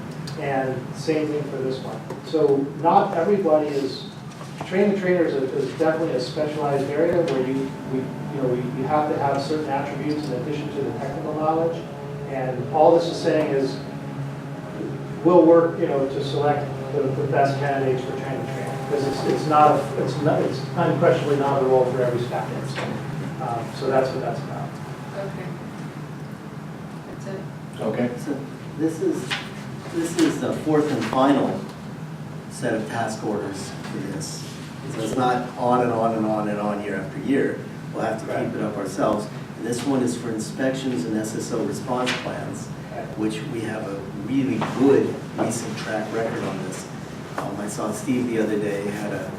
and same thing for this one. So not everybody is, train the trainer is definitely a specialized area where you have to have certain attributes in addition to the technical knowledge. And all this is saying is, we'll work, to select the best candidates for train the trainer, because it's unquestionably not a role for every staff. So that's what that's about. Okay. That's it. Okay. So this is the fourth and final set of task orders for this. So it's not on and on and on and on year after year. We'll have to keep it up ourselves. And this one is for inspections and SSO response plans, which we have a really good recent track record on this. I saw Steve the other day had a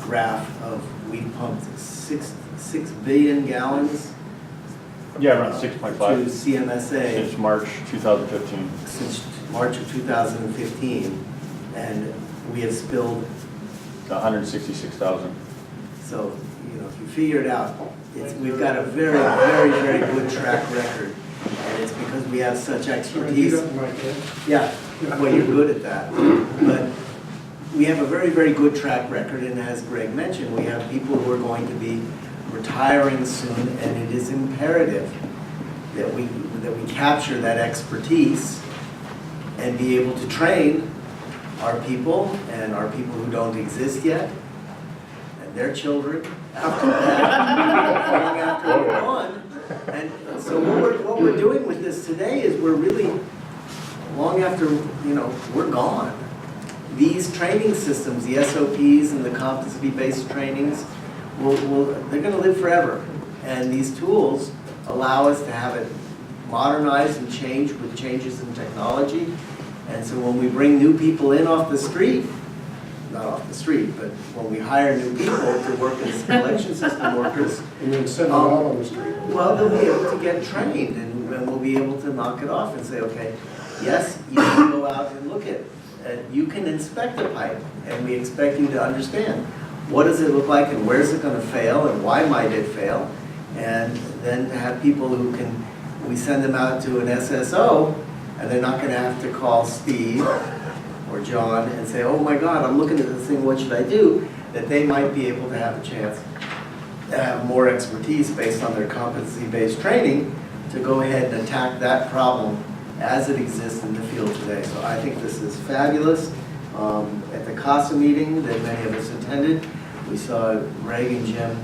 graph of we pumped 6 billion gallons Yeah, around to 6.5 CMSA since March 2015. since March of 2015, and we have spilled. 166,000. So, if you figure it out, we've got a very, very, very good track record, and it's because we have such expertise. Yeah, well, you're good at that. But we have a very, very good track record, and as Greg mentioned, we have people who are going to be retiring soon, and it is imperative that we capture that expertise and be able to train our people and our people who don't exist yet, and their children after that, long after we're gone. And so what we're doing with this today is we're really, long after, we're gone. These training systems, the SOPs and the competency-based trainings, they're going to live forever. And these tools allow us to have it modernized and changed with changes in technology. And so when we bring new people in off the street, not off the street, but when we hire new people to work as collection system workers, And then send them out on the street. well, they'll be able to get trained, and we'll be able to knock it off and say, okay, yes, you can go out and look at, you can inspect a pipe, and we expect you to understand what does it look like, and where's it going to fail, and why might it fail, and then to have people who can, we send them out to an SSO, and they're not going to have to call Steve or John and say, oh my God, I'm looking at this thing, what should I do? That they might be able to have a chance to have more expertise based on their competency-based training to go ahead and attack that problem as it exists in the field today. So I think this is fabulous. At the CASA meeting that many of us attended, we saw Greg and Jim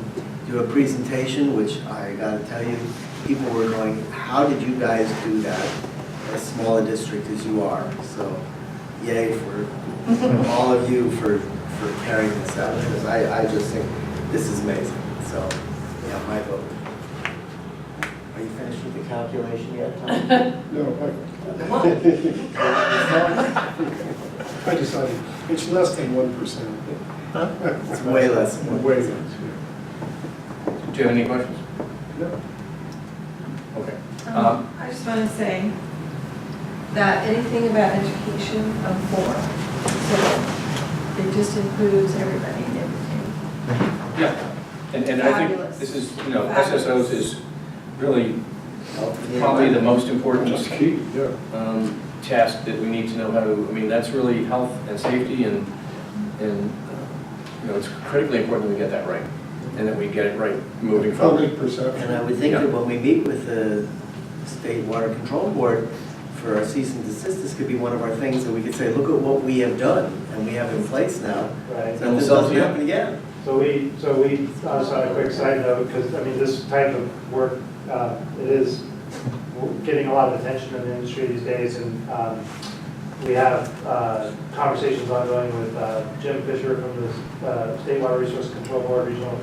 do a presentation, which I got to tell you, people were going, how did you guys do that? As small a district as you are. So yay for all of you for carrying this out, because I just think this is amazing. So yeah, my vote. Are you finished with the calculation yet, Tom? No, I decided it's less than 1%. It's way less than 1%. Way less. Do you have any questions? No. Okay. I just want to say that anything about education, I'm for. So it just improves everybody and everything. Yeah. And I think Fabulous. this is, SSOs is really probably the most important Key, yeah. task that we need to know how to, that's really health and safety, and it's critically important that we get that right, and that we get it right moving forward. Public perception. And I would think that when we meet with the State Water Control Board for our cease and desist, this could be one of our things that we could say, look at what we have done and we have in place now. Right. So this doesn't happen again. So we just on a quick side note, because this type of work, it is getting a lot of attention in the industry these days, and we have conversations ongoing with Jim Fisher from the State Water Resource Control Board Regional.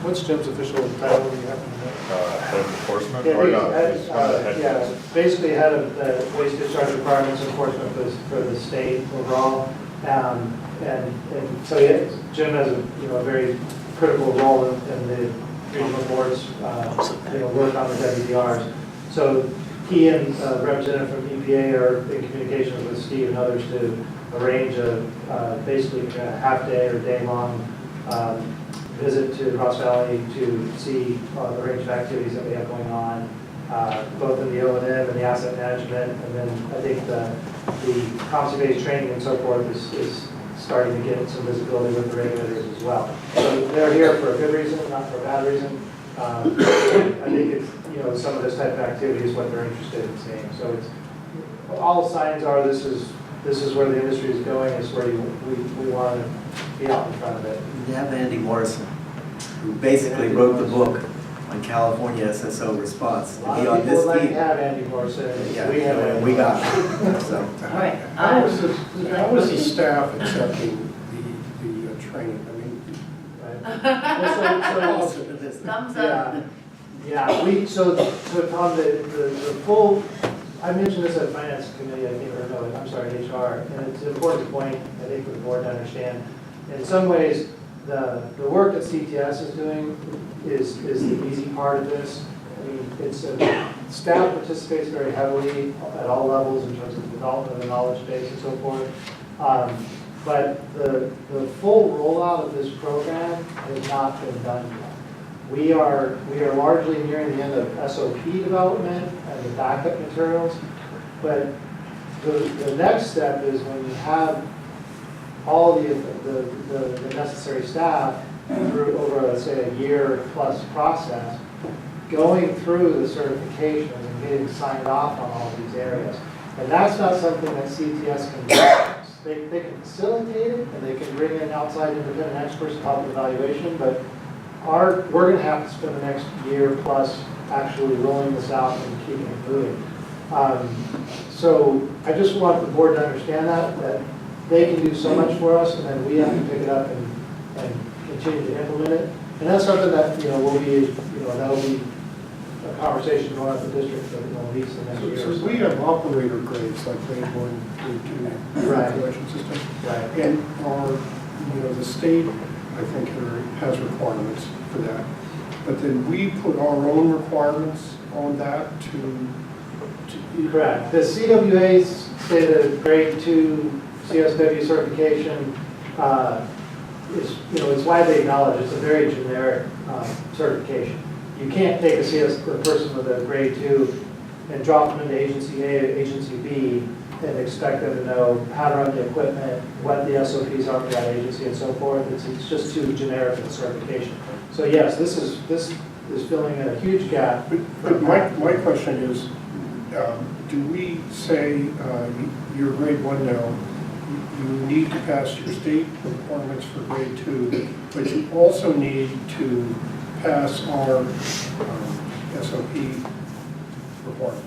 What's Jim's official title? Do you happen to know? Head of enforcement? Yeah, Or he's no, head- he's one of the head yeah, guys. basically head of the waste discharge requirements enforcement for the state overall. And so Jim has a very critical role in the regional boards, work on the WDRs. So he and a representative from EPA are in communication with Steve and others to arrange basically a half-day or day-long visit to Ross Valley to see the range of activities that we have going on, both in the O&M and the asset management, and then I think the competency-based training and so forth is starting to get some visibility with the regulators as well. So they're here for a good reason, not for a bad reason. I think it's, some of this type of activity is what they're interested in seeing. So it's, all signs are this is where the industry is going, is where we want to be out in front of it. We have Andy Morrison, who basically wrote the book on California SSO response. A To lot be of on people this would like to team. have Andy Morrison. Yeah, We have Andy we got Morrison. it. So, All right. How was the staff accepting the training? I mean, Right. Well, so- Thumbs up. Yeah, so Tom, the full, I mentioned this at Finance Committee, I think, or no, I'm sorry, HR, and it's an important point, I think, for the board to understand. In some ways, the work that CTS is doing is the easy part of this. I mean, staff participates very heavily at all levels in terms of the development of the knowledge base and so forth. But the full rollout of this program has not been done yet. We are largely nearing the end of SOP development and the backup materials, but the next step is when you have all the necessary staff through over, let's say, a year plus process, going through the certifications and getting signed off on all these areas. And that's not something that CTS can do. They can facilitate it, and they can bring in outside independent experts to help with evaluation, but we're going to have to spend the next year plus actually rolling this out and keeping it moving. So I just want the board to understand that they can do so much for us, and then we have to pick it up and continue to implement it. And that's something that, will be, that'll be a conversation going on with the district for at least the next year. so we have operator grades like grade 1, grade 2, Right. collection system. Right. And the state, I think, has requirements for that. But then we put our own requirements on that to Correct. The CWA's say the grade 2 CSW certification is, it's widely acknowledged. It's a very generic certification. You can't take a person with a grade 2 and drop them into agency A or agency B and expect them to know how to run the equipment, what the SOPs are for that agency and so forth. It's just too generic of a certification. So yes, this is filling in a huge gap. But my question is, do we say you're grade 1 now, you need to pass your state requirements for grade 2, but you also need to pass our SOP requirements?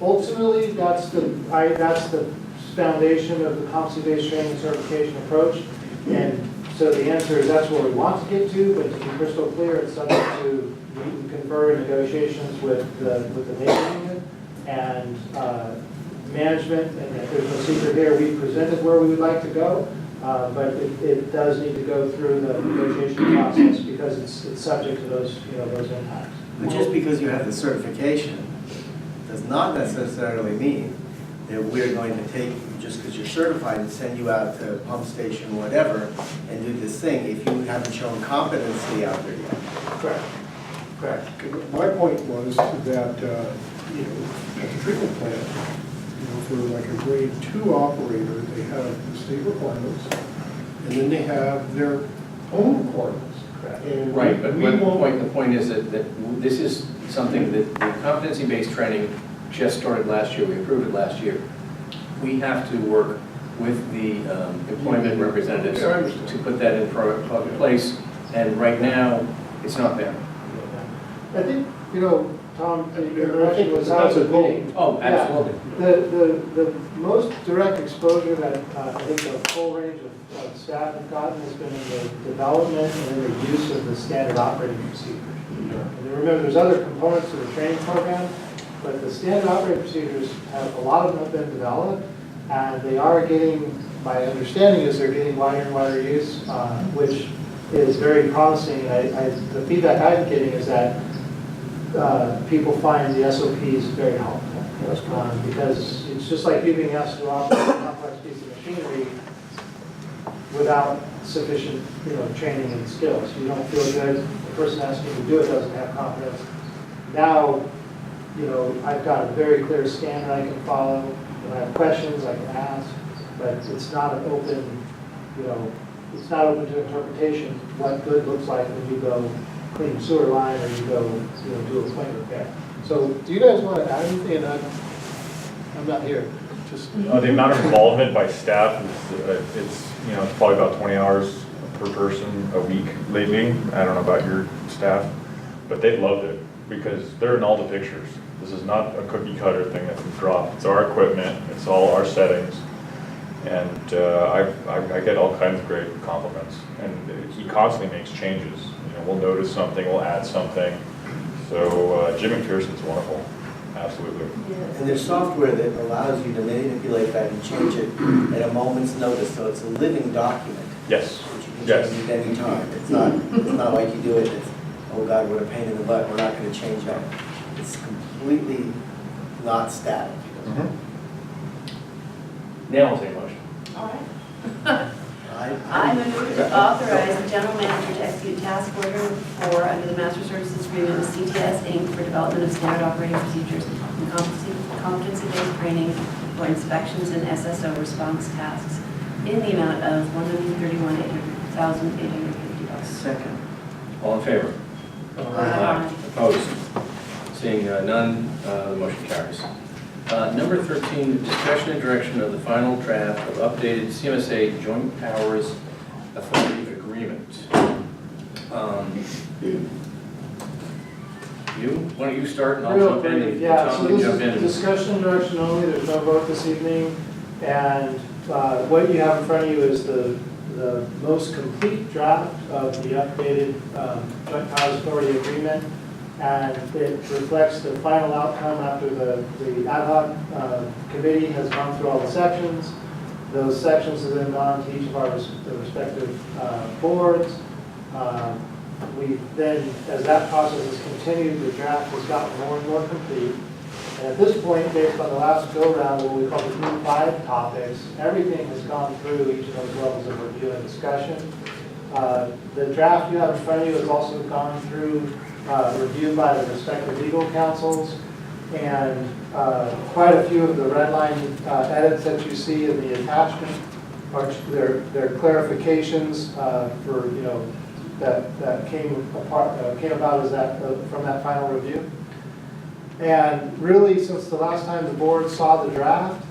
Ultimately, that's the foundation of the competency-based training and certification approach. And so the answer is that's where we want to get to, but to be crystal clear, it's subject to meet and confer in negotiations with the neighbor union and management. And there's no secret here, we've presented where we would like to go, but it does need to go through the negotiation process because it's subject to those impacts. but just because you have the certification does not necessarily mean that we're going to take you, just because you're certified, and send you out to a pump station, whatever, and do this thing if you haven't shown competency out there yet. Correct. Correct. My point was that, at the treatment plant, for like a grade 2 operator, they have the state requirements, and then they have their own requirements. And Right, but we the won't- point is that this is something that the competency-based training just started last year, we approved it last year. We have to work with the employment representatives Yeah, I understand. to put that in place, and right now, it's not there. I think, Tom, the Yeah, I direction think was that's a goal. meeting. Oh, absolutely. The most direct exposure that I think the full range of staff have gotten has been in the development and in the use of the standard operating procedures. And remember, there's other components to the training program, but the standard operating procedures a lot of them have been developed, and they are getting, my understanding is they're getting wider and wider use, which is very promising. The feedback I'm getting is that people find the SOPs very helpful because it's it's just like you being asked to operate a complex piece of machinery without sufficient, training and skills. You don't feel good, the person asking you to do it doesn't have confidence. Now, I've got a very clear standard I can follow. When I have questions, I can ask, but it's not an open, it's not open to interpretation what good looks like when you go clean a sewer line or you go, do a point repair. So, do you guys want to add anything? I'm not here. Just The amount of involvement by staff is, it's probably about 20 hours per person a week lately. I don't know about your staff, but they've loved it because they're in all the pictures. This is not a cookie cutter thing that we drop. It's our equipment, it's all our settings. And I get all kinds of great compliments. And he constantly makes changes. We'll notice something, we'll add something. So Jim McPherson's wonderful, absolutely. And there's software that allows you to manipulate that and change it at a moment's notice, so it's a living document. Yes. Which you can Yes. change at any time. It's not like you do it, it's, oh God, what a pain in the butt, we're not going to change that. It's completely not static. Now I'll take a motion. All right. I move to authorize the general manager to execute task order 4 under the master services agreement with CTS Inc. for development of standard operating procedures and competency-based training for inspections and SSO response tasks in the amount of $131,850. Second. All in favor? Aye. Opposed? Seeing none, the motion carries. Number 13, discussion and direction of the final draft of updated CMSA Joint Powers Authority Agreement. Why don't you start and I'll real jump in brief, and yeah, so Tom can this jump is in. discussion direction only, there's no vote this evening. And what you have in front of you is the most complete draft of the updated Joint Powers Authority Agreement. And it reflects the final outcome after the ad hoc committee has gone through all the sections. Those sections have then gone to each of our respective boards. We then, as that process has continued, the draft has gotten more and more complete. And at this point, based on the last go-round, what we call the group 5 topics, everything has gone through each of those levels of review and discussion. The draft you have in front of you has also gone through reviewed by the respective legal counsels, and quite a few of the red line edits that you see in the attachment are their clarifications for that came about as from that final review. And really, since the last time the board saw the draft,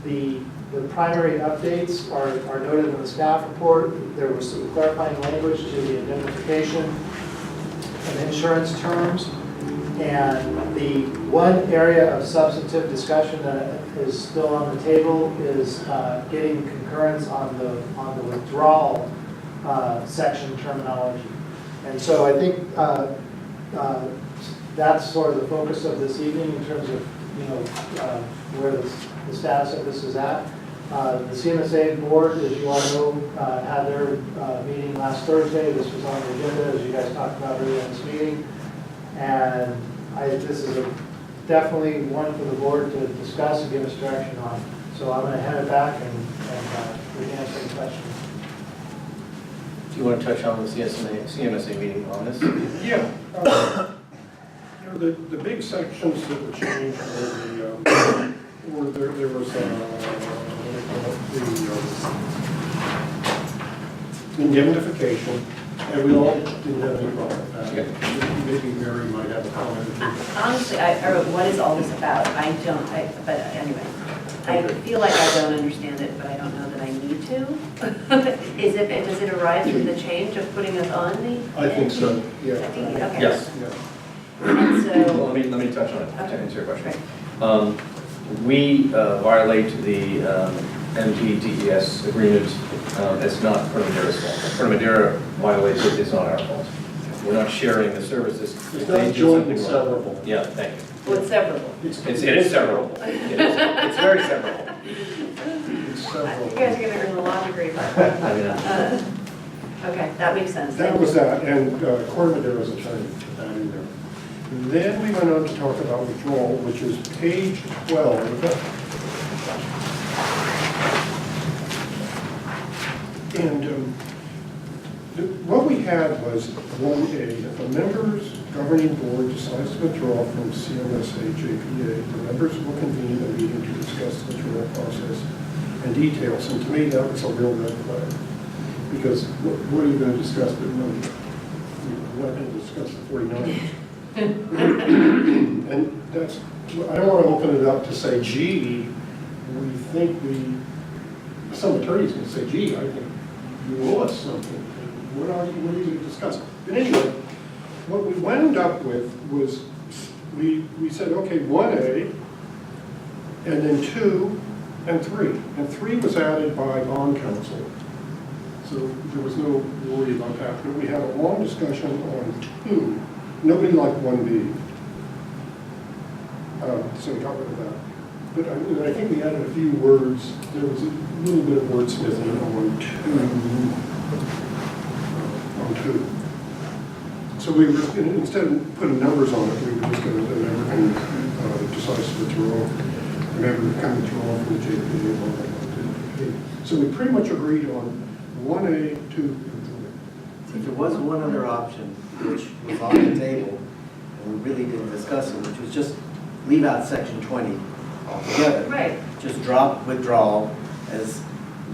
the primary updates are noted in the staff report. There was some clarifying language to the identification and insurance terms. And the one area of substantive discussion that is still on the table is getting concurrence on the withdrawal section terminology. And so I think that's sort of the focus of this evening in terms of where the status of this is at. The CMSA board, as you all know, had their meeting last Thursday. This was on the agenda, as you guys talked about earlier in this meeting. And this is definitely one for the board to discuss and give us direction on. So I'm going to hand it back and we can answer any questions. Do you want to touch on the CMSA meeting on this? Yeah. The big sections that were changed were there was the indemnification, and we all didn't have any problem with that. Maybe Mary might have a comment or two. Honestly, I wrote, what is all this about? But anyway, I feel like I don't understand it, but I don't know that I need to. Does it arise from the change of putting us on the? I think so, yeah. I think, okay. Yes. Yeah. And so, Well, let me touch on it to Okay. answer your question. Right. We violate the MPDES agreement. It's not Madeira's fault. Madeira violates it, it's not our fault. We're not sharing the services. It's They not do joint something and wrong. severable. Yeah, thank you. well, it's severable. It is severable. It's very severable. It's You several. guys are gonna earn a law degree, but, okay, that makes sense. That was that, and Court of Madeira's attorney put that in there. Then we went on to talk about withdrawal, which is page 12. And what we had was 1A, if a member's governing board decides to withdraw from CMSA JPA, the members will convene a meeting to discuss the withdrawal process and details. And to me, that was a real red flag. Because what are you going to discuss? But no, we're not going to discuss the 49ers. And that's, I don't want to open it up to say, gee, we think some attorney's going to say, gee, I think you owe us something. What are you going to discuss? But anyway, what we wound up with was, we said, okay, 1A, and then 2 and 3. And 3 was added by bond counsel. So there was no worry about that. But we had a long discussion on 2. Nobody liked 1B. So we got rid of that. But I think we added a few words. There was a little bit of wordsmithing on 2. So we were, instead of putting numbers on it, we were just going to, the member can decide to withdraw. The member can withdraw from the JPA and all that. So we pretty much agreed on 1A, 2, and 3. If there was one other option, which was on the table, and we really didn't discuss it, which was just leave out section 20 altogether. Right. Just drop withdrawal as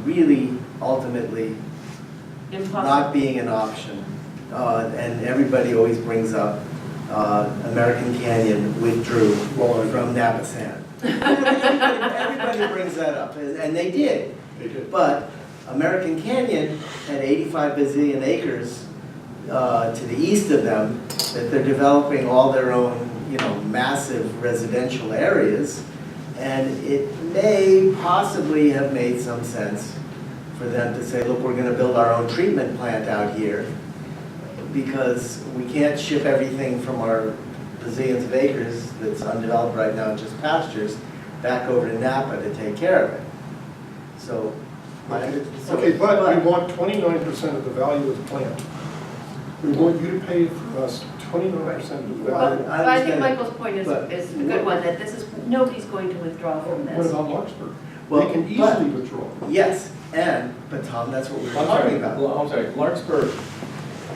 really ultimately not being an option. And everybody always brings up American Canyon withdrew from Napa Sand. Everybody brings that up, and they did. They did. But American Canyon had 85 bazillion acres to the east of them that they're developing all their own, massive residential areas. And it may possibly have made some sense for them to say, look, we're going to build our own treatment plant out here because we can't ship everything from our bazillions of acres that's undeveloped right now, just pastures, back over to Napa to take care of it. So, Okay, but we want 29% of the value of the plant. We want you to pay for us 29% of the value. But I think Michael's point is a good one, that nobody's going to withdraw from What this. about Larkspur? Well, They can easily withdraw. yes, but Tom, that's what we were I'm sorry, talking about. well, I'm sorry, Larkspur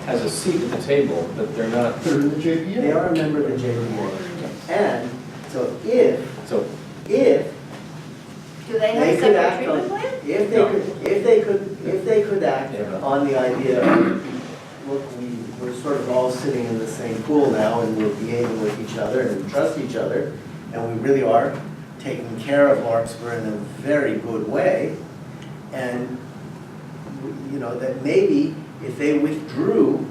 has a seat at the table, but they're not, They're in the JPA. They are a member of the JPA. And so if so, Do they have they a could separate act treatment on, plan? if they could act Yeah. on the idea of, look, we're sort of all sitting in the same pool now and we're behaving with each other and we trust each other and we really are taking care of Larkspur in a very good way. And, that maybe if they withdrew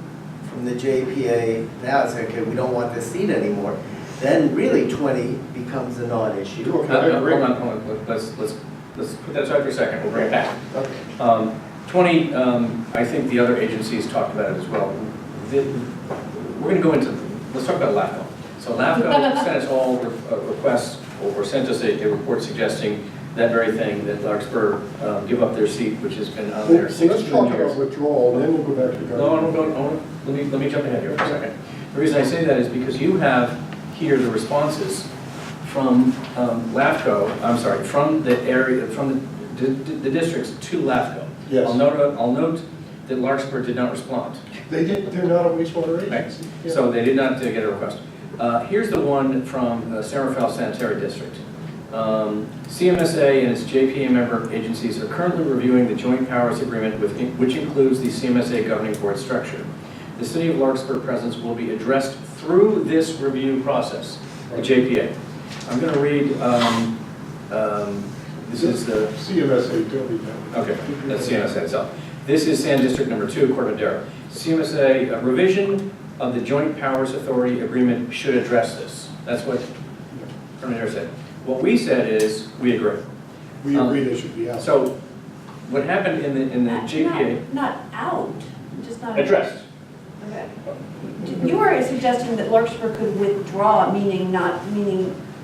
from the JPA now, say, okay, we don't want this seat anymore, then really 20 becomes a non-issue. Okay, I agree. hold on, let's put that aside for a second, we'll bring it back. Okay. 20, I think the other agencies talked about it as well. We're going to go into, let's talk about LAFCO. So LAFCO sent us all requests, or sent us a report suggesting that very thing, that Larkspur give up their seat, which has been on there So let's 16 talk years. about withdrawal, then we'll go back to government. No, let me jump ahead here for a second. The reason I say that is because you have here the responses from LAFCO, from the area, from the districts to LAFCO. Yes. I'll note that Larkspur did not respond. They're not a wastewater agency. Right? Yeah. So they did not get a request. Here's the one from the San Rafael Sanitary District. CMSA and its JPA member agencies are currently reviewing the joint powers agreement which includes the CMSA governing board structure. The City of Larkspur presence will be addressed through this review process, the JPA. I'm going to read, this is the... CMSA, don't be that. Okay, that's CMSA itself. This is Sand District Number 2, Corte Madera. CMSA, a revision of the Joint Powers Authority Agreement should address this. That's what Corte Madera said. What we said is, we agree. We agree they should be out. So, what happened in the JPA... Not out, just not. Addressed. Okay. You were suggesting that Larkspur could withdraw, meaning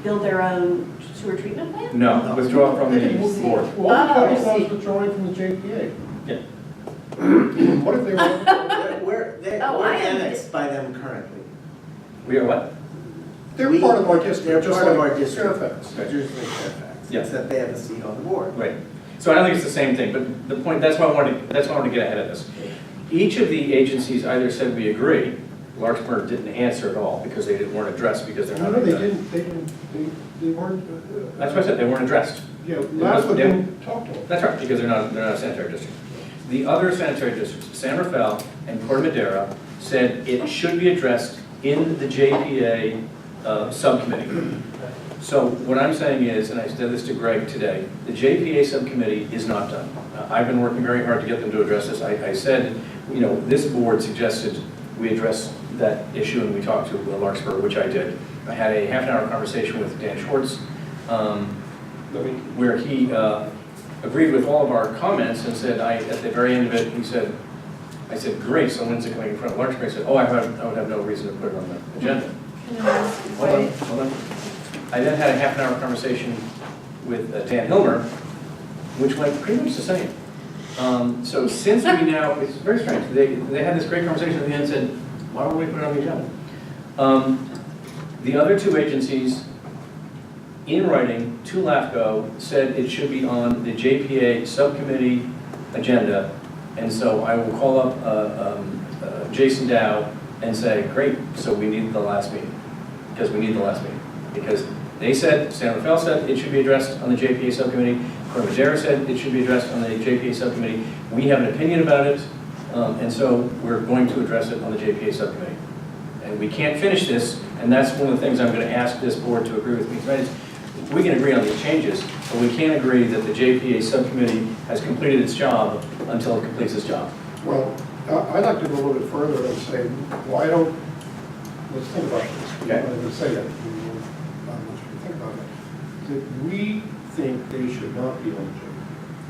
build their own sewer treatment plant? No, withdraw from the board. Well, Oh, I what see. was withdrawing from the JPA? Yeah. What if they want? We're Oh, I am- annexed by them currently. We are what? They're part of our district, They're just part of like our district. Fairfax. Just like Fairfax. Yeah. except they have a seat on the board. Right. So I don't think it's the same thing, but the point, that's why I wanted to get ahead of this. Each of the agencies either said we agree, Larkspur didn't answer at all because they weren't addressed because they're not. No, they weren't. That's what I said, they weren't addressed. Yeah, last one didn't talk to them. That's right, because they're not a sanitary district. The other sanitary districts, San Rafael and Corte Madera, said it should be addressed in the JPA subcommittee. So what I'm saying is, and I said this to Greg today, the JPA subcommittee is not done. I've been working very hard to get them to address this. I said, you know, this board suggested we address that issue and we talked to Larkspur, which I did. I had a half-an-hour conversation with Dan Schwartz, where he agreed with all of our comments and said, at the very end of it, he said, I said, great, so when's it coming in front of Larkspur? He said, oh, I would have no reason to put it on the agenda. Hold on. I then had a half-an-hour conversation with Dan Hilmer, which went pretty much the same. So since we now, it's very strange, they had this great conversation at the end and said, why don't we put it on the agenda? The other two agencies, in writing to LAFCO, said it should be on the JPA subcommittee agenda. And so I will call up Jason Dow and say, great, so we need the last meeting. Because we need the last meeting. Because they said, San Rafael said it should be addressed on the JPA subcommittee. Corte Madera said it should be addressed on the JPA subcommittee. We have an opinion about it, and so we're going to address it on the JPA subcommittee. And we can't finish this, and that's one of the things I'm going to ask this board to agree with me tonight. We can agree on these changes, but we can't agree that the JPA subcommittee has completed its job until it completes its job. Well, I'd like to go a little bit further and say, why don't, let's think about this. Okay. I'm going to say it. Think about it. That we think they should not be on the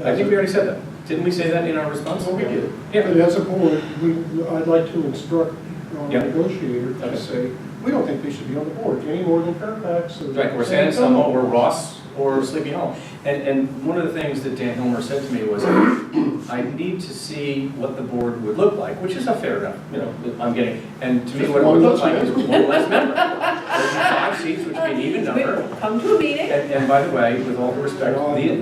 job. I think we already said that. Didn't we say that in our response? Well, we did. Yeah. But as a board, I'd like to instruct our Yeah. negotiator to say, we don't think they should be on the board any more than Fairfax. Right, or San Anselmo, or Ross, or Sleepy Hollow. And one of the things that Dan Hilmer said to me was, I need to see what the board would look like, which is a fair enough, you know, I'm getting. And to me, what it would look like is one less member. There'd be 5 seats, which would be an even number. Come to a meeting. And by the way, with all due respect,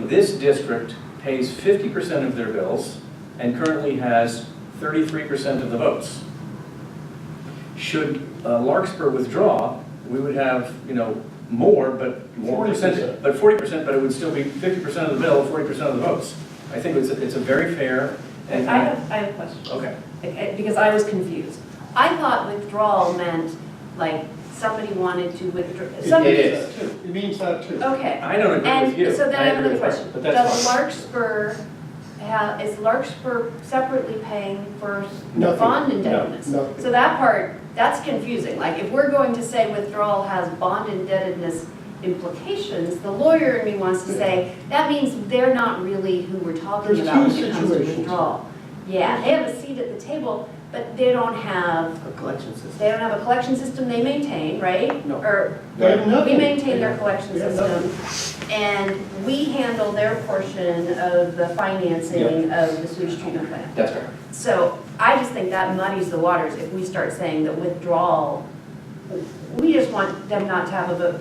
this district pays 50% of their bills and currently has 33% of the votes. Should Larkspur withdraw, we would have, you know, more, but more 40%. percentage, but 40%, but it would still be 50% of the bill, 40% of the votes. I think it's a very fair and. I have a question. Okay. Because I was confused. I thought withdrawal meant like somebody wanted to withdraw. It is. It means that too. Okay. I don't agree with you. And so then I have agree another with her, question. but that's Does fine. Larkspur is Larkspur separately paying for Nothing. bond indebtedness? No, nothing. So that part, that's confusing. Like if we're going to say withdrawal has bond indebtedness implications, the lawyer in me wants to say, that means they're not really who we're talking There's about two when it comes to situations. withdrawal. Yeah, they have a seat at the table, but they don't have, A collection system. they don't have a collection system they maintain, right? No. Or They have nothing. we maintain their collection They have system, and we handle their portion of the financing of the sewage treatment plant. That's right. So I just think that muddies the waters if we start saying that withdrawal, we just want them not to have a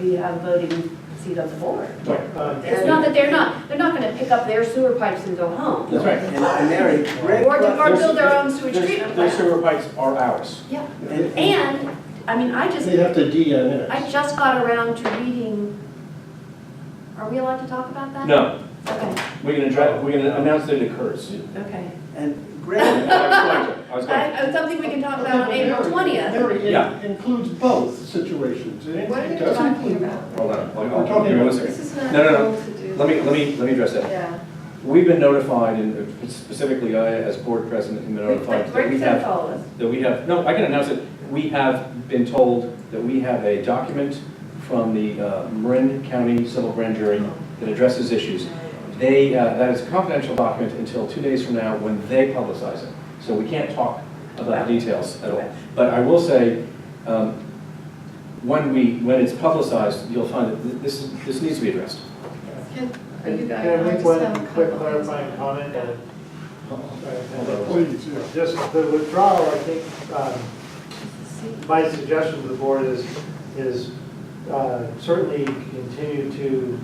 voting seat on the board. It's not that they're not gonna pick up their sewer pipes and go home. That's right. And Mary, Greg, Or build their own sewage treatment Their plant. sewer pipes are ours. Yeah, and and, I mean, I They have to DNS. just got around to reading, are we allowed to talk about that? No, Okay, we're gonna announce that it occurs. okay. and Greg, I was going to. Something we can talk about on April 20th. Mary, Yeah. it includes both situations. What are It you does talking include- about? Hold on. We're talking about- This is not No. going to do. Let me address that. Yeah. We've been notified, and specifically I, as board president, have been notified that we Greg sent have, all of us. no, I can announce it. We have been told that we have a document from the Marin County Civil Grand Jury that addresses issues. That is a confidential document until 2 days from now when they publicize it. So we can't talk about the details at all. But I will say, when it's publicized, you'll find that this needs to be addressed. Are you guys? Can I I make just one have a quick couple clarifying things. comment? Please, yeah. Just the withdrawal, I think, my suggestion to the board is certainly continue to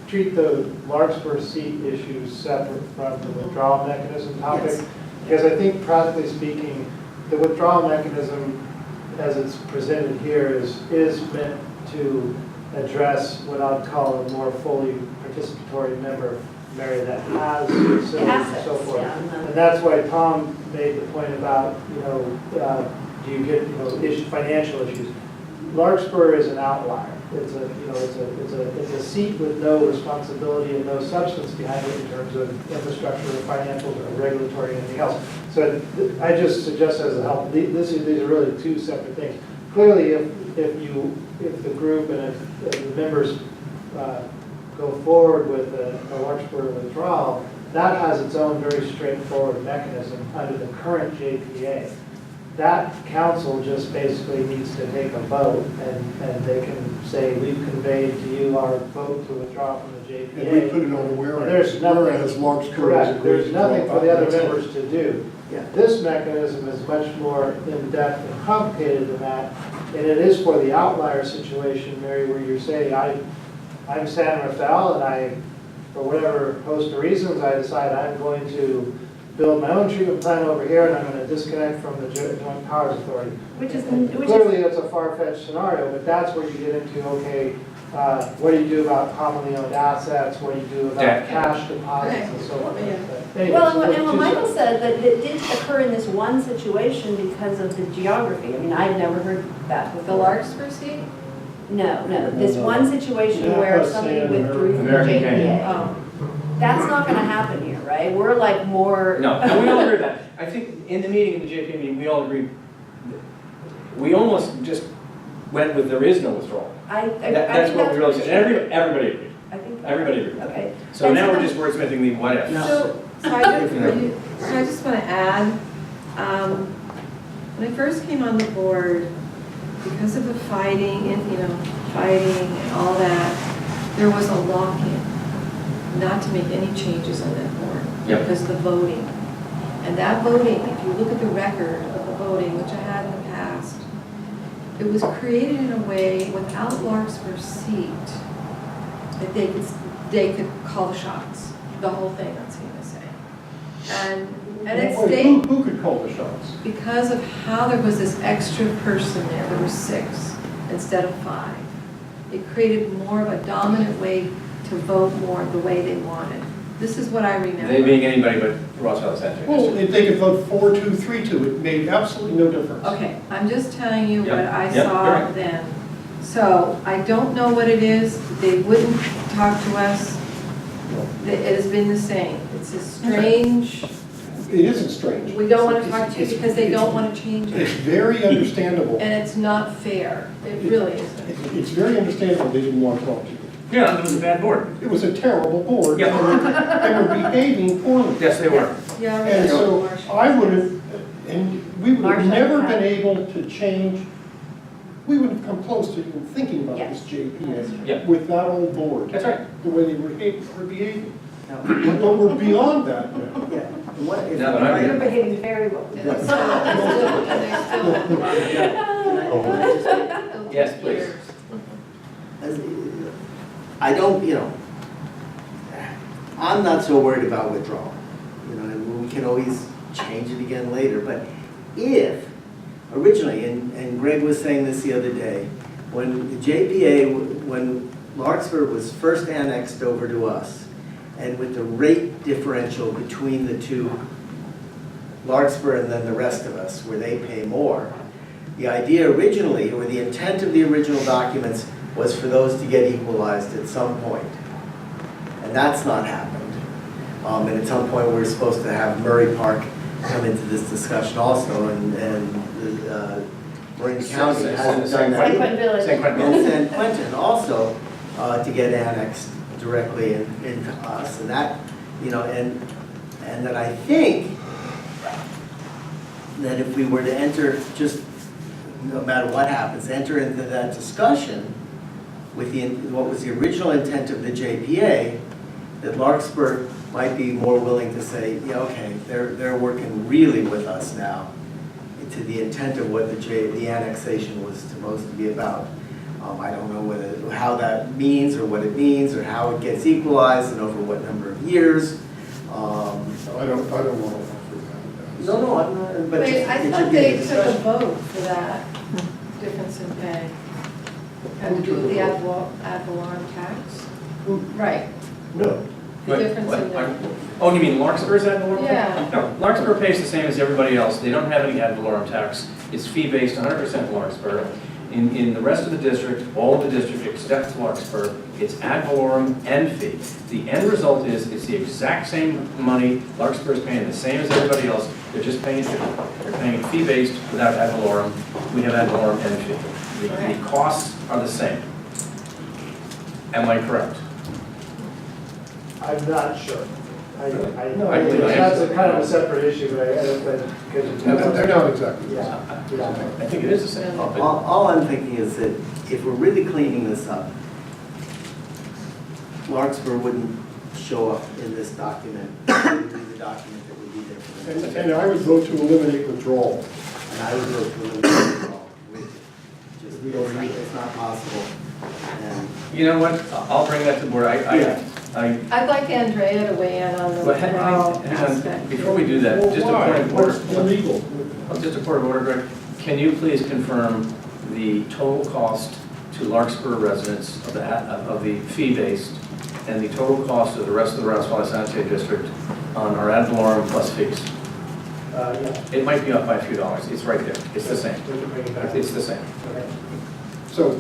treat the Larkspur seat issue separate from the withdrawal mechanism topic. Yes. Because I think practically speaking, the withdrawal mechanism, as it's presented here, is meant to address what I'd call a more fully participatory member, Mary, that has facilities and so forth. And that's why Tom made the point about, do you get, financial issues. Larkspur is an outlier. It's a seat with no responsibility and no substance behind it in terms of infrastructure or financials or regulatory or anything else. So I just suggest as a help, these are really two separate things. Clearly, if the group and if the members go forward with a Larkspur withdrawal, that has its own very straightforward mechanism under the current JPA. That council just basically needs to take a vote, and they can say, we've conveyed to you our vote to withdraw from the JPA. And we put it on the There's nothing, whereas Larkspur correct, there's nothing for the other That's it. members to do. Yeah. This mechanism is much more in-depth and complicated than that, and it is for the outlier situation, Mary, where you're saying, I'm San Rafael, and for whatever host of reasons, I decide I'm going to build my own treatment plant over here, and I'm going to disconnect from the Joint Powers Authority. Clearly, it's a far-fetched scenario, but that's where you get into, okay, what do you do about commonly owned assets? What do you do about cash deposits and so forth? Anyway, Well, so and those what two Michael separate- said, that it did occur in this one situation because of the geography. I mean, I've never heard that The before. Larkspur seat? No, this one situation where somebody withdrew from the American Canyon. JPA. Oh, That's not gonna happen here, right? We're like more. No, and we all agree with that. I think in the meeting, in the JPA meeting, we all agreed, we almost just went with there is no withdrawal. I That's think what we really that's said, and everybody agreed. I think. Everybody agreed. Okay. So And now we're then- just wordsmithing the what if. So I just want to add, when I first came on the board, because of the fighting and all that, there was a lock-in, not to make any changes on that board. Yep. Because of the voting. And that voting, if you look at the record of the voting, which I had in the past, it was created in a way without Larkspur's seat, that they could call the shots, the whole thing, that's what I'm saying. And it Wait, stayed who could call the shots? because of how there was this extra person there were 6 instead of 5. It created more of a dominant way to vote more the way they wanted. This is what I remember. They being anybody but Roosevelt Sanitary. Well, if they could vote 4-2, 3-2, it made absolutely no difference. Okay, I'm just telling you what Yep, I yep, saw correct. then. So I don't know what it is. They wouldn't talk to us. It has been the same. It's a strange, It isn't strange. we don't want to talk to you It's- because they don't want to change It's it. very understandable. And it's not fair. It really isn't. It's very understandable they didn't want to talk to you. Yeah, it was a bad board. It was a terrible board. Yeah. They were behaving poorly. Yes, they were. Yeah, I And remember so Marshall. I would have, and we would have Marshall never had- been able to change, we wouldn't have come close to even thinking about Yes. this JPA Yeah. with that old board. That's right. The way they were behaving. Now, But we're beyond that now. yeah, and what if? Now that I'm You're here. behaving very well. And they're still, Yes, please. I don't, I'm not so worried about withdrawal. And we can always change it again later, but if, originally, and Greg was saying this the other day, when the JPA, when Larkspur was first annexed over to us, and with the rate differential between the two, Larkspur and then the rest of us, where they pay more, the idea originally, or the intent of the original documents, was for those to get equalized at some point. And that's not happened. And at some point, we're supposed to have Murray Park come into this discussion also, and Marin County hasn't done that. San Quentin Village. San Quentin And Village. San Quentin also, to get annexed directly into us, and that, and that I think that if we were to enter, just no matter what happens, enter into that discussion with what was the original intent of the JPA, that Larkspur might be more willing to say, yeah, okay, they're working really with us now, to the intent of what the annexation was supposed to be about. I don't know how that means or what it means or how it gets equalized and over what number of years. I don't want to offer that. No, I'm not, but Wait, it I should thought be a they took a discussion. vote for that difference in pay. And to do with the ad valorem tax? Right, No. the difference in the, Oh, you mean Larkspur's ad valorem? Yeah. No, Larkspur pays the same as everybody else. They don't have any ad valorem tax. It's fee-based 100% Larkspur. In the rest of the district, all of the district except Larkspur, it's ad valorem and fee. The end result is it's the exact same money. Larkspur's paying the same as everybody else. They're just paying they're paying fee-based without ad valorem. We have ad valorem and fee. The costs are the same. Am I correct? I'm not sure. No, I believe I am. That's a kind of a separate issue, but I don't think, because. They're not exactly. Yeah, yeah. I think it is the same. All I'm thinking is that if we're really cleaning this up, Larkspur wouldn't show up in this document. It would be the document that would be there for them. And I would vote to eliminate withdrawal. And I would vote for eliminate all. Just, it's not possible. And You know what? I'll bring that to the board. I'd like Andrea to weigh in on the But hang on, aspect. before we do that, just a point of order. What's illegal? Just a point of order, Greg. Can you please confirm the total cost to Larkspur residents of the fee-based and the total cost of the rest of the Rouse Valley Sanitary District on our ad valorem plus fees? Yeah. It might be up by a few dollars. It's right there. It's the same. We can bring it back. It's the same. Okay. So.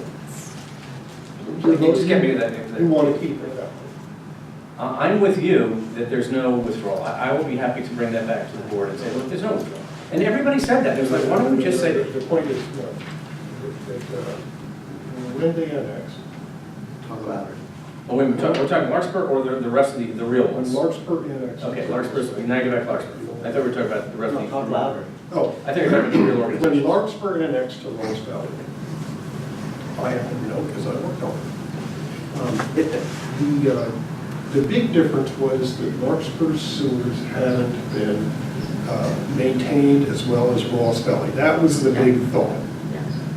Just get me that. You want to keep it that way. I'm with you that there's no withdrawal. I will be happy to bring that back to the board and say, look, there's no withdrawal. And everybody said that. It was like, why don't we just say, The point is, that when they annex, talk about it. oh, wait, we're talking Larkspur or the rest of the real when ones? Larkspur annexes. Okay, Larkspur's, now get back to Larkspur. I thought we were talking about the rest of the. Talk louder. Oh, I think we're talking about the real when organization. Larkspur annexed to Ross Valley, I happen to know because I worked on it. The big difference was that Larkspur sewers hadn't been maintained as well as Ross Valley. That was the big thought.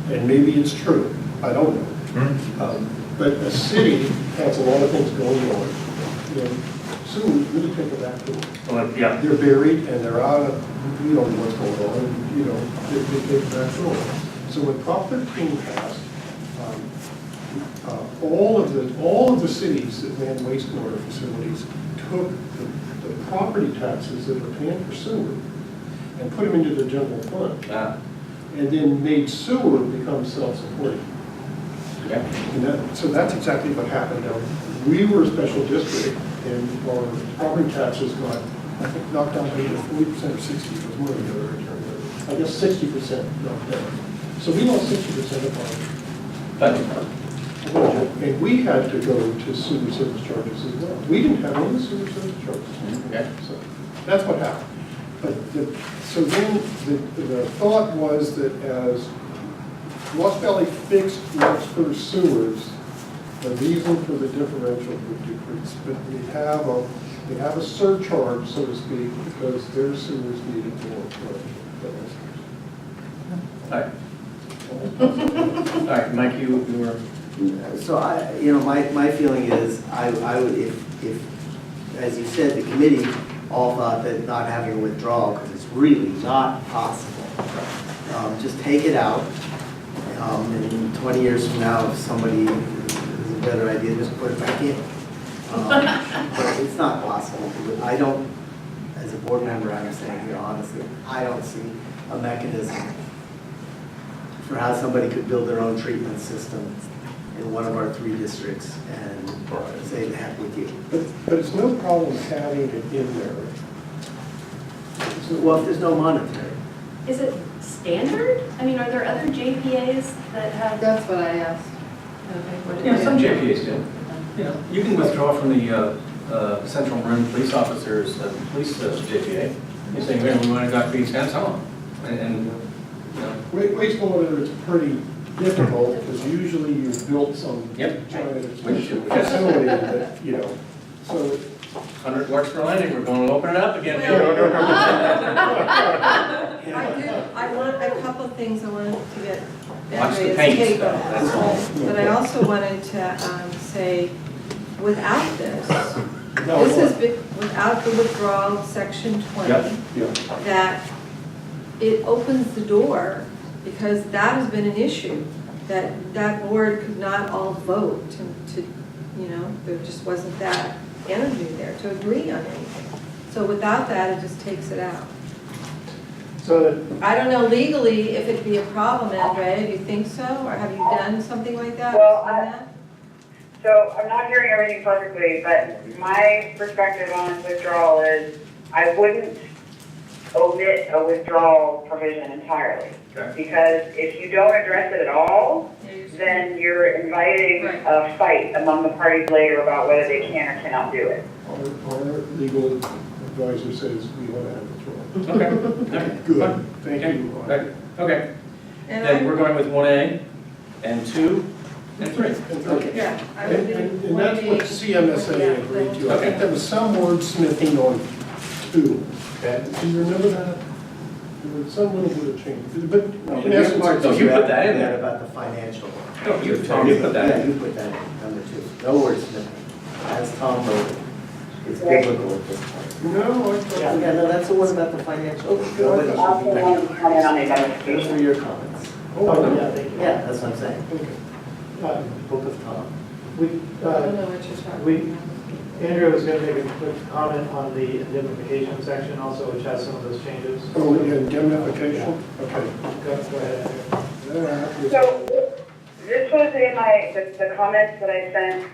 And maybe it's true, I don't know. But a city has a lot of things going on. You know, sewers really take a back door. Well, yeah. They're buried and they're out of, you don't know what's going on, and, you know, they take a back door. So when Prop 13 passed, all of the cities that ran wastewater facilities took the property taxes that were paying for sewer and put them into the general fund, and then made sewer become self-supporting. Yeah. And so that's exactly what happened. Now, we were a special district, and our property taxes got, I think, knocked down by either 40% or 60%. It was one of the other returns. I guess 60% knocked down. So we lost 60% of our budget, and we had to go to sewer service charges as well. We didn't have any sewer service charges. Okay. So that's what happened. But so then the thought was that as Lost Valley fixed Larkspur sewers, the reason for the differential would decrease. But we have a surcharge, so to speak, because their sewers needed more flow. All right. All right, Mike, you were. So my feeling is, I would, if, as you said, the committee all thought that not having a withdrawal, because it's really not possible, just take it out. And 20 years from now, if somebody has a better idea, just put it back in. But it's not possible. I don't, as a board member, I'm saying here honestly, I don't see a mechanism for how somebody could build their own treatment system in one of our 3 districts and say the heck with you. But it's no problem having it in there. Well, if there's no monetary. Is it standard? I mean, are there other JPAs that have? That's what I asked. Yeah, some JPAs do. You know, you can withdraw from the Central Marin police officers, police JPA. You say, man, we want to go to these guys home. And you know. Wastewater is pretty difficult because usually you built some Yep. giant Which- facility that, you know, so. 100 Larkspur Landing, we're going to open it up again. I want a couple of things I wanted to get Watch the Andrea's paint take stuff, on that's all. this. But I also wanted to say, without this, No, this has been, without the withdrawal of section 20, Yep. Yeah. that it opens the door, because that has been an issue, that that board could not all vote to, you know, there just wasn't that energy there to agree on anything. So without that, it just takes it out. So I don't know legally if it'd be a problem, Andrea, do you think so? Or have you done something like that? Well, Seen that? So I'm not hearing everything perfectly, but my perspective on withdrawal is I wouldn't omit a withdrawal provision entirely. Okay. Because if you don't address it at all, Yeah, you're- then you're inviting Right. a fight among the parties later about whether they can or cannot do it. Our legal advisor says we want to have it thrown. Okay. Okay. Good, thank Okay. you. Okay, And then I- we're going with 1A and 2 and 3. Okay. Yeah, I would be. And that's what CMSA agreed to. I think there was some wordsmithing on 2. Okay. Do you remember that? There was some little bit of change, but in Your essence, part No, that you you put that in added there. About the financial. No, you, Tom, you put that Yeah, in. you put that in, number 2. No wordsmithing. As Tom wrote it. It's biblical at this point. no, I thought. Yeah, no, that's the one about the financial. Nobody should Also, be- want to comment on the Those identification. were your comments. Oh, yeah, thank you. Yeah, that's what I'm saying. Uh, Book of Tom. We, I don't know what you're talking we, about. Andrea was going to make a quick comment on the indemnification section also, which has some of those changes. Oh, yeah, indemnification? Okay. Go ahead, Andrea. That was- So this was in the comments that I sent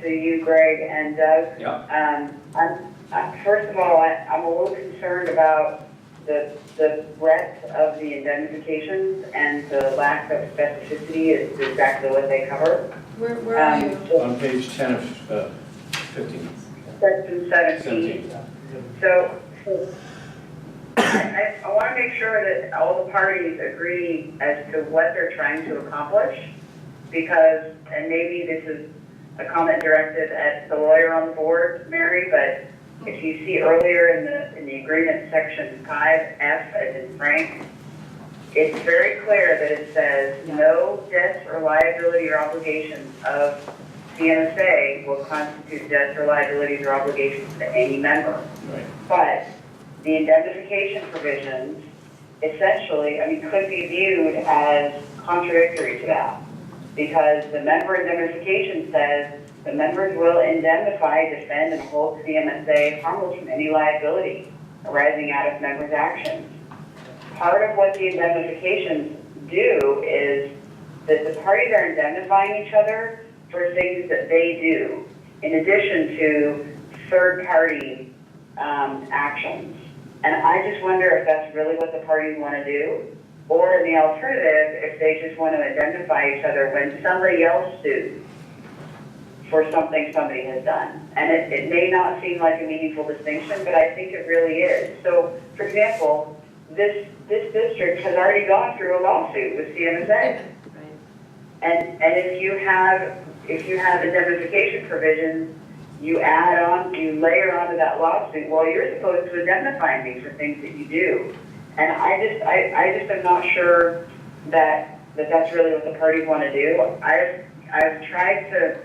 to you, Greg, and Doug. Yeah. First of all, I'm a little concerned about the breadth of the indemnifications and the lack of specificity as to exactly what they cover. Where are you? On page 10 of 15. Section 17. 17. So I want to make sure that all the parties agree as to what they're trying to accomplish, because, and maybe this is a comment directed at the lawyer on the board, Mary, but if you see earlier in the agreement section 5F, as in Frank, it's very clear that it says no debts or liability or obligations of CMSA will constitute debts or liabilities or obligations to any member. Right. But the indemnification provisions essentially, could be viewed as contradictory to that. Because the member indemnification says the members will indemnify, defend, and hold CMSA harmless from any liability arising out of members' actions. Part of what the indemnifications do is that the parties are indemnifying each other for things that they do, in addition to third-party actions. And I just wonder if that's really what the parties want to do, or in the alternative, if they just want to indemnify each other when somebody else sues for something somebody has done. And it may not seem like a meaningful distinction, but I think it really is. So, for example, this district has already gone through a lawsuit with CMSA. And if you have indemnification provisions, you layer onto that lawsuit, well, you're supposed to indemnify me for things that you do. And I just am not sure that that's really what the parties want to do. I've tried to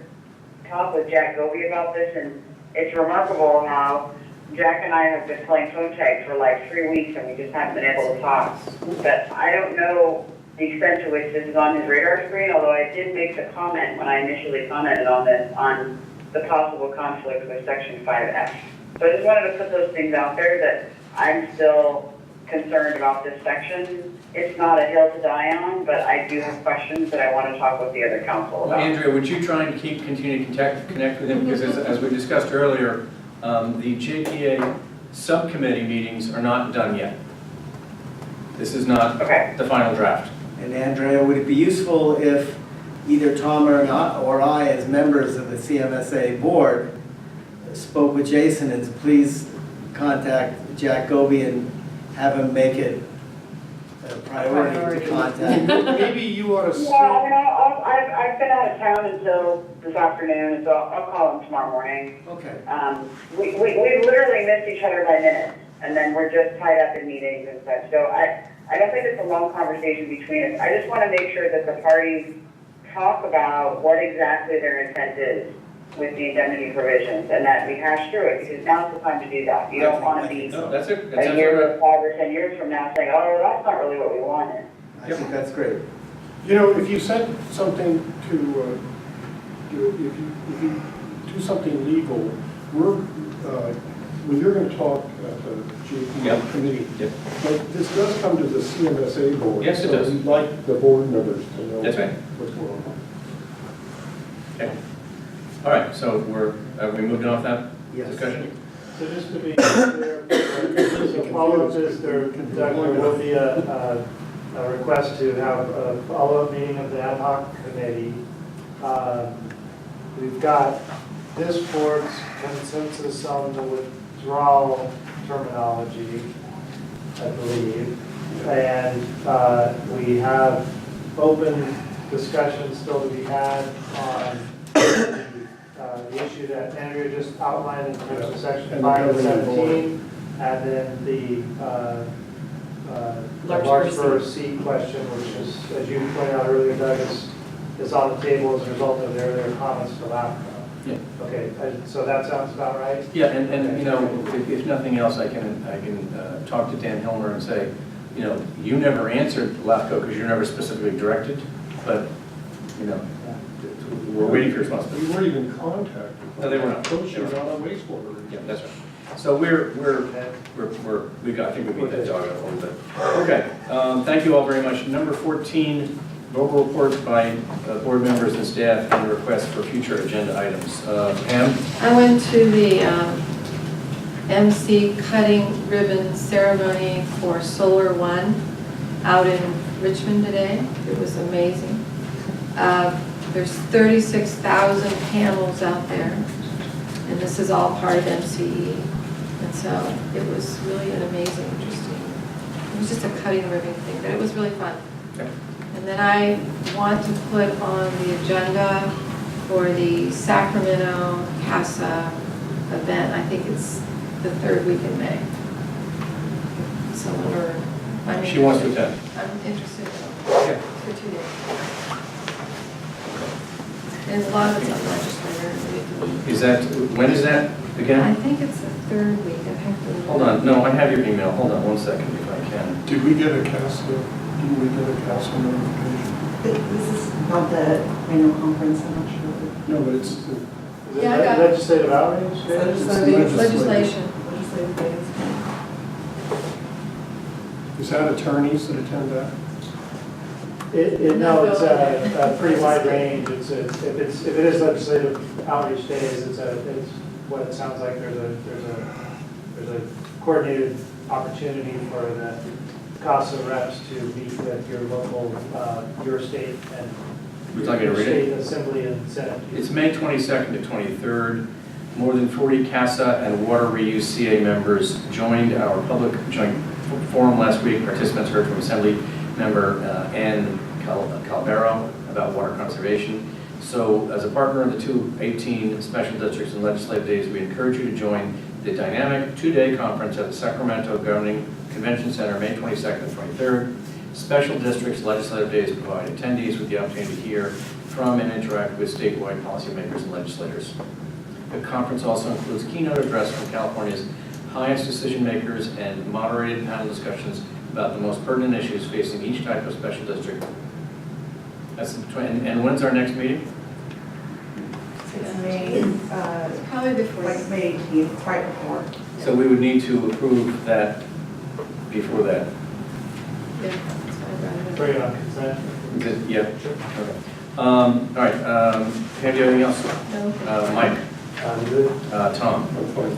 talk with Jack Goby about this, and it's remarkable how Jack and I have been playing phone tag for like 3 weeks, and we just haven't been able to talk. But I don't know the extent to which this is on his radar screen, although I did make the comment when I initially commented on this, on the possible conflict with Section 5F. So I just wanted to put those things out there that I'm still concerned about this section. It's not a hill to die on, but I do have questions that I want to talk with the other council Well, about. Andrea, would you try and continue to connect with him? Because as we discussed earlier, the JPA subcommittee meetings are not done yet. This is not the final draft. And Andrea, would it be useful if either Tom or I, as members of the CMSA board, spoke with Jason and please contact Jack Goby and have him make it a priority to contact? Maybe you ought to Yeah, say, I've been out of town until this afternoon, so I'll call him tomorrow morning. Okay. We literally missed each other by minutes, and then we're just tied up in meetings and such. So I don't think it's a long conversation between us. I just want to make sure that the parties talk about what exactly their intent is with the indemnity provisions, and that we hash through it, because now's the time to do that. You don't want to be No, that's it. That's a year or 5 or 10 years from now saying, oh, that's not really what we wanted. I think that's great. You know, if you said something to, if you do something legal, you're going to talk at the GP Yep. committee. Yep. But this does come to the CMSA board. Yes, it does. So we'd like the board members to know That's right. what's going on. Okay. All right, so have we moved off that Yes. discussion? So just to be clear, the follow-up is there will be a request to have a follow-up meeting of the ad hoc committee. We've got this board's consensus on the withdrawal terminology, I believe. And we have open discussion still to be had on the issue that Andrea just outlined in terms of section 5 and 17, and then the Larkspur seat question, which is, as you pointed out earlier, Doug, is on the table as a result of their comments to LAFCO. Yeah. Okay, so that sounds about right? Yeah, and you know, if nothing else, I can talk to Dan Hilmer and say, you know, you never answered LAFCO because you're never specifically directed, but, you know, we're waiting for your response. We weren't even contacted. No, they were not. Those are not on wastewater. Yeah, that's right. So I think we beat that dog out a little bit. Okay, thank you all very much. Number 14, vocal reports by board members and staff and requests for future agenda items. Pam? I went to the MC cutting ribbon ceremony for Solar One out in Richmond today. It was amazing. There's 36,000 panels out there, and this is all part of MCE. And so it was really an amazing, interesting, it was just a cutting ribbon thing, but it was really fun. Okay. And then I want to put on the agenda for the Sacramento CASA event. I think it's the 3rd week in May. So She wants to attend. I'm interested Okay. for 2 days. And a lot of it's on legislator. Is that, when is that I again? think it's the 3rd week. I think the. Hold on, no, I have your email. Hold on one second if I can. Did we get a CASA, didn't we get a CASA notification? This is not the annual conference, I'm not sure. No, but it's, Is it Yeah, I got it. legislative outreach? Legislation. Legislative meetings. is that attorneys that attend that? No, it's a pretty wide range. If it is legislative outreach days, it's what it sounds like. There's a coordinated opportunity for the CASA reps to meet with your local, your state and Would you like me to read it? state assembly and senate. It's May 22nd to 23rd. More than 40 CASA and water reuse CA members joined our public joint forum last week. Participants heard from Assembly Member Ann Calvero about water conservation. So as a partner of the 218 special districts and legislative days, we encourage you to join the dynamic 2-day conference at the Sacramento Governing Convention Center, May 22nd and 23rd. Special districts legislative days provide attendees with the opportunity to hear from and interact with statewide policymakers and legislators. The conference also includes keynote address from California's highest decision makers and moderated panel discussions about the most pertinent issues facing each type of special district. And when's our next meeting? It's May, Probably before. like May 18th, right before. So we would need to approve that before that. Yeah, that's fine, right. Bring it on consent. Yeah. Okay. All right. Pam, do you have anything else? No. Mike, Good. Tom, I'm fine.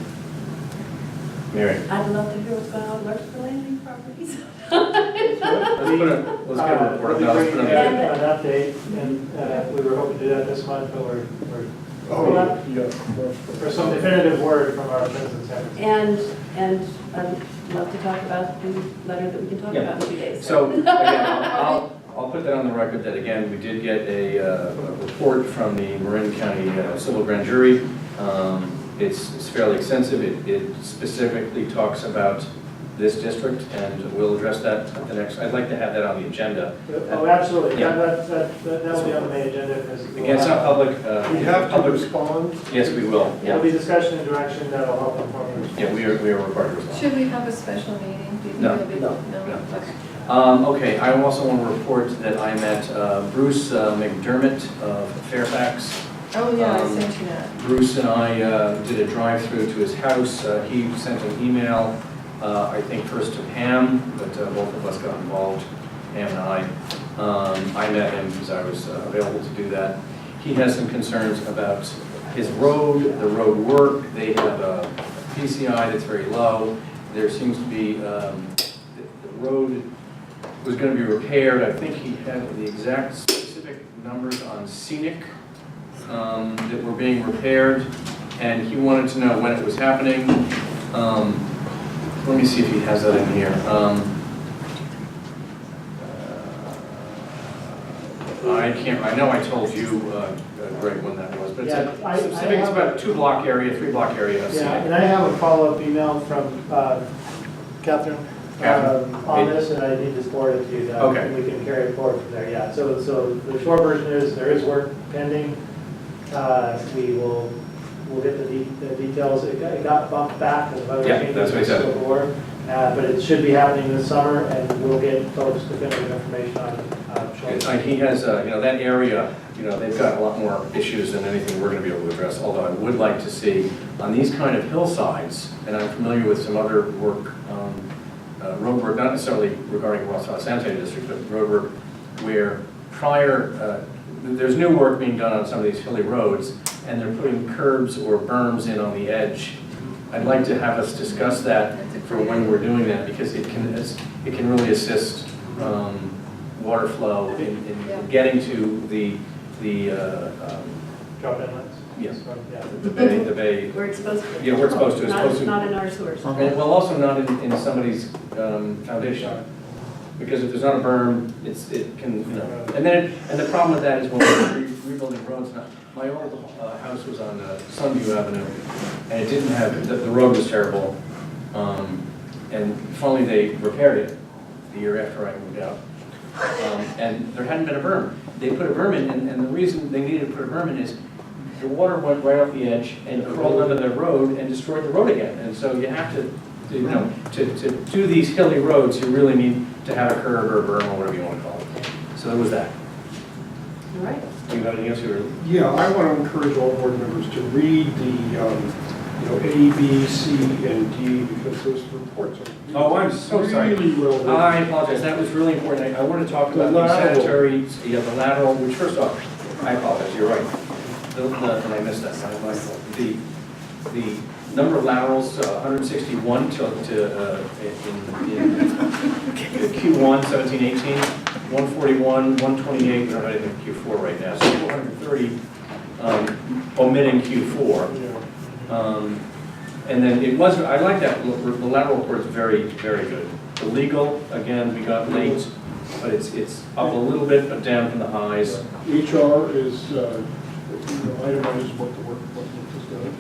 Mary. I'd love to hear what's going on with Larkspur Landing properties. Let's get a report. No, let's put it on the- An update, and we were hoping to do that this month, but we're Oh, yeah. for some definitive word from our president secretary. And I'd love to talk about the letter that we can talk Yeah. about in 2 days. So, again, I'll put that on the record that, again, we did get a report from the Marin County Civil Grand Jury. It's fairly extensive. It specifically talks about this district, and we'll address that at the next, I'd like to have that on the agenda. Oh, absolutely, Yeah. that'll be on the main agenda, because. Again, it's not public. We have to public. respond. Yes, we will. There'll be discussion and direction that'll help inform us. Yeah, we are required to respond. Should we have a special meeting? Do you think No. it'll be- No. No? Okay. Okay, I also want to report that I met Bruce McDermott of Fairfax. Oh, yeah, I Um, sent you that. Bruce and I did a drive-through to his house. He sent an email, I think first to Pam, but both of us got involved, Pam and I met him because I was available to do that. He has some concerns about his road, the road work. They have a PCI that's very low. There seems to be, the road was going to be repaired. I think he had the exact specific numbers on Scenic that were being repaired, and he wanted to know when it was happening. Let me see if he has that in here. I can't, I know I told you, Greg, when that was, but it's Yeah, I specific, it's have about a 2-block area, 3-block area of Yeah, Scenic. and I have a follow-up email from Catherine on this, and I need to forward it to you, Doug. Okay. And we can carry it forward from there, yeah. So the short version is, there is work pending. We'll get the details. It got bumped back because of other Yeah, changes. that's what he said. in the scope of work. But it should be happening this summer, and we'll get folks definitive information on it shortly. He has, that area, they've got a lot more issues than anything we're going to be able to address, although I would like to see on these kind of hillsides, and I'm familiar with some other work, road work, not necessarily regarding Rothschild Sanitary District, but road work where there's new work being done on some of these hilly roads, and they're putting curbs or berms in on the edge. I'd like to have us discuss that for when we're doing that, because it can really assist water flow in getting to the Drop inlets? yes, Yeah. the bay. Where it's supposed to. Yeah, where it's supposed to. It's supposed to. Not in our sewers. And well, also not in somebody's foundation, because if there's not a berm, it can, and the problem with that is when we're rebuilding roads. Now, my old house was on Sunview Avenue, and it didn't have, the road was terrible, and finally they repaired it the year after I moved out, and there hadn't been a berm. They put a berm in, and the reason they needed to put a berm in is the water went right off the edge and crawled under the road and destroyed the road again. And so you have to do these hilly roads, you really need to have a curb or a berm or whatever you want to call it. So there was that. All right. Do you have anything else you were? Yeah, I want to encourage all board members to read the, A, B, C, and D, because those reports are. Oh, I'm so sorry. Really well written. I apologize, that was really important. I want to talk about the sanitary, the lateral, which first off, I apologize, you're right. And I missed that, my fault. The number of laterals, 161 in Q1, 17, 18, 141, 128, we don't have anything in Q4 right now, so 430 omitting Q4. And then it was, I like that, the lateral report is very, very good. The legal, again, we got late, but it's up a little bit, but down from the highs. HR is, itemizes what the work is done.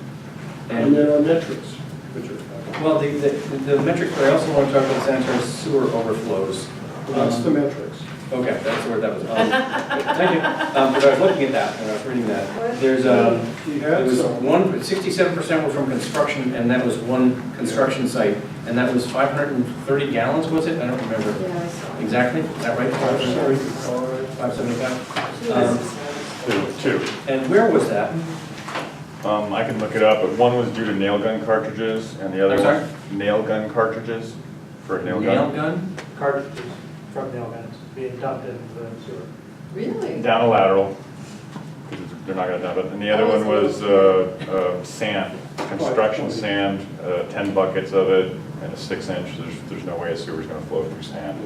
And then our metrics, which are. Well, the metrics, but I also want to talk about sanitary sewer overflows. That's the metrics. Okay, that's where that was. Thank you. But I was looking at that, and I was reading that. There's, there was 67% were from construction, and that was one construction site, and that was 530 gallons, was it? I don't remember exactly. Is that right? 575? Two. And where was that? I can look it up, but one was due to nail gun cartridges, and the other I'm sorry? one, nail gun cartridges for a nail Nail gun. gun? Cartridges from nail guns being dumped into the sewer. Really? Down a lateral, because they're not gonna dump it. And the other one was sand, construction sand, 10 buckets of it, and a 6-inch. There's no way a sewer's gonna flow through sand.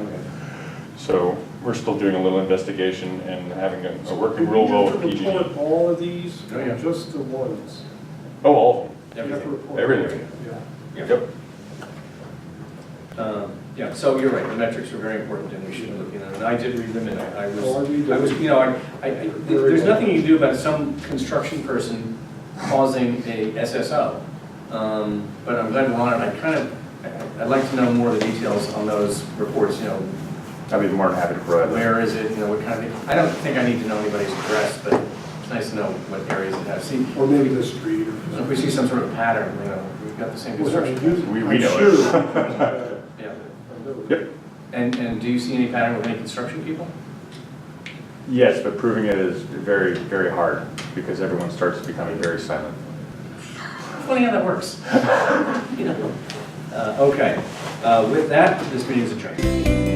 So we're still doing a little investigation and having a working real well with PG. Report all of these, Oh, yeah. just the ones. Oh, all of You have to them. report Everything. Yeah. Yep. Yeah, so you're right, the metrics are very important, and we should be looking at them. And I did read them, and I Oh, I read them. was, there's nothing you can do about some construction person causing a SSO. But I'm glad we're on it. I'd like to know more of the details on those reports, you know, I'd be more than happy to provide that. where is it, you know, what kind of, I don't think I need to know anybody's address, but it's nice to know what areas it has. See, Or maybe the street or. if we see some sort of pattern, you know, we've got the same construction. We I'm know sure. it. Yeah. Yep. And do you see any pattern with any construction people? Yes, but proving it is very, very hard because everyone starts becoming very silent. Funny how that works. You know. Okay, with that, this meeting is adjourned.